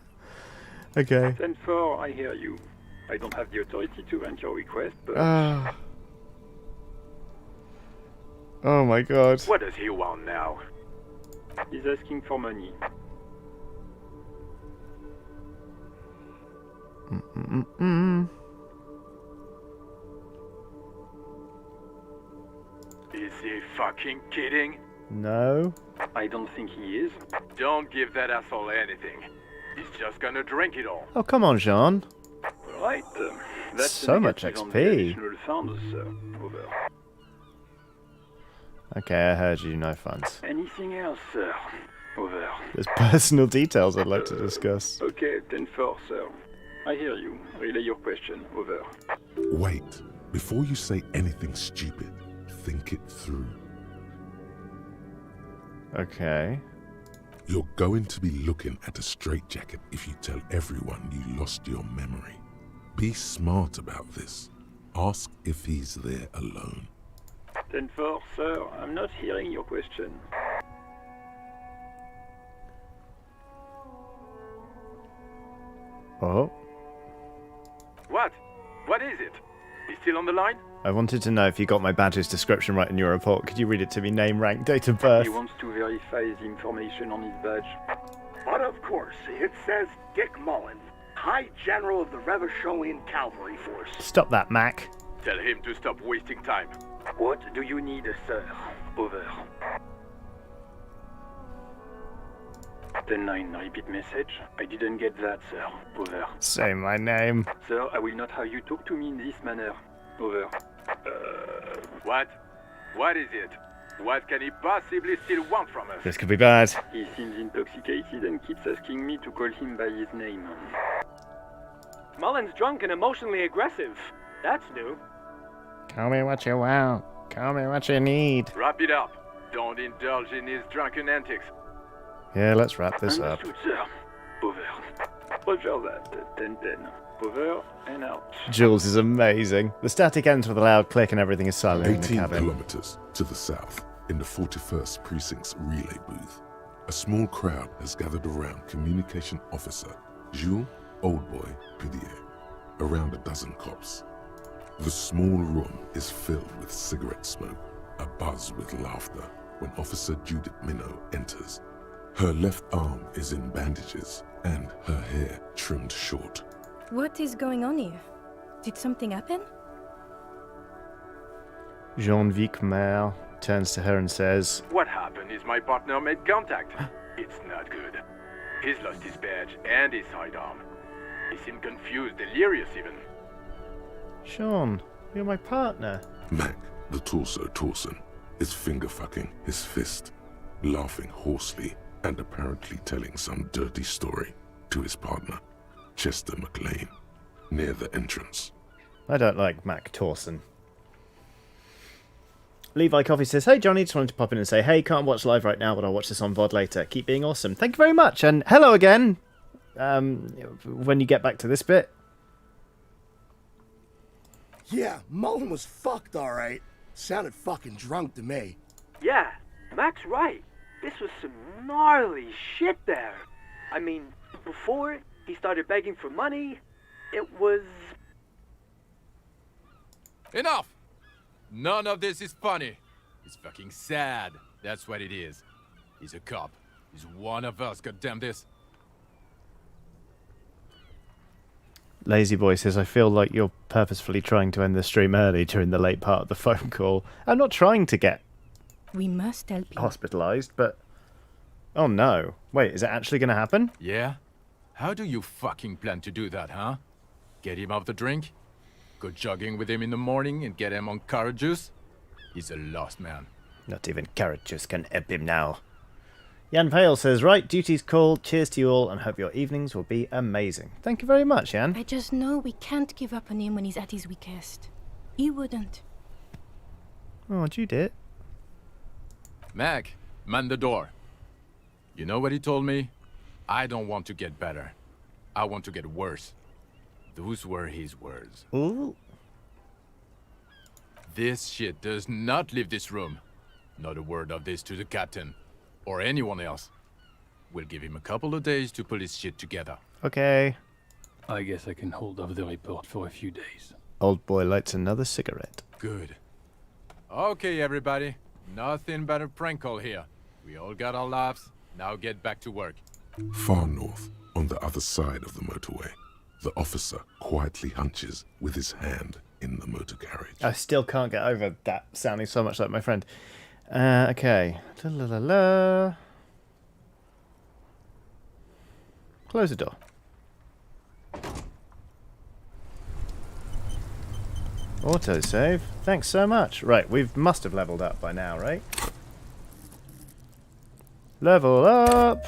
Okay. Ben-4, I hear you. I don't have the authority to grant your request, but... Oh my god. What does he want now? He's asking for money. Is he fucking kidding? No. I don't think he is. Don't give that asshole anything. He's just gonna drink it all. Oh, come on, Jean. Right. That's So much negative on XP. the additional funds, sir. Over. Okay, I heard you, no funds. Anything else, sir? Over. There's personal details I'd like to discuss. Okay, 10-4, sir. I hear you. Relay your question. Over. Wait. Before you say anything stupid, think it through. Okay. You're going to be looking at a straitjacket if you tell everyone you lost your memory. Be smart about this. Ask if he's there alone. 10-4, sir. I'm not hearing your question. Oh. What? What is it? He's still on the line? I wanted to know if you got my badge's description right in your report. Could you read it to me? Name, rank, date of birth? He wants to verify the information on his badge. But of course, it says Dick Mullen, High General of the Revacholian Cavalry Force. Stop that, Mac. Tell him to stop wasting time. What do you need, sir? Over. 10-9, repeat message. I didn't get that, sir. Over. Say my name. Sir, I will not have you talk to me in this manner. Over. What? What is it? What can he possibly still want from us? This could be bad. He seems intoxicated and keeps asking me to call him by his name. Mullen's drunk and emotionally aggressive. That's new. Call me what you want. Call me what you need. Wrap it up. Don't indulge in his drunken antics. Yeah, let's wrap this up. Understood, sir. Over. Roger that. 10-10. Over and out. Jules is amazing. The static ends with a loud click and everything is silent in the 18 cabin. kilometers to the south, in the 41st Precinct's relay booth, a small crowd has gathered around Communication Officer Jules Oldboy Pidier, around a dozen cops. The small room is filled with cigarette smoke, abuzz with laughter, when Officer Judith Minot enters. Her left arm is in bandages, and her hair trimmed short. What is going on here? Did something happen? Jean-Vic Maire turns to her and says, What happened is my partner made contact. It's not good. He's lost his badge and his sidearm. He seemed confused, delirious even. Sean, you're my partner. Mac, the torso Torson, is finger-fucking his fist, laughing hoarsely and apparently telling some dirty story to his partner, Chester McLean, near the entrance. I don't like Mac Torson. Levi Coffee says, hey Johnny, just wanted to pop in and say, hey, can't watch live right now, but I'll watch this on VOD later. Keep being awesome. Thank you very much, and hello again, when you get back to this bit. Yeah, Mullen was fucked, alright. Sounded fucking drunk to me. Yeah, Mac's right. This was some gnarly shit there. I mean, before he started begging for money, it was... Enough! None of this is funny. It's fucking sad. That's what it is. He's a cop. He's one of us, goddamn this. Lazy Boy says, I feel like you're purposefully trying to end the stream early during the late part of the phone call. I'm not trying to get We must help you. hospitalized, but... Oh no. Wait, is it actually going to happen? Yeah? How do you fucking plan to do that, huh? Get him off the drink? Go jogging with him in the morning and get him on carrot juice? He's a lost man. Not even carrot juice can help him now. Jan Vale says, right, duty's called. Cheers to you all and hope your evenings will be amazing. Thank you very much, Jan. I just know we can't give up on him when he's at his weakest. He wouldn't. Oh, Judith. Mac, man the door. You know what he told me? I don't want to get better. I want to get worse. Those were his words. Ooh. This shit does not leave this room. Not a word of this to the captain. Or anyone else. We'll give him a couple of days to pull his shit together. Okay. I guess I can hold off the report for a few days. Old boy lights another cigarette. Good. Okay, everybody. Nothing but a prank call here. We all got our laughs. Now get back to work. Far north, on the other side of the motorway, the officer quietly hunches with his hand in the motor carriage. I still can't get over that sounding so much like my friend. Okay. La-la-la-la. Close the door. Autosave. Thanks so much. Right, we must have leveled up by now, right? Level up.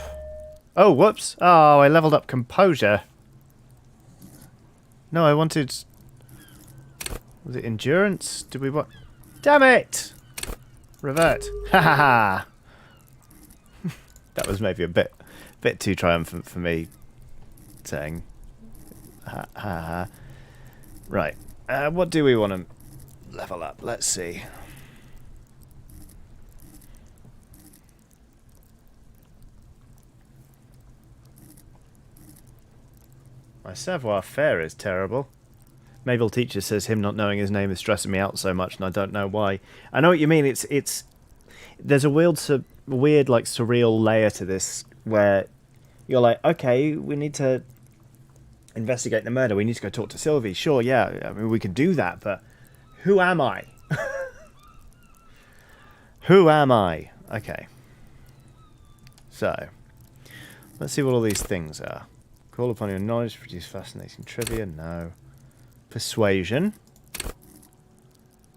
Oh, whoops. Oh, I leveled up composure. No, I wanted... Was it endurance? Did we what? Damn it! Revert. Ha ha ha! That was maybe a bit too triumphant for me saying ha ha ha. Right. What do we want to level up? Let's see. My savoir-faire is terrible. Mayville teacher says him not knowing his name is stressing me out so much, and I don't know why. I know what you mean. It's there's a weird like surreal layer to this where you're like, okay, we need to investigate the murder. We need to go talk to Sylvie. Sure, yeah, I mean, we can do that, but who am I? Who am I? Okay. So, let's see what all these things are. Call upon your knowledge to produce fascinating trivia. No. Persuasion.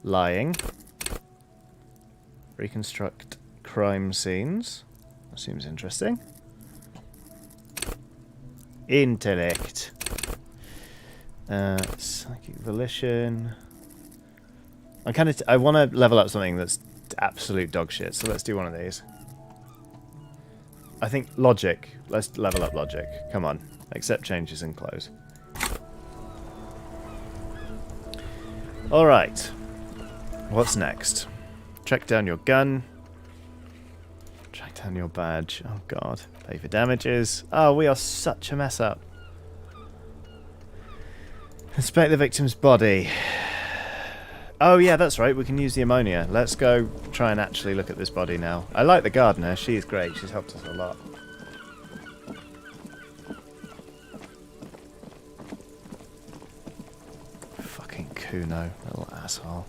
Lying. Reconstruct crime scenes. That seems interesting. Intellect. Psychic volition. I want to level up something that's absolute dog shit, so let's do one of these. I think logic. Let's level up logic. Come on. Accept changes and close. Alright. What's next? Track down your gun. Track down your badge. Oh god. Pay for damages. Oh, we are such a mess up. Inspect the victim's body. Oh yeah, that's right. We can use the ammonia. Let's go try and actually look at this body now. I like the gardener. She's great. She's helped us a lot. Fucking Cuno, little asshole.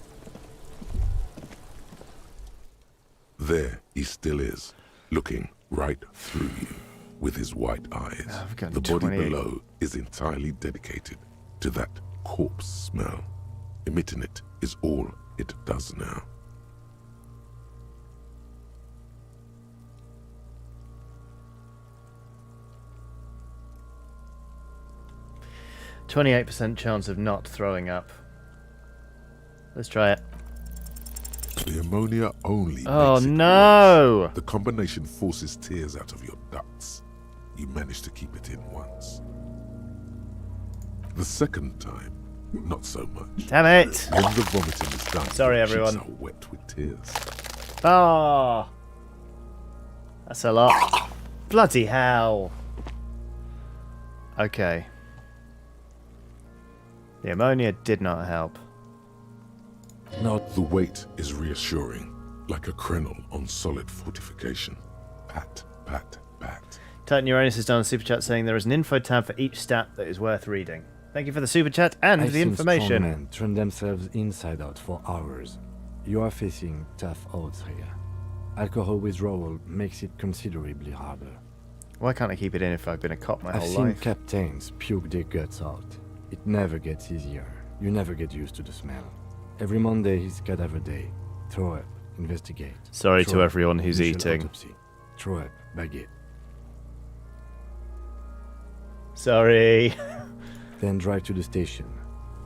There he still is, looking right through you with his white eyes. The body below is entirely dedicated to that corpse smell. Emitting it is all it does now. %28 chance of not throwing up. Let's try it. The ammonia only Oh makes it no! worse. The combination forces tears out of your ducts. You manage to keep it in once. The second time, not so much. Damn it! When the vomiting is done, sorry your everyone. cheeks are wet with tears. Oh, that's a lot. Bloody hell. Okay. The ammonia did not help. The weight is reassuring, like a crenel on solid fortification. Pat, pat, pat. Titan Uranus has done a super chat saying there is an info tab for each stat that is worth reading. Thank you for the super chat and I've the seen information. Strong men turn themselves inside out for hours. You are facing tough odds here. Alcohol withdrawal makes it considerably harder. Why can't I keep it in if I've been a cop my I've whole seen life? captains puke their guts out. It never gets easier. You never get used to the smell. Every Monday is cadaver day. Throw up, investigate. Sorry Throw to up, everyone who's initial eating. Autopsy. Throw up, baguette. Sorry. Then drive to the station.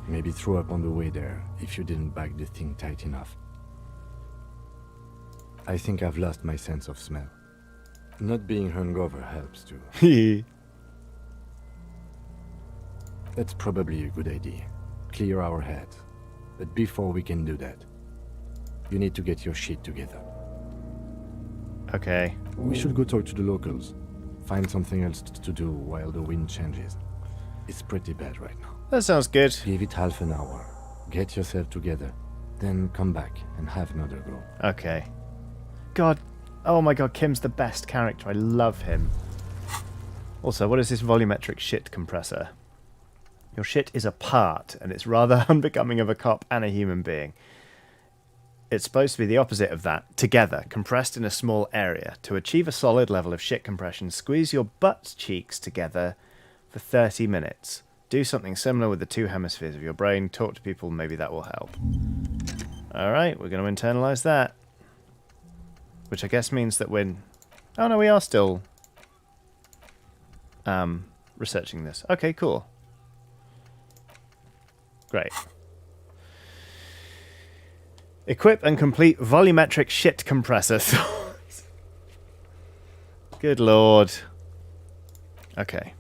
Maybe throw up on the way there if you didn't bag the thing tight enough. I think I've lost my sense of smell. Not being hungover helps too. That's probably a good idea. Clear our heads. But before we can do that, you need to get your shit together. Okay. We should go talk to the locals. Find something else to do while the wind changes. It's pretty bad right now. That sounds good. Give it half an hour. Get yourself together. Then come back and have another go. Okay. God. Oh my god, Kim's the best character. I love him. Also, what is this volumetric shit compressor? Your shit is a part, and it's rather unbecoming of a cop and a human being. It's supposed to be the opposite of that. Together, compressed in a small area. To achieve a solid level of shit compression, squeeze your butt cheeks together for 30 minutes. Do something similar with the two hemispheres of your brain. Talk to people, maybe that will help. Alright, we're going to internalize that. Which I guess means that when... Oh no, we are still researching this. Okay, cool. Great. Equip and complete volumetric shit compressor. Good lord. Okay.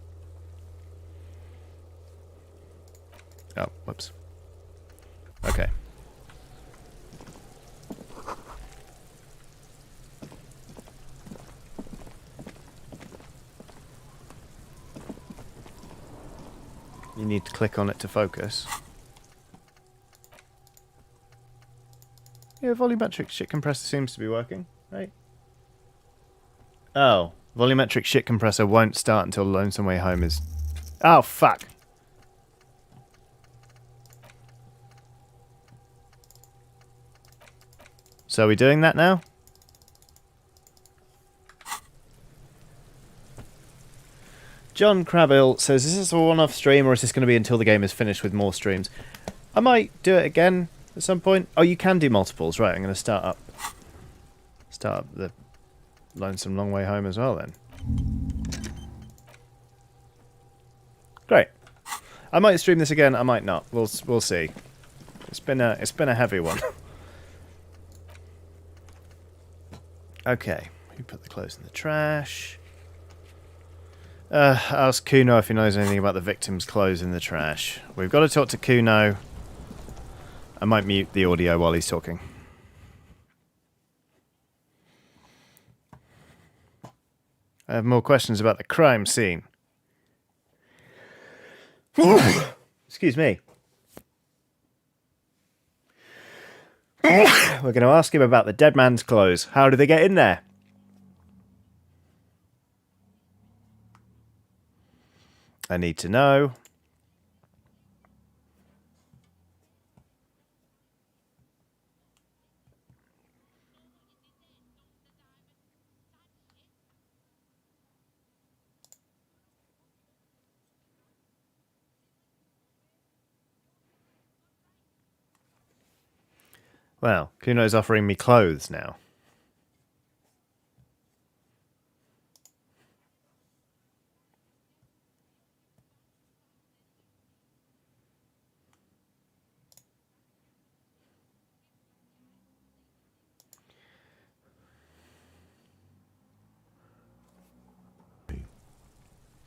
Oh, whoops. Okay. You need to click on it to focus. Yeah, volumetric shit compressor seems to be working, right? Oh, volumetric shit compressor won't start until Lonesome Way Home is... Oh, fuck! So are we doing that now? John Crabill says, is this a one-off stream or is this going to be until the game is finished with more streams? I might do it again at some point. Oh, you can do multiples. Right, I'm going to start up the Lonesome Long Way Home as well then. Great. I might stream this again, I might not. We'll see. It's been a heavy one. Okay, we put the clothes in the trash. Ask Cuno if he knows anything about the victim's clothes in the trash. We've got to talk to Cuno. I might mute the audio while he's talking. I have more questions about the crime scene. Excuse me. We're going to ask him about the dead man's clothes. How did they get in there? I need to know. Well, Kuno's offering me clothes now.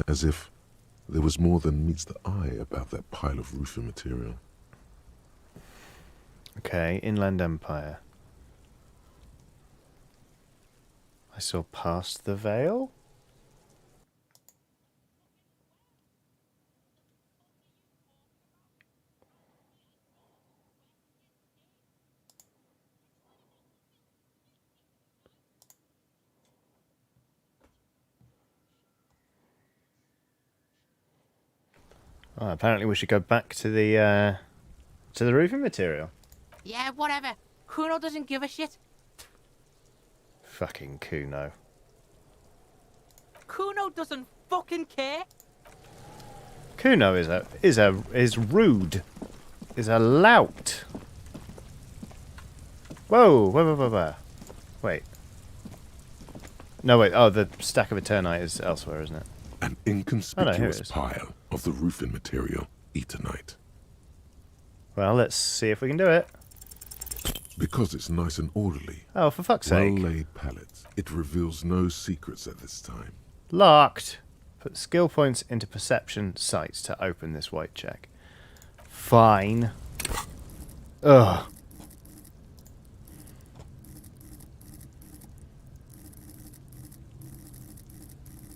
As if there was more than meets the eye about that pile of roofing material. Okay, Inland Empire. I saw past the veil? Oh, apparently we should go back to the roofing material. Yeah, whatever. Cuno doesn't give a shit. Fucking Cuno. Cuno doesn't fucking care. Cuno is rude. Is a lout. Whoa. Wait. No, wait. Oh, the stack of Eternite is elsewhere, isn't it? An inconspicuous pile of the roofing material, Eternite. Well, let's see if we can do it. Because it's nice and orderly. Oh, for fuck's sake. Well-laid pallets. It reveals no secrets at this time. Locked. Put skill points into perception sights to open this white check. Fine. Ugh.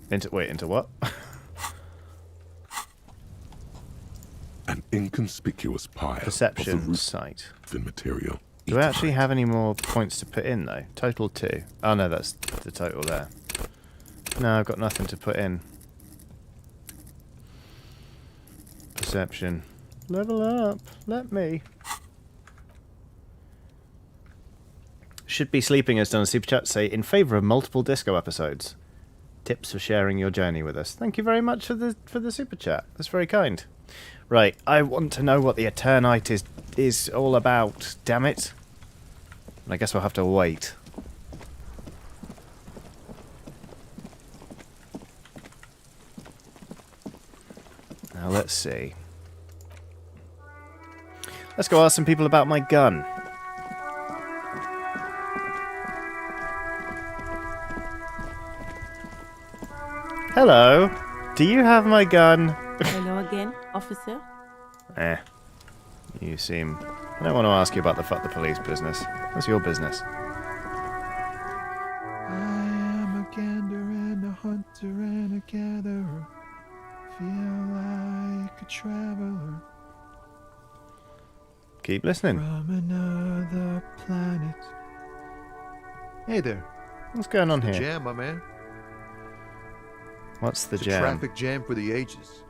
Into what? An inconspicuous pile Perception of the roof sight. Material. Do I actually have any more points to put in, though? Total 2. Oh, no, that's the total there. No, I've got nothing to put in. Perception. Level up. Let me. Should Be Sleeping has done a super chat to say, in favour of multiple Disco episodes. Tips for sharing your journey with us. Thank you very much for the super chat. That's very kind. Right, I want to know what the Eternite is all about. Damn it! And I guess we'll have to wait. Now let's see. Let's go ask some people about my gun. Hello. Do you have my gun? Hello again, officer. You seem... I don't want to ask you about the fuck the police business. That's your business. I am a gander and a hunter and a gatherer. Feel like a traveler. Keep listening. From another planet. Hey there. What's going on The here? jam, my man. What's the It's jam? a traffic jam for the ages.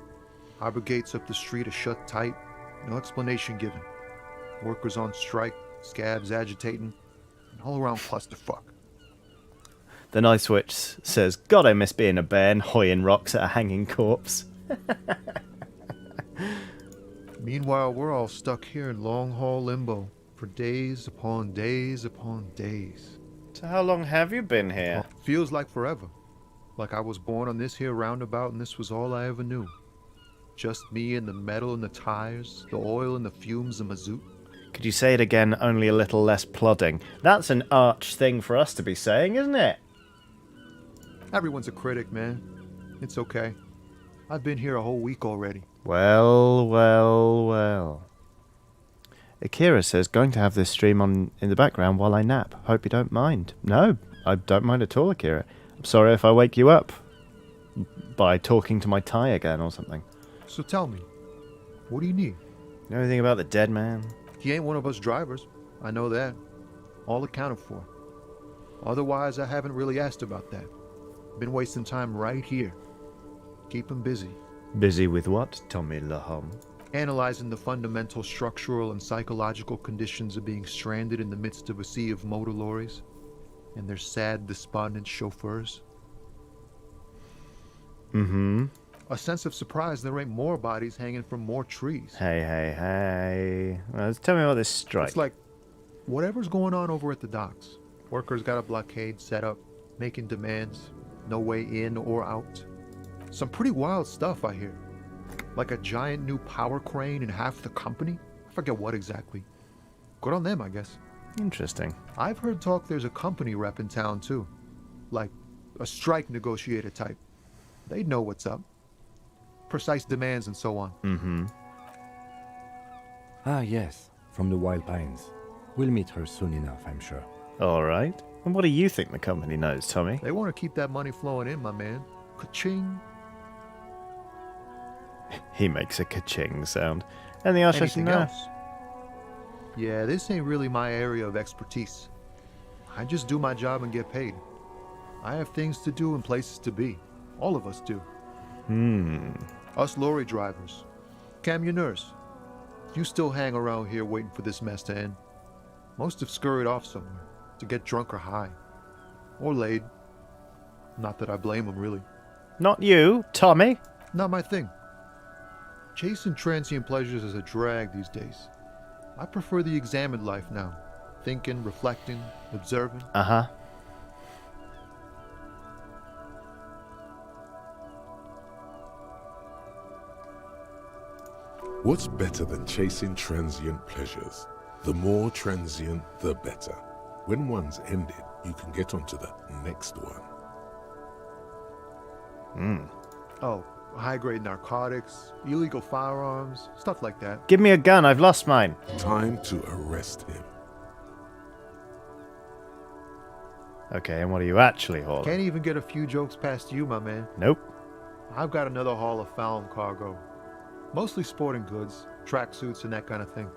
Harbor gates up the street are shut tight. No explanation given. Workers on strike, scabs agitating, an all-around clusterfuck. The night switch says, God, I miss being a bear and hoying rocks at a hanging corpse. Meanwhile, we're all stuck here in long-haul limbo for days upon days upon days. So how long have you been here? Well, feels like forever. Like I was born on this here roundabout and this was all I ever knew. Just me and the metal and the tires, the oil and the fumes of mazout. Could you say it again, only a little less plodding? That's an arch thing for us to be saying, isn't it? Everyone's a critic, man. It's okay. I've been here a whole week already. Well, well, well. Akira says, going to have this stream on in the background while I nap. Hope you don't mind. No, I don't mind at all, Akira. I'm sorry if I wake you up by talking to my tie again or something. So tell me, what do you need? Know anything about the dead man? He ain't one of us drivers. I know that. All accounted for. Otherwise, I haven't really asked about that. Been wasting time right here. Keep him busy. Busy with what, Tommy Lahom? Analyzing the fundamental structural and psychological conditions of being stranded in the midst of a sea of motor lorries and their sad, despondent chauffeurs. Mm-hmm. A sense of surprise there ain't more bodies hanging from more trees. Hey. Well, tell me about this strike. It's like whatever's going on over at the docks. Workers got a blockade set up, making demands, no way in or out. Some pretty wild stuff, I hear. Like a giant new power crane in half the company? I forget what exactly. Good on them, I guess. Interesting. I've heard talk there's a company rep in town, too. Like a strike negotiator type. They'd know what's up. Precise demands and so on. Mm-hmm. Ah, yes. From the Wild Pines. We'll meet her soon enough, I'm sure. All right. And what do you think the company knows, Tommy? They want to keep that money flowing in, my man. Ka-ching. He makes a ka-ching sound. And the answer is Anything no. else? Yeah, this ain't really my area of expertise. I just do my job and get paid. I have things to do and places to be. All of us do. Us lorry drivers. Cam, your nurse. You still hang around here waiting for this mess to end. Most have scurried off somewhere to get drunk or high. Or laid. Not that I blame them, really. Not you, Tommy. Not my thing. Chasing transient pleasures is a drag these days. I prefer the examined life now. Thinking, reflecting, observing. Uh-huh. What's better than chasing transient pleasures? The more transient, the better. When one's ended, you can get onto the next one. Oh, high-grade narcotics, illegal firearms, stuff like that. Give me a gun, I've lost mine. Time to arrest him. Okay, and what are you actually hauling? Can't even get a few jokes past you, my man. Nope. I've got another haul of found cargo. Mostly sporting goods, tracksuits, and that kind of thing.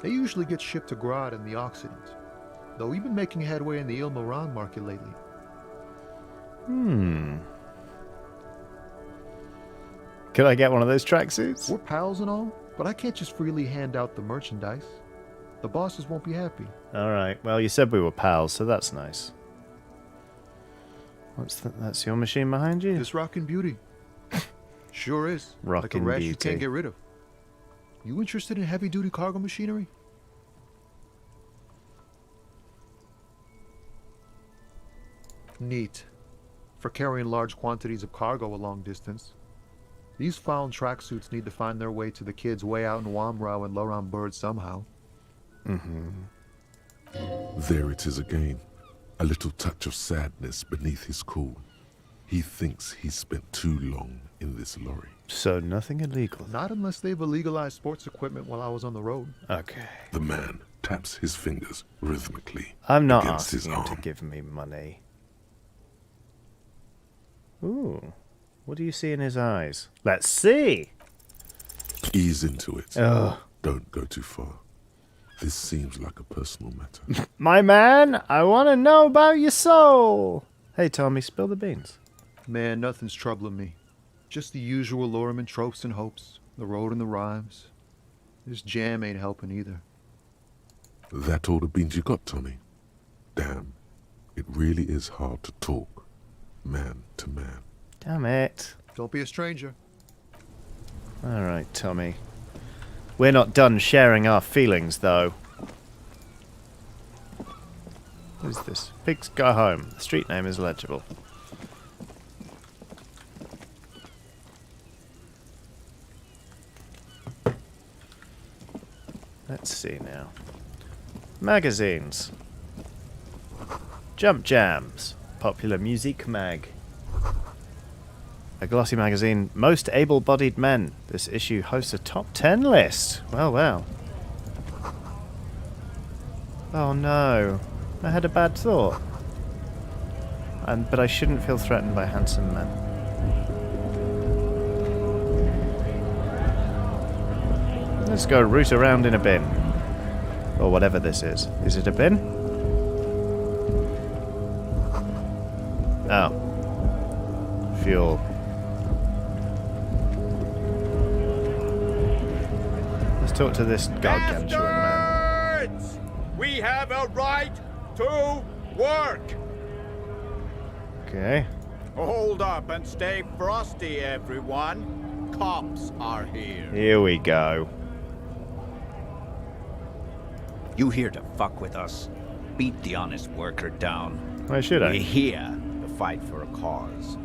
They usually get shipped to Grad in the Occident, though we've been making headway in the Il Moran market lately. Could I get one of those tracksuits? We're pals and all, but I can't just freely hand out the merchandise. The bosses won't be happy. All right. Well, you said we were pals, so that's nice. What's that? That's your machine behind you? This rockin' beauty. Sure is. Like a Rockin' rash you beauty. can't get rid of. You interested in heavy-duty cargo machinery? Neat. For carrying large quantities of cargo a long distance. These found tracksuits need to find their way to the kids way out in Wamrau and Laurent Bird somehow. There it is again. A little touch of sadness beneath his cool. He thinks he's spent too long in this lorry. So nothing illegal. Not unless they've illegalized sports equipment while I was on the road. Okay. The man taps his fingers rhythmically I'm not against his asking him to arm. give me money. Ooh. What do you see in his eyes? Let's see. Ease into it. Ugh. Don't go too far. This seems like a personal matter. My man, I want to know about your soul. Hey, Tommy, spill the beans. Man, nothing's troubling me. Just the usual Lorryman tropes and hopes. The road and the rhymes. This jam ain't helping either. That all the beans you got, Tommy? Damn, it really is hard to talk, man to man. Damn it. Don't be a stranger. All right, Tommy. We're not done sharing our feelings, though. What is this? Pigs Go Home. The street name is legible. Let's see now. Magazines. Jump Jams. Popular Music Mag. A glossy magazine, Most Able-Bodied Men. This issue hosts a top 10 list. Well, well. Oh no. I had a bad thought. But I shouldn't feel threatened by handsome men. Let's go root around in a bin. Or whatever this is. Is it a bin? Oh. Fuel. Let's talk to this gargantuan man. We have a right to work. Okay. Hold up and stay frosty, everyone. Cops are here. Here we go. You here to fuck with us? Beat the honest worker down. Why should I? We're here to fight for a cause.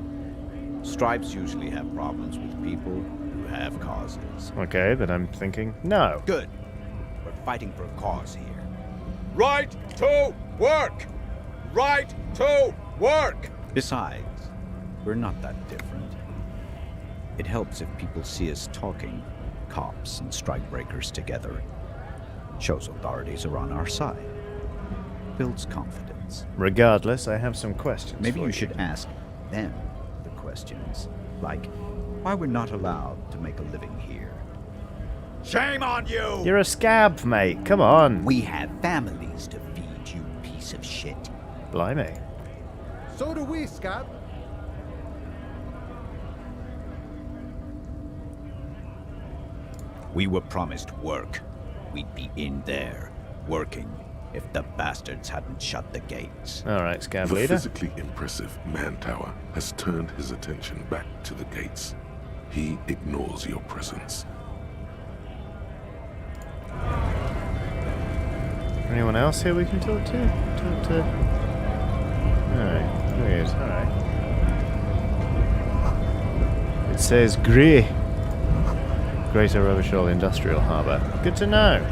Stripes usually have problems with people who have causes. Okay, then I'm thinking no. Good. We're fighting for a cause here. Right to work! Right to work! Besides, we're not that different. It helps if people see us talking, cops and strikebreakers together. Shows authorities are on our side. Builds confidence. Regardless, I have some questions. Maybe you should ask them the questions. Like, why we're not allowed to make a living here. Shame on you! You're a scab, mate. Come on. We have families to feed, you piece of shit. Blimey. So do we, Scott. We were promised work. We'd be in there, working, if the bastards hadn't shut the gates. Alright, scab The leader. physically impressive Mantower has turned his attention back to the gates. He ignores your presence. Anyone else here we can talk to? Alright, weird. Alright. It says Grey. Greater Rovershall Industrial Harbour. Good to know.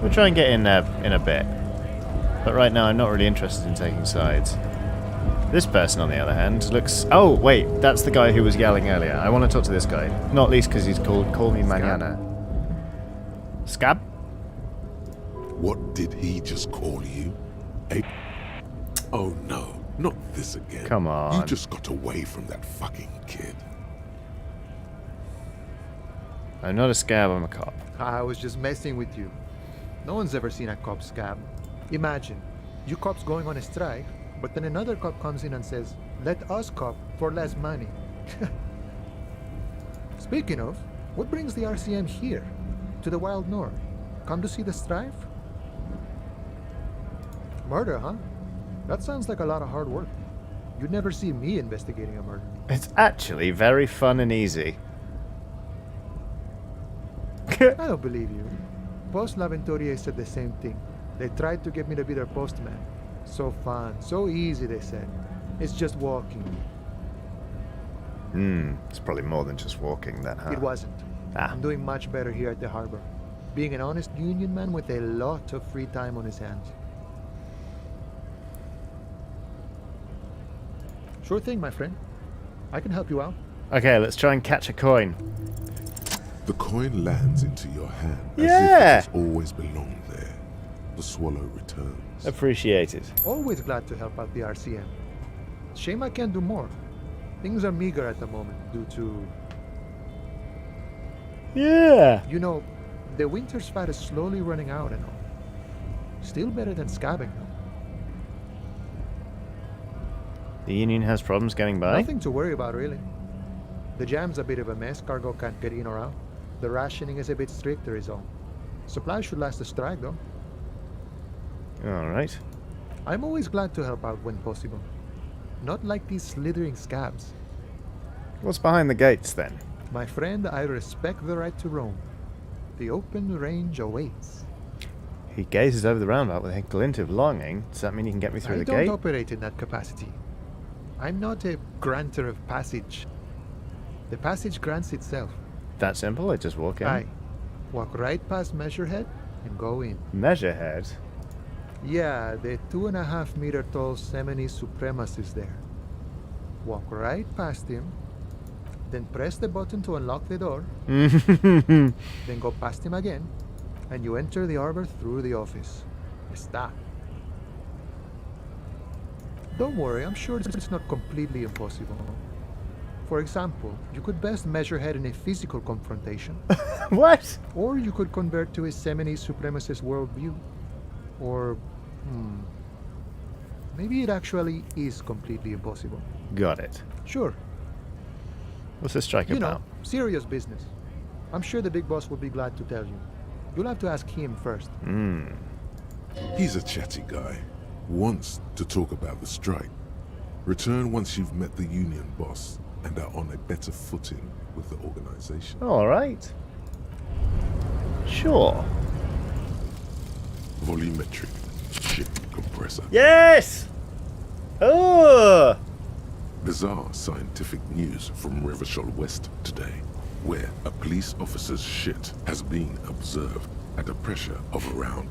We'll try and get in there in a bit. But right now I'm not really interested in taking sides. This person, on the other hand, looks... Oh, wait, that's the guy who was yelling earlier. I want to talk to this guy. Not least because he's called Call Me Mañana. Scab? What did he just call you? Oh no, not this again. Come on. You just got away from that fucking kid. I'm not a scab, I'm a cop. I was just messing with you. No one's ever seen a cop scab. Imagine, you cops going on a strike, but then another cop comes in and says, let us cop for less money. Speaking of, what brings the RCM here? To the Wild North? Come to see the strife? Murder, huh? That sounds like a lot of hard work. You'd never see me investigating a murder. It's actually very fun and easy. I don't believe you. Post L'Aventurier said the same thing. They tried to get me to be their postman. So fun, so easy, they said. It's just walking. It's probably more than just walking then, huh? It wasn't. I'm doing much better here at the harbor. Being an honest union man with a lot of free time on his hands. Sure thing, my friend. I can help you out. Okay, let's try and catch a coin. The coin lands into your hand as Yeah. if it has always belonged there. The swallow returns. Appreciated. Always glad to help out the RCM. Shame I can't do more. Things are meager at the moment due to... Yeah. You know, the winter's fat is slowly running out and all. Still better than scabbing, though. The Union has problems getting by? Nothing to worry about, really. The jam's a bit of a mess. Cargo can't get in or out. The rationing is a bit stricter, is all. Supplies should last the strike, though. All right. I'm always glad to help out when possible. Not like these slithering scabs. What's behind the gates, then? My friend, I respect the right to roam. The open range awaits. He gazes over the roundabout with a glint of longing. Does that mean you can get me through the gate? I don't operate in that capacity. I'm not a granter of passage. The passage grants itself. That simple? I just walk in? I walk right past Measurehead and go in. Measurehead? Yeah, the 2.5 meter tall Semini supremacist there. Walk right past him, then press the button to unlock the door, then go past him again, and you enter the arbor through the office. Está. Don't worry, I'm sure it's not completely impossible. For example, you could best Measurehead in a physical confrontation. What? Or you could convert to a Semini supremacist worldview. Or, maybe it actually is completely impossible. Got it. Sure. What's the strike You about? know, serious business. I'm sure the big boss will be glad to tell you. You'll have to ask him first. He's a chatty guy. Wants to talk about the strike. Return once you've met the union boss and are on a better footing with the organization. All right. Sure. Volumetric ship compressor. Yes! Oh! Bizarre scientific news from Revachol West today, where a police officer's shit has been observed at a pressure of around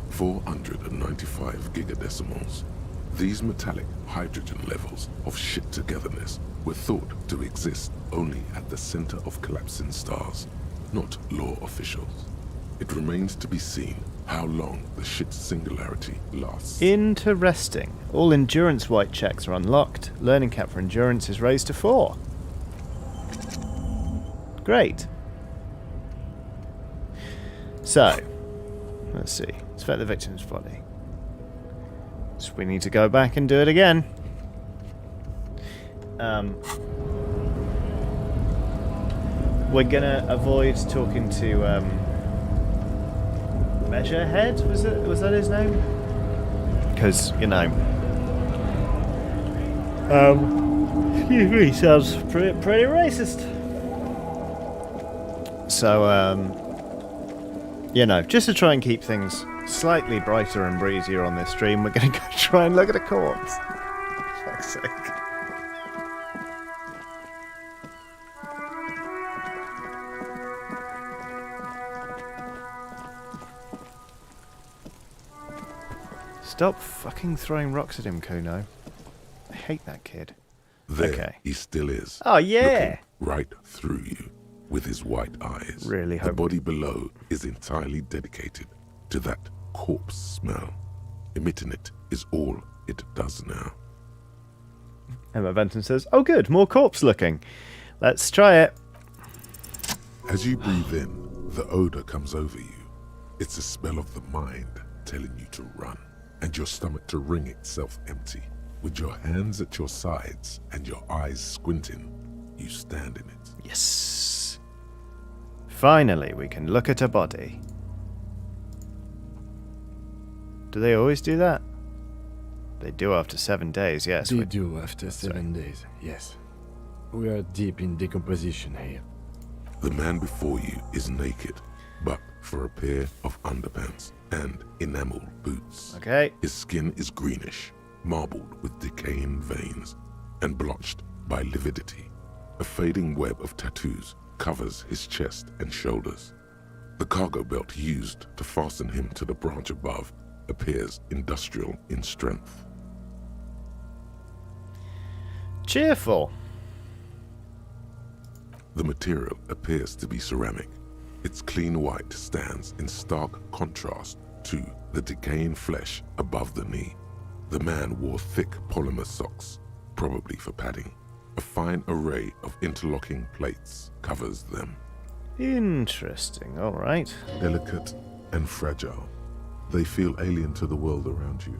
495 gigadecimals. These metallic hydrogen levels of shit togetherness were thought to exist only at the center of collapsing stars, not law officials. It remains to be seen how long the shit's singularity lasts. Interesting. All endurance white checks are unlocked. Learning cap for endurance is raised to 4. Great. So, let's see. Inspect the victim's body. So we need to go back and do it again. We're gonna avoid talking to Measurehead. Was that his name? Because excuse me, sounds pretty racist. So just to try and keep things slightly brighter and breezier on this stream, we're going to go try and look at a corpse. For fuck's sake. Stop fucking throwing rocks at him, Cuno. I hate that kid. There he still is. Oh, yeah. Looking right through you with his white eyes. Really hope. The body below is entirely dedicated to that corpse smell. Emitting it is all it does now. Emma Benton says, "Oh good, more corpse looking. Let's try it." As you breathe in, the odor comes over you. It's a smell of the mind telling you to run, and your stomach to wring itself empty. With your hands at your sides and your eyes squinting, you stand in it. Yes. Finally, we can look at a body. Do they always do that? They do after 7 days, yes. They do after 7 days, yes. We are deep in decomposition here. The man before you is naked, but for a pair of underpants and enamel boots. Okay. His skin is greenish, marbled with decaying veins, and blotched by lividity. A fading web of tattoos covers his chest and shoulders. The cargo belt used to fasten him to the branch above appears industrial in strength. Cheerful. The material appears to be ceramic. Its clean white stands in stark contrast to the decaying flesh above the knee. The man wore thick polymer socks, probably for padding. A fine array of interlocking plates covers them. Interesting, alright. Delicate and fragile. They feel alien to the world around you.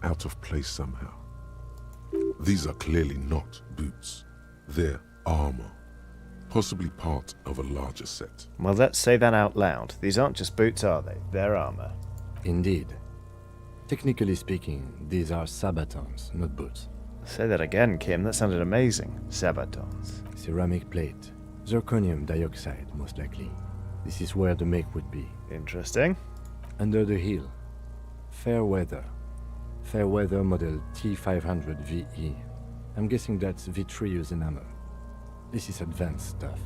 Out of place somehow. These are clearly not boots. They're armor. Possibly part of a larger set. Well, let's say that out loud. These aren't just boots, are they? They're armor. Indeed. Technically speaking, these are sabatons, not boots. Say that again, Kim. That sounded amazing. Sabatons. Ceramic plate. Zirconium dioxide, most likely. This is where the make would be. Interesting. Under the heel. Fair weather. Fair weather model T500 VE. I'm guessing that's vitreous enamel. This is advanced stuff.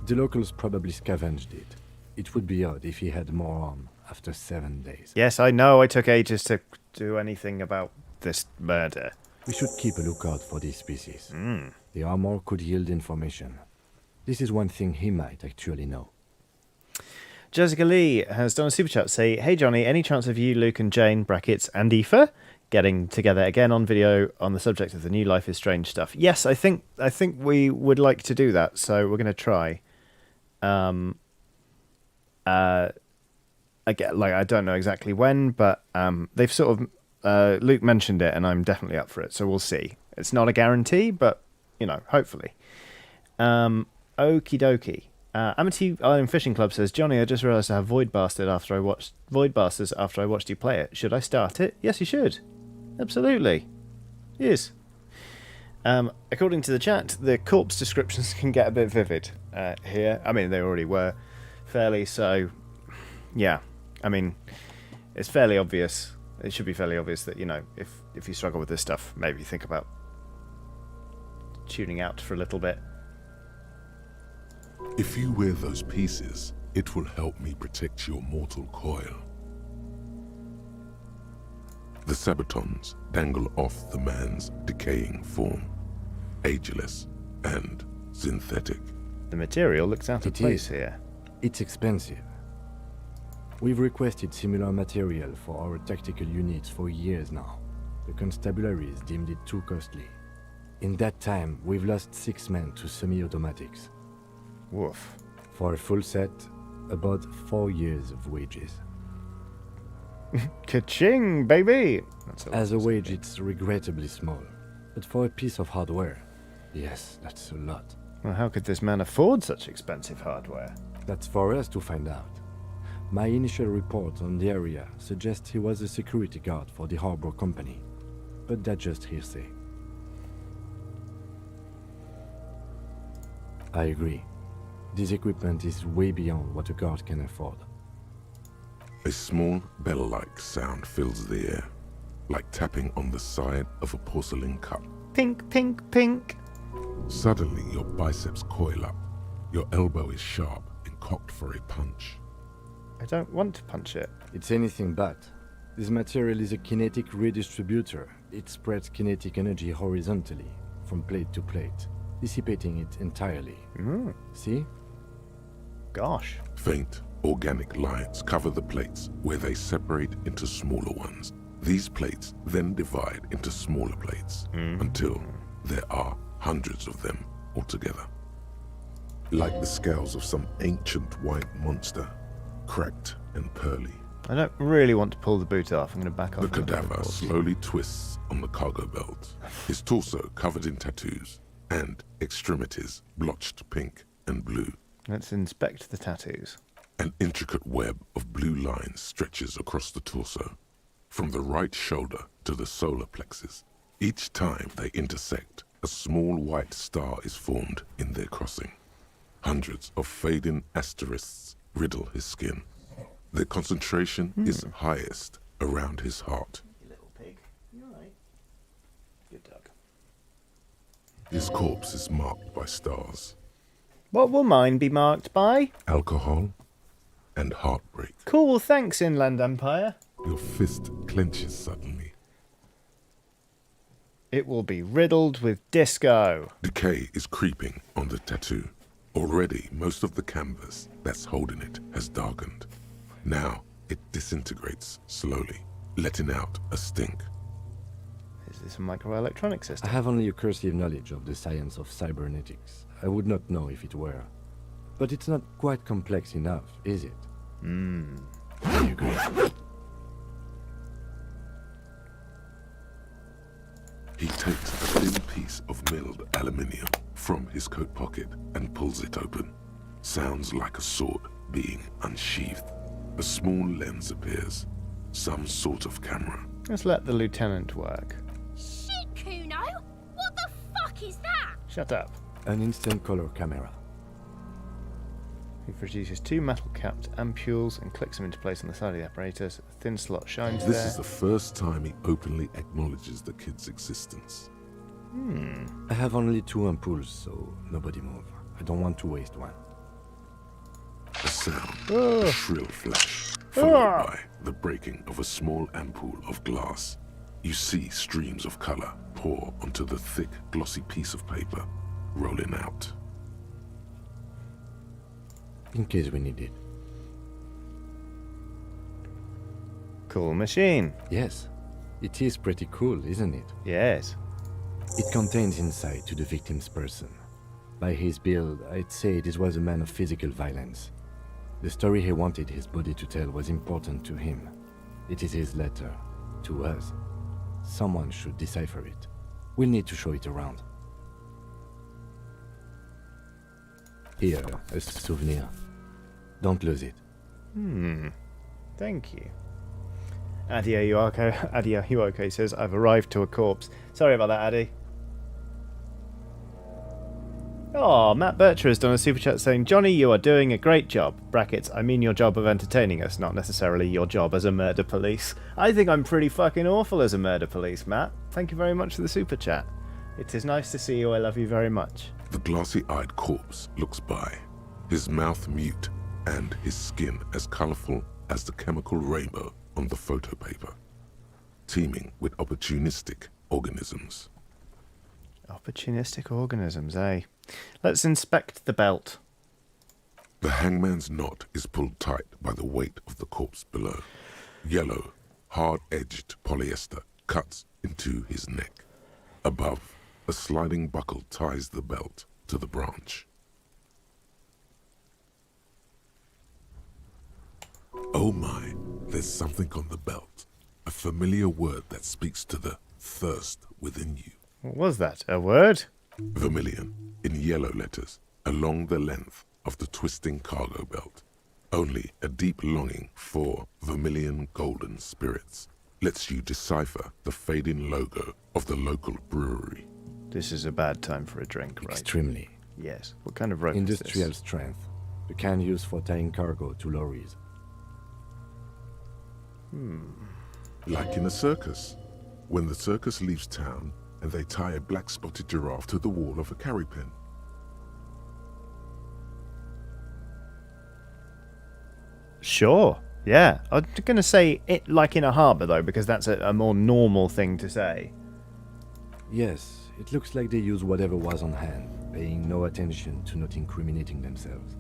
The locals probably scavenged it. It would be odd if he had more on after 7 days. Yes, I know I took ages to do anything about this murder. We should keep a lookout for these species. The armor could yield information. This is one thing he might actually know. Jessica Lee has done a super chat. Say, hey Johnny, any chance of you, Luke and Jane, brackets, and Aoife, getting together again on video on the subject of the new Life is Strange stuff? Yes, I think we would like to do that, so we're going to try. I don't know exactly when, but they've sort of Luke mentioned it, and I'm definitely up for it. So we'll see. It's not a guarantee, but hopefully. Okie dokie. Amity Island Fishing Club says, Johnny, I just realised I have Void Bastard after I watched you play it. Should I start it? Yes, you should. Absolutely. Yes. According to the chat, the corpse descriptions can get a bit vivid here. I mean, they already were fairly, so yeah. I mean, it's fairly obvious. It should be fairly obvious that, if you struggle with this stuff, maybe think about tuning out for a little bit. If you wear those pieces, it will help me protect your mortal coil. The sabatons dangle off the man's decaying form, ageless and synthetic. The material looks out of place here. It's expensive. We've requested similar material for our tactical units for years now. The constabularies deemed it too costly. In that time, we've lost 6 men to semi-automatics. Woof. For a full set, about 4 years of wages. Ka-ching, baby! As a wage, it's regrettably small. But for a piece of hardware, yes, that's a lot. Well, how could this man afford such expensive hardware? That's for us to find out. My initial report on the area suggests he was a security guard for the harbor company. But that's just hearsay. I agree. This equipment is way beyond what a guard can afford. A small bell-like sound fills the air, like tapping on the side of a porcelain cup. Pink, pink, pink. Suddenly, your biceps coil up. Your elbow is sharp and cocked for a punch. I don't want to punch it. It's anything but. This material is a kinetic redistributor. It spreads kinetic energy horizontally, from plate to plate, dissipating it entirely. See? Gosh. Faint, organic lines cover the plates where they separate into smaller ones. These plates then divide into smaller plates until there are hundreds of them altogether. Like the scales of some ancient white monster, cracked and pearly. I don't really want to pull the boot off. I'm going to back off. The cadaver slowly twists on the cargo belt, his torso covered in tattoos and extremities blotched pink and blue. Let's inspect the tattoos. An intricate web of blue lines stretches across the torso, from the right shoulder to the solar plexus. Each time they intersect, a small white star is formed in their crossing. Hundreds of fading asterisks riddle his skin. Their concentration is highest around his heart. You little pig. You're right. Good dog. His corpse is marked by stars. What will mine be marked by? Alcohol and heartbreak. Cool, thanks, Inland Empire. Your fist clenches suddenly. It will be riddled with disco. Decay is creeping on the tattoo. Already, most of the canvas that's holding it has darkened. Now, it disintegrates slowly, letting out a stink. Is this a microelectronic system? I have only a cursive knowledge of the science of cybernetics. I would not know if it were. But it's not quite complex enough, is it? I agree. He takes a thin piece of milled aluminium from his coat pocket and pulls it open. Sounds like a sword being unsheathed. A small lens appears. Some sort of camera. Let's let the lieutenant work. Shit, Cuno! What the fuck is that? Shut up. An instant color camera. He produces 2 metal-capped ampules and clicks them into place on the side of the apparatus. A thin slot shines This there. is the first time he openly acknowledges the kid's existence. I have only 2 ampoules, so nobody move. I don't want to waste one. A sound, a shrill flash, followed by the breaking of a small ampoule of glass. You see streams of color pour onto the thick, glossy piece of paper, rolling out. In case we need it. Cool machine. Yes. It is pretty cool, isn't it? Yes. It contains insight to the victim's person. By his build, I'd say this was a man of physical violence. The story he wanted his body to tell was important to him. It is his letter. To us. Someone should decipher it. We'll need to show it around. Here, a souvenir. Don't lose it. Thank you. Adia Yuoko says, I've arrived to a corpse. Sorry about that, Addy. Oh, Matt Bircher has done a super chat saying, Johnny, you are doing a great job. Brackets, I mean your job of entertaining us, not necessarily your job as a murder police. I think I'm pretty fucking awful as a murder police, Matt. Thank you very much for the super chat. It is nice to see you. I love you very much. The glossy-eyed corpse looks by, his mouth mute and his skin as colorful as the chemical rainbow on the photo paper, teeming with opportunistic organisms. Opportunistic organisms, eh? Let's inspect the belt. The hangman's knot is pulled tight by the weight of the corpse below. Yellow, hard-edged polyester cuts into his neck. Above, a sliding buckle ties the belt to the branch. Oh my, there's something on the belt. A familiar word that speaks to the thirst within you. What was that? A word? Vermilion, in yellow letters, along the length of the twisting cargo belt. Only a deep longing for vermilion golden spirits lets you decipher the fading logo of the local brewery. This is a bad time for a drink, right? Extremely. Yes. What kind of rope Industrial is this? strength. The kind used for tying cargo to lorries. Like in a circus. When the circus leaves town and they tie a black-spotted giraffe to the wall of a carry pen. Sure. Yeah. I'm going to say it like in a harbour, though, because that's a more normal thing to say. Yes, it looks like they use whatever was on hand, paying no attention to not incriminating themselves.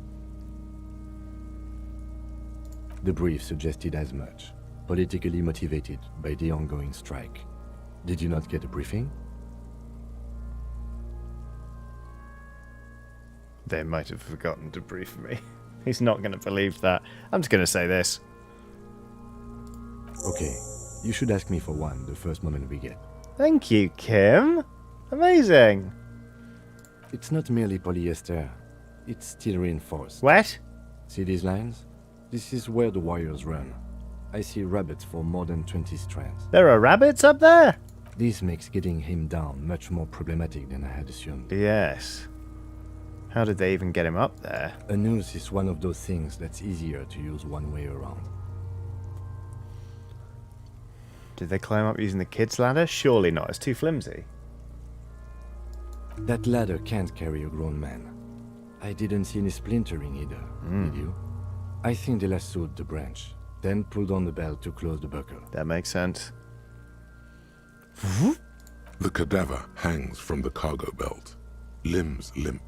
The brief suggested as much, politically motivated by the ongoing strike. Did you not get a briefing? They might have forgotten to brief me. He's not going to believe that. I'm just going to say this. Okay, you should ask me for one the first moment we get. Thank you, Kim. Amazing. It's not merely polyester. It's steel reinforced. What? See these lines? This is where the wires run. I see rabbits for more than 20 strands. There are rabbits up there? This makes getting him down much more problematic than I had assumed. Yes. How did they even get him up there? A noose is one of those things that's easier to use one way around. Did they climb up using the kid's ladder? Surely not. It's too flimsy. That ladder can't carry a grown man. I didn't see any splintering either, did you? I think they lassoed the branch, then pulled on the belt to close the buckle. That makes sense. The cadaver hangs from the cargo belt, limbs limp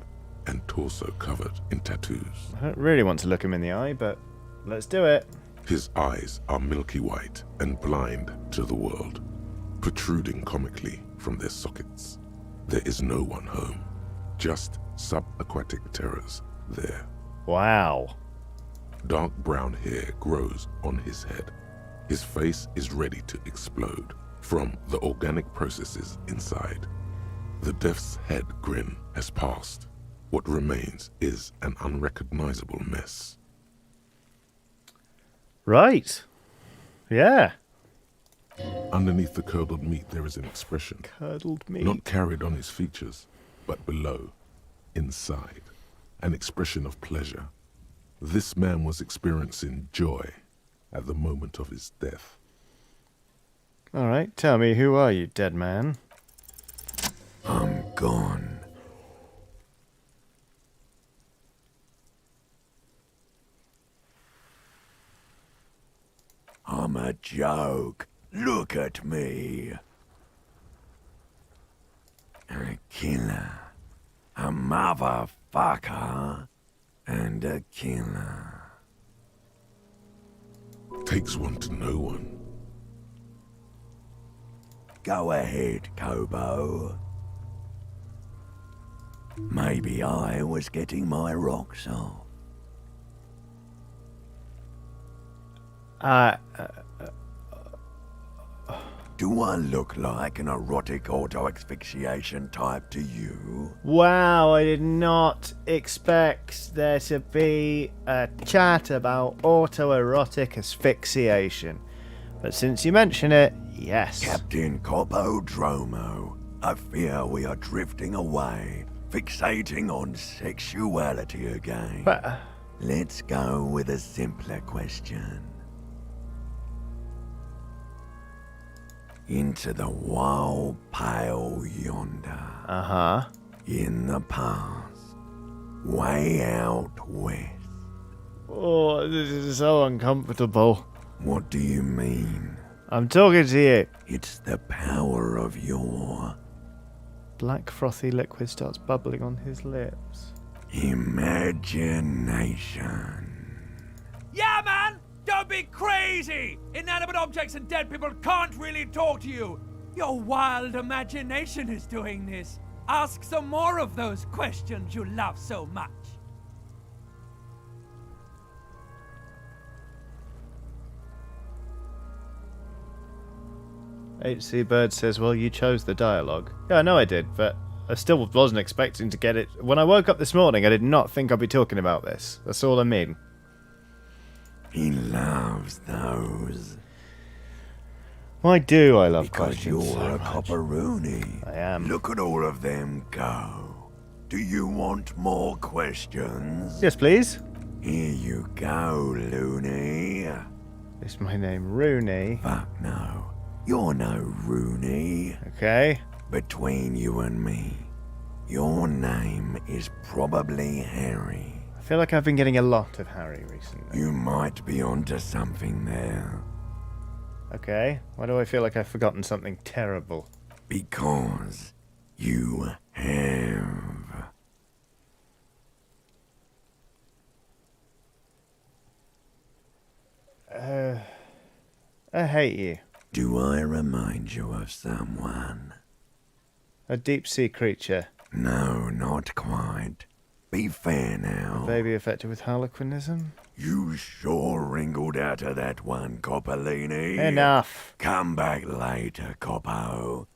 and torso covered in tattoos. I don't really want to look him in the eye, but let's do it. His eyes are milky white and blind to the world, protruding comically from their sockets. There is no one home, just subaquatic terrors there. Wow. Dark brown hair grows on his head. His face is ready to explode from the organic processes inside. The death's head grin has passed. What remains is an unrecognizable mess. Right. Yeah. Underneath the curdled meat there is an expression. Curdled meat. Not carried on his features, but below, inside. An expression of pleasure. This man was experiencing joy at the moment of his death. All right, tell me, who are you, dead man? I'm gone. I'm a joke. Look at me. A killer. A motherfucker. And a killer. Takes one to know one. Go ahead, Kobo. Maybe I was getting my rocks off. Do I look like an erotic auto-asphyxiation type to you? Wow, I did not expect there to be a chat about autoerotic asphyxiation. But since you mention it, yes. Captain Copodromo, I fear we are drifting away, fixating on sexuality again. But, let's go with a simpler question. Into the wild pale yonder. Uh-huh. In the past. Way out west. Oh, this is so uncomfortable. What do you mean? I'm talking to you. It's the power of your... Black frothy liquid starts bubbling on his lips. Imagination. Yeah, man! Don't be crazy! Inanimate objects and dead people can't really talk to you. Your wild imagination is doing this. Ask some more of those questions you love so much. HC Bird says, well, you chose the dialogue. Yeah, I know I did, but I still wasn't expecting to get it. When I woke up this morning, I did not think I'd be talking about this. That's all I mean. He loves those. Why do I love because questions you're so a much? copperoonie. I am. Look at all of them go. Do you want more questions? Yes, please. Here you go, Looney. Is my name Rooney? Fuck no. You're no Rooney. Okay. Between you and me, your name is probably Harry. I feel like I've been getting a lot of Harry recently. You might be onto something there. Okay. Why do I feel like I've forgotten something terrible? Because you have. I hate you. Do I remind you of someone? A deep sea creature. No, not quite. Be fair now. A baby affected with harlequinism? You sure wrinkled out of that one, Coppolini. Enough. Come back later, Coppo.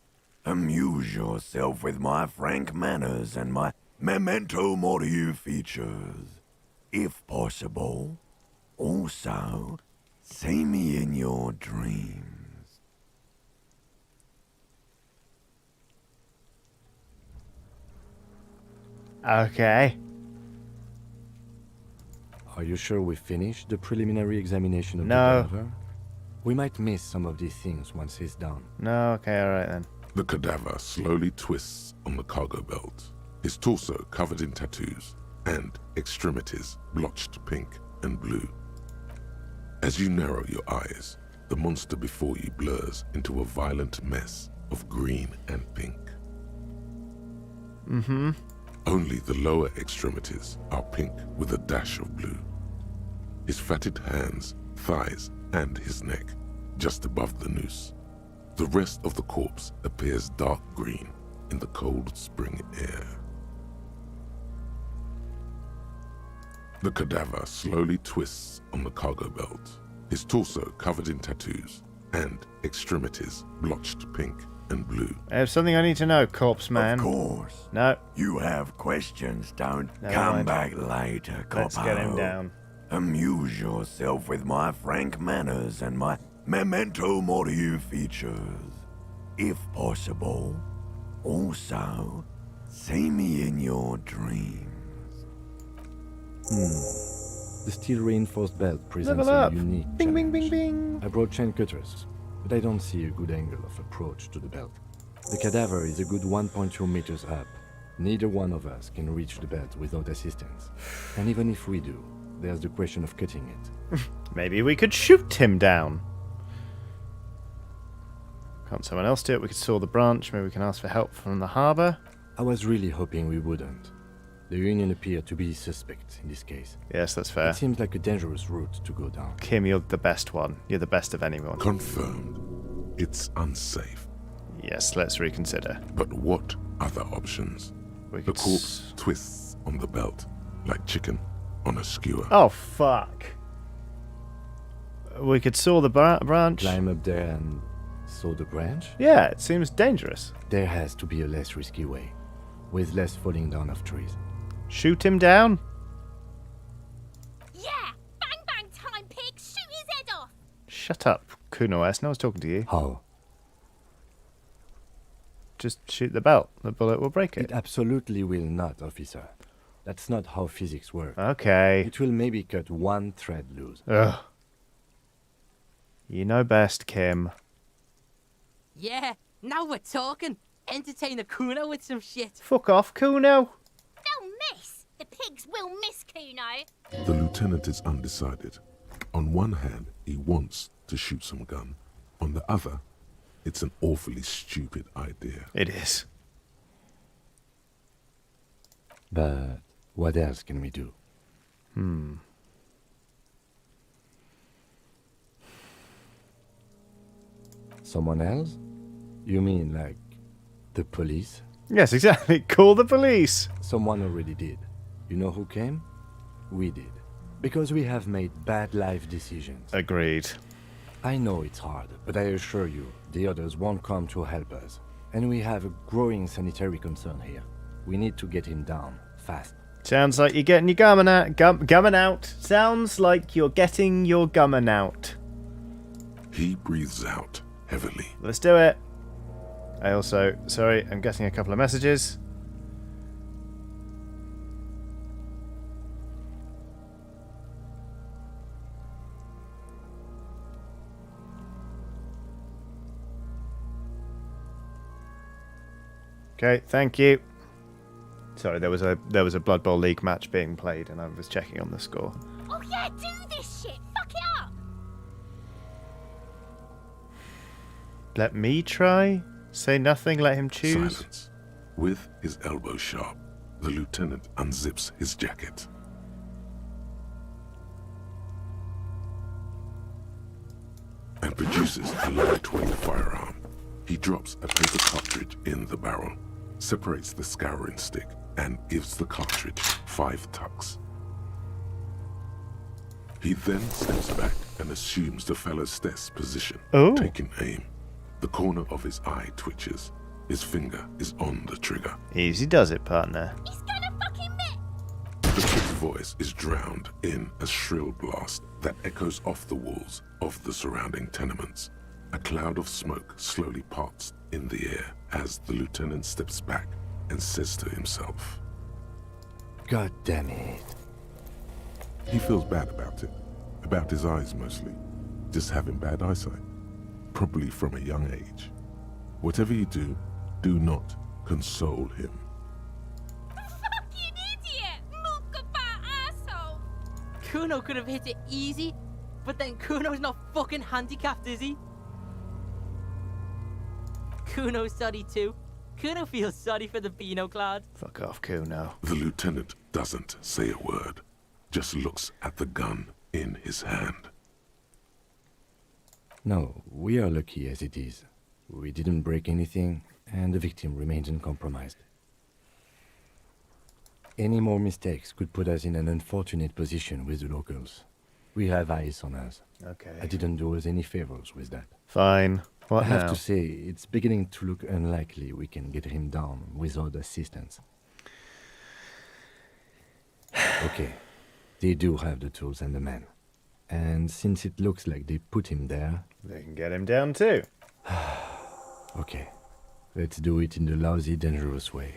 Amuse yourself with my frank manners and my memento mori features. If possible. Also, see me in your dreams. Okay. Are you sure we finished the preliminary examination of the cadaver? We might miss some of these things once he's done. No, okay, alright then. The cadaver slowly twists on the cargo belt, his torso covered in tattoos, and extremities blotched pink and blue. As you narrow your eyes, the monster before you blurs into a violent mess of green and pink. Mm-hmm. Only the lower extremities are pink with a dash of blue. His fatted hands, thighs, and his neck, just above the noose. The rest of the corpse appears dark green in the cold spring air. The cadaver slowly twists on the cargo belt, his torso covered in tattoos, and extremities blotched pink and blue. I have something I need to know, corpse man. Of course. No. You have questions, don't Never come mind. back later, Copo. Let's get him down. Amuse yourself with my frank manners and my memento mori features. If possible. Also, see me in your dreams. The steel reinforced belt presents Level a up. unique Bing, bing, challenge. bing, bing. I brought chain cutters, but I don't see a good angle of approach to the belt. The cadaver is a good 1.2 meters up. Neither one of us can reach the belt without assistance. And even if we do, there's the question of cutting it. Maybe we could shoot him down. Can't someone else do it? We could saw the branch. Maybe we can ask for help from the harbour. I was really hoping we wouldn't. The Union appear to be suspect in this case. Yes, that's fair. It seems like a dangerous route to go down. Kim, you're the best one. You're the best of anyone. Confirmed. It's unsafe. Yes, let's reconsider. But what other options? We The could corpse twists on the belt like chicken on a skewer. Oh, fuck. We could saw the branch. Climb up there and saw the branch? Yeah, it seems dangerous. There has to be a less risky way, with less falling down of trees. Shoot him down? Yeah! Bang bang time, pig! Shoot his head off! Shut up, Cuno S. No one's talking to you. How? Just shoot the belt. The bullet will break it. It absolutely will not, officer. That's not how physics work. Okay. It will maybe cut one thread loose. Ugh. You know best, Kim. Yeah, now we're talking. Entertain the Cuno with some shit. Fuck off, Cuno. They'll miss! The pigs will miss Cuno! The lieutenant is undecided. On one hand, he wants to shoot some gun. On the other, it's an awfully stupid idea. It is. But what else can we do? Someone else? You mean like the police? Yes, exactly. Call the police. Someone already did. You know who came? We did. Because we have made bad life decisions. Agreed. I know it's hard, but I assure you, the others won't come to help us. And we have a growing sanitary concern here. We need to get him down, fast. Sounds like you're getting your gumming out. Gumming out. Sounds like you're getting your gumming out. He breathes out heavily. Let's do it. I also... Sorry, I'm getting a couple of messages. Okay, thank you. Sorry, there was a Blood Bowl League match being played, and I was checking on the score. Oh yeah, do this shit! Fuck it up! Let me try. Say nothing. Let him choose. Silence. With his elbow sharp, the lieutenant unzips his jacket. And produces a lightweight firearm. He drops a paper cartridge in the barrel, separates the scouring stick, and gives the cartridge 5 tucks. He then steps back and assumes the fellow's desk position, taking aim. The corner of his eye twitches. His finger is on the trigger. Easy does it, partner. He's gonna fucking miss! The kid's voice is drowned in a shrill blast that echoes off the walls of the surrounding tenements. A cloud of smoke slowly parts in the air as the lieutenant steps back and says to himself, God damn it. He feels bad about it. About his eyes mostly. Just having bad eyesight. Probably from a young age. Whatever you do, do not console him. Fucking idiot! Mookabat asshole! Cuno could have hit it easy, but then Cuno's not fucking handicapped, is he? Cuno's sorry too. Cuno feels sorry for the Beano Cloud. Fuck off, Cuno. The lieutenant doesn't say a word, just looks at the gun in his hand. No, we are lucky as it is. We didn't break anything, and the victim remains uncompromised. Any more mistakes could put us in an unfortunate position with the locals. We have eyes on us. Okay. I didn't do us any favors with that. Fine. What I have now? to say, it's beginning to look unlikely we can get him down without assistance. Okay. They do have the tools and the men. And since it looks like they put him there... They can get him down too. Okay. Let's do it in the lousy, dangerous way.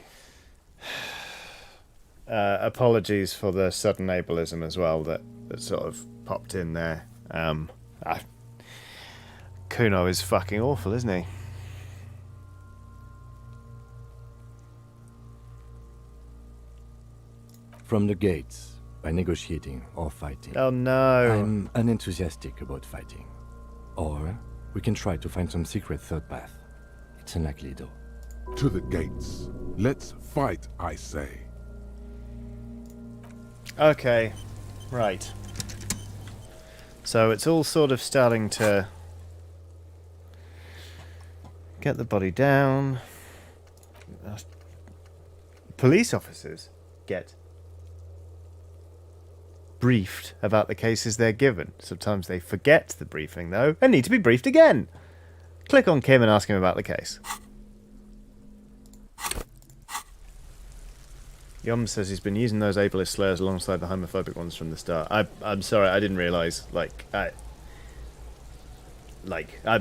Apologies for the sudden ableism as well that sort of popped in there. Cuno is fucking awful, isn't he? From the gates, by negotiating or fighting. Oh no. I'm unenthusiastic about fighting. Or we can try to find some secret third path. It's unlikely though. To the gates. Let's fight, I say. Okay, right. So it's all sort of starting to get the body down. Police officers get briefed about the cases they're given. Sometimes they forget the briefing, though, and need to be briefed again. Click on Kim and ask him about the case. Yom says he's been using those ableist slurs alongside the homophobic ones from the start. I'm sorry, I didn't realise.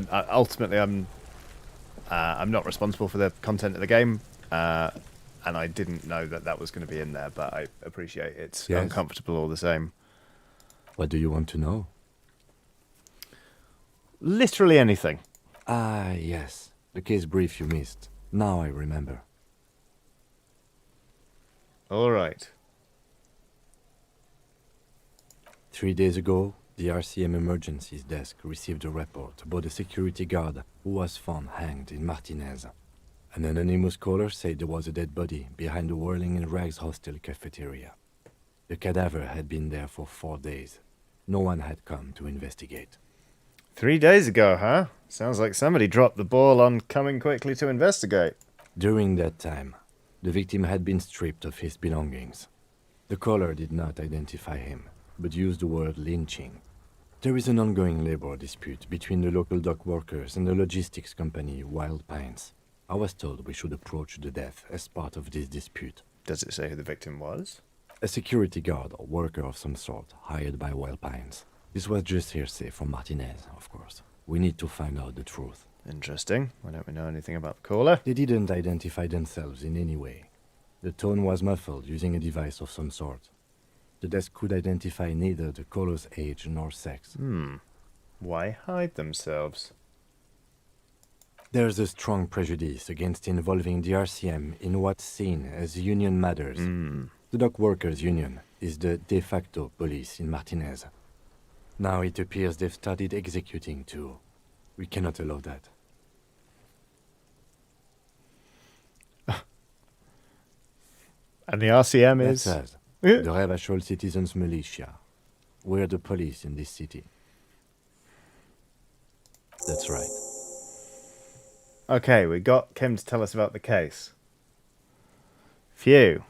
Ultimately, I'm not responsible for the content of the game, and I didn't know that was going to be in there. But I appreciate it's uncomfortable all the same. What do you want to know? Literally anything. Ah, yes. The case brief you missed. Now I remember. All right. 3 days ago, the RCM Emergencies Desk received a report about a security guard who was found hanged in Martinez. An anonymous caller said there was a dead body behind the Whirling in Rags hostel cafeteria. The cadaver had been there for 4 days. No one had come to investigate. 3 days ago, huh? Sounds like somebody dropped the ball on coming quickly to investigate. During that time, the victim had been stripped of his belongings. The caller did not identify him, but used the word lynching. There is an ongoing labor dispute between the local dock workers and the logistics company Wild Pines. I was told we should approach the death as part of this dispute. Does it say who the victim was? A security guard or worker of some sort, hired by Wild Pines. This was just hearsay from Martinez, of course. We need to find out the truth. Interesting. Why don't we know anything about the caller? They didn't identify themselves in any way. The tone was muffled using a device of some sort. The desk could identify neither the caller's age nor sex. Why hide themselves? There's a strong prejudice against involving the RCM in what's seen as union matters. The dock workers' union is the de facto police in Martinez. Now it appears they've started executing too. We cannot allow that. And the RCM is? That's us. The Revachol Citizens Militia. We're the police in this city. That's right. Okay, we got Kim to tell us about the case. Phew.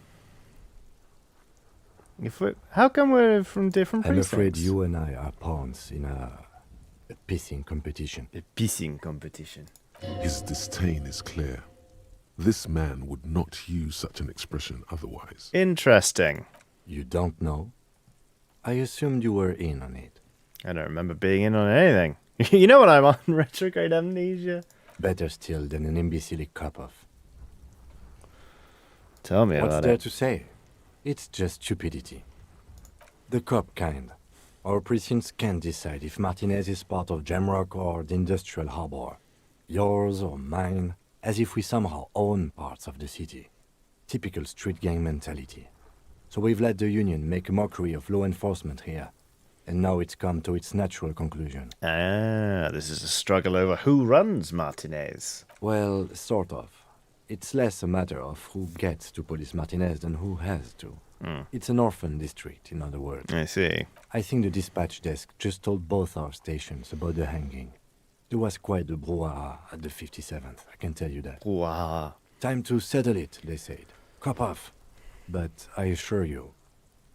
How come we're from different precincts? I'm afraid you and I are pawns in a pissing competition. A pissing competition. His disdain is clear. This man would not use such an expression otherwise. Interesting. You don't know? I assumed you were in on it. I don't remember being in on anything. You know what I'm on? Retrograde amnesia? Better still than an imbecilic cop-off. Tell me about it. What's there to say? It's just stupidity. The cop kind. Our precincts can't decide if Martinez is part of Jamrock or the Industrial Harbor. Yours or mine, as if we somehow own parts of the city. Typical street gang mentality. So we've let the union make a mockery of law enforcement here. And now it's come to its natural conclusion. Ah, this is a struggle over who runs Martinez. Well, sort of. It's less a matter of who gets to police Martinez than who has to. It's an orphan district, in other words. I see. I think the dispatch desk just told both our stations about the hanging. There was quite the brouhaha at the 57th, I can tell you that. Brouhaha. Time to settle it, they said. Cop off. But I assure you,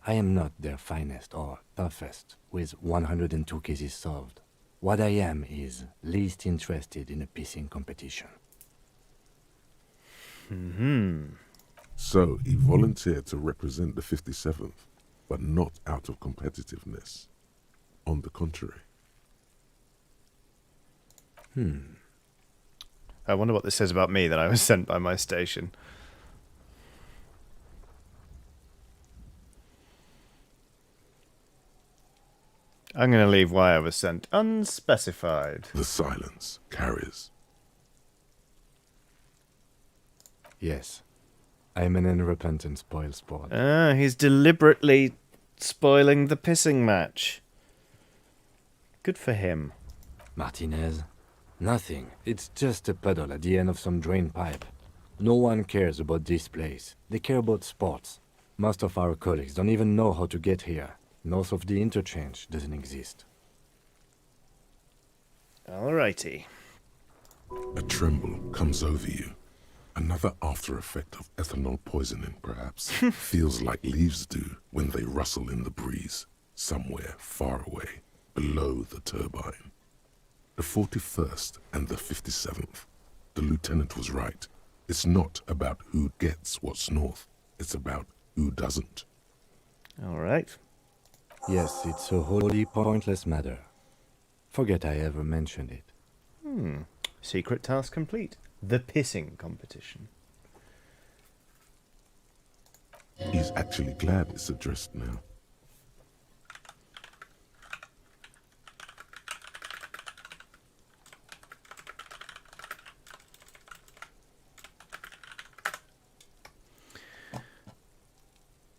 I am not their finest or toughest with 102 cases solved. What I am is least interested in a pissing competition. So he volunteered to represent the 57th, but not out of competitiveness. On the contrary. I wonder what this says about me that I was sent by my station. I'm going to leave why I was sent unspecified. The silence carries. Yes, I am an unrepentant spoilsport. He's deliberately spoiling the pissing match. Good for him. Martinez? Nothing. It's just a puddle at the end of some drain pipe. No one cares about this place. They care about sports. Most of our colleagues don't even know how to get here. North of the interchange doesn't exist. Alrighty. A tremble comes over you. Another after effect of ethanol poisoning, perhaps. Feels like leaves do when they rustle in the breeze, somewhere far away, below the turbine. The 41st and the 57th. The lieutenant was right. It's not about who gets what's north. It's about who doesn't. Alright. Yes, it's a wholly pointless matter. Forget I ever mentioned it. Secret task complete. The pissing competition. He's actually glad it's addressed now.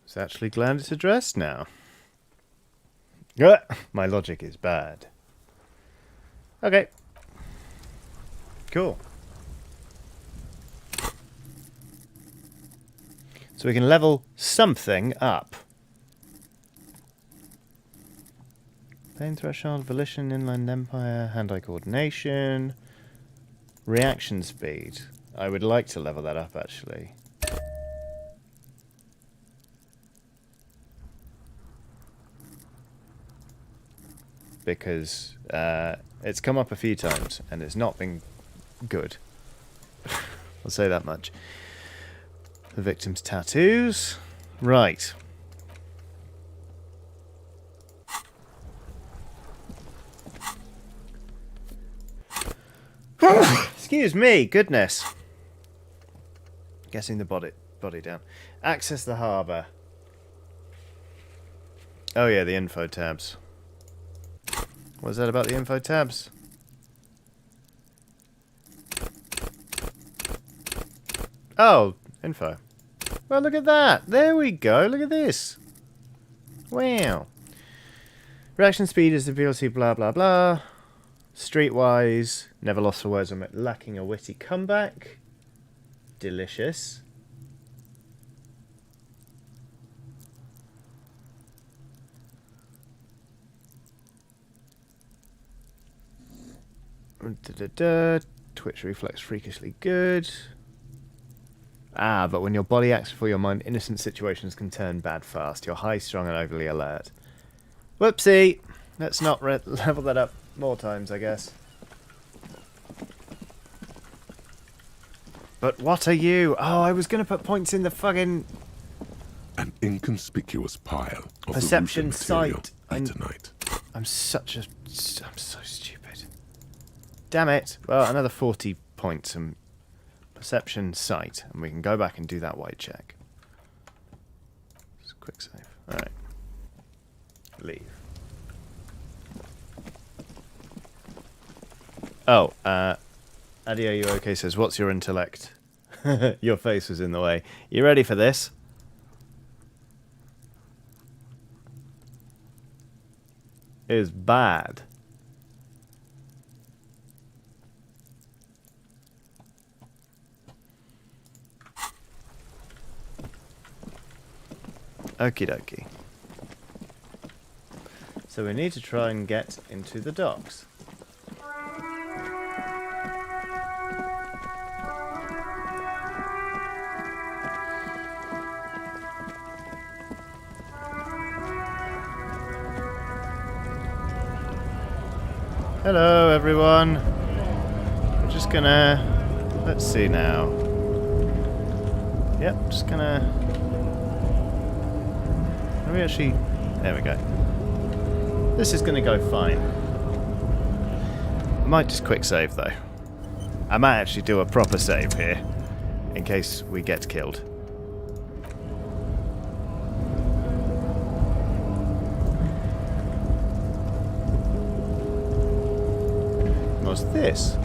He's actually glad it's addressed now. My logic is bad. Okay. Cool. So we can level something up. Pain threshold, volition, inland empire, hand-eye coordination, reaction speed. I would like to level that up, actually. Because it's come up a few times and it's not been good. I'll say that much. The victim's tattoos. Right. Excuse me, goodness. Getting the body down. Access the harbour. Oh yeah, the info tabs. What's that about the info tabs? Oh, info. Well, look at that. There we go. Look at this. Wow. Reaction speed is the VLC blah blah blah. Streetwise. Never lost for words. I'm lacking a witty comeback. Delicious. Twitch reflex freakishly good. But when your body acts before your mind, innocent situations can turn bad fast. You're high, strung, and overly alert. Whoopsie! Let's not level that up more times, I guess. But what are you? Oh, I was going to put points in the fucking... An inconspicuous pile of perception the roofing material sight. tonight. I'm so stupid. Damn it. Well, another 40 points and perception sight, and we can go back and do that white check. Just quick save. Alright. Leave. Oh, Adi, are you okay? Says, what's your intellect? Your face was in the way. You ready for this? Is bad. Okie dokie. So we need to try and get into the docks. Hello, everyone. We're just gonna... Let's see now. Yep, just gonna... Can we actually... There we go. This is gonna go fine. I might just quick save, though. I might actually do a proper save here, in case we get killed. What's this?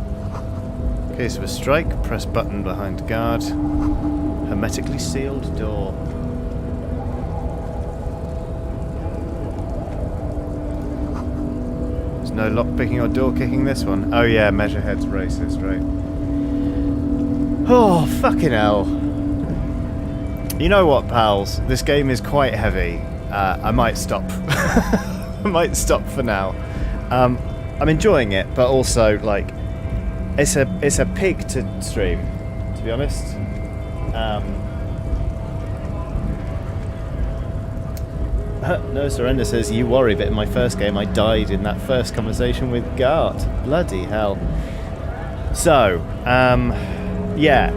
In case of a strike, press button behind guard. Hermetically sealed door. There's no lock picking or door kicking this one. Oh yeah, measure heads racist, right? Oh, fucking hell. You know what, pals? This game is quite heavy. I might stop. I might stop for now. I'm enjoying it, but also, like, it's a pig to stream, to be honest. No Surrender says, you worry, but in my first game I died in that first conversation with Gart. Bloody hell. So, yeah,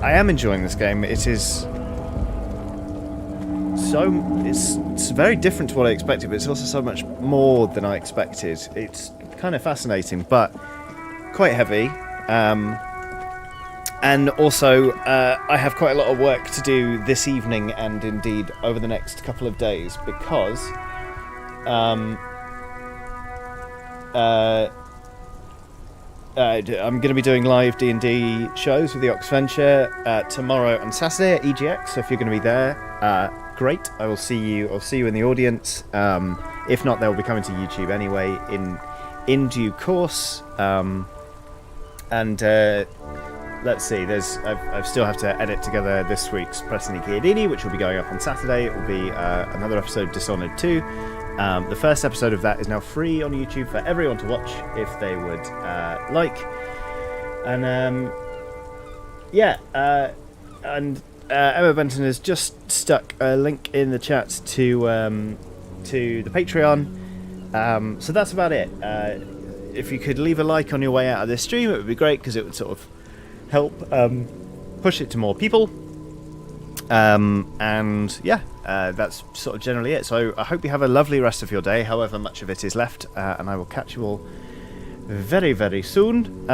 I am enjoying this game. It is it's very different to what I expected, but it's also so much more than I expected. It's kind of fascinating, but quite heavy. And also, I have quite a lot of work to do this evening and indeed over the next couple of days because I'm going to be doing live D&D shows with the Ox Venture tomorrow and Saturday at EGX. So if you're going to be there, great. I will see you. I'll see you in the audience. If not, they'll be coming to YouTube anyway in due course. Let's see. I still have to edit together this week's Pressing Chiodini, which will be going up on Saturday. It will be another episode of Dishonored 2. The first episode of that is now free on YouTube for everyone to watch if they would like. And Emma Benton has just stuck a link in the chat to the Patreon. So that's about it. If you could leave a like on your way out of this stream, it would be great because it would sort of help push it to more people. And yeah, that's sort of generally it. So I hope you have a lovely rest of your day, however much of it is left, and I will catch you all very, very soon.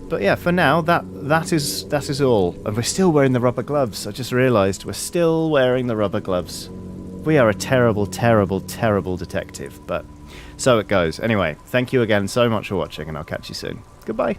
But yeah, for now, that is all. And we're still wearing the rubber gloves. I just realised we're still wearing the rubber gloves. We are a terrible, terrible, terrible detective, but so it goes. Anyway, thank you again so much for watching, and I'll catch you soon. Goodbye.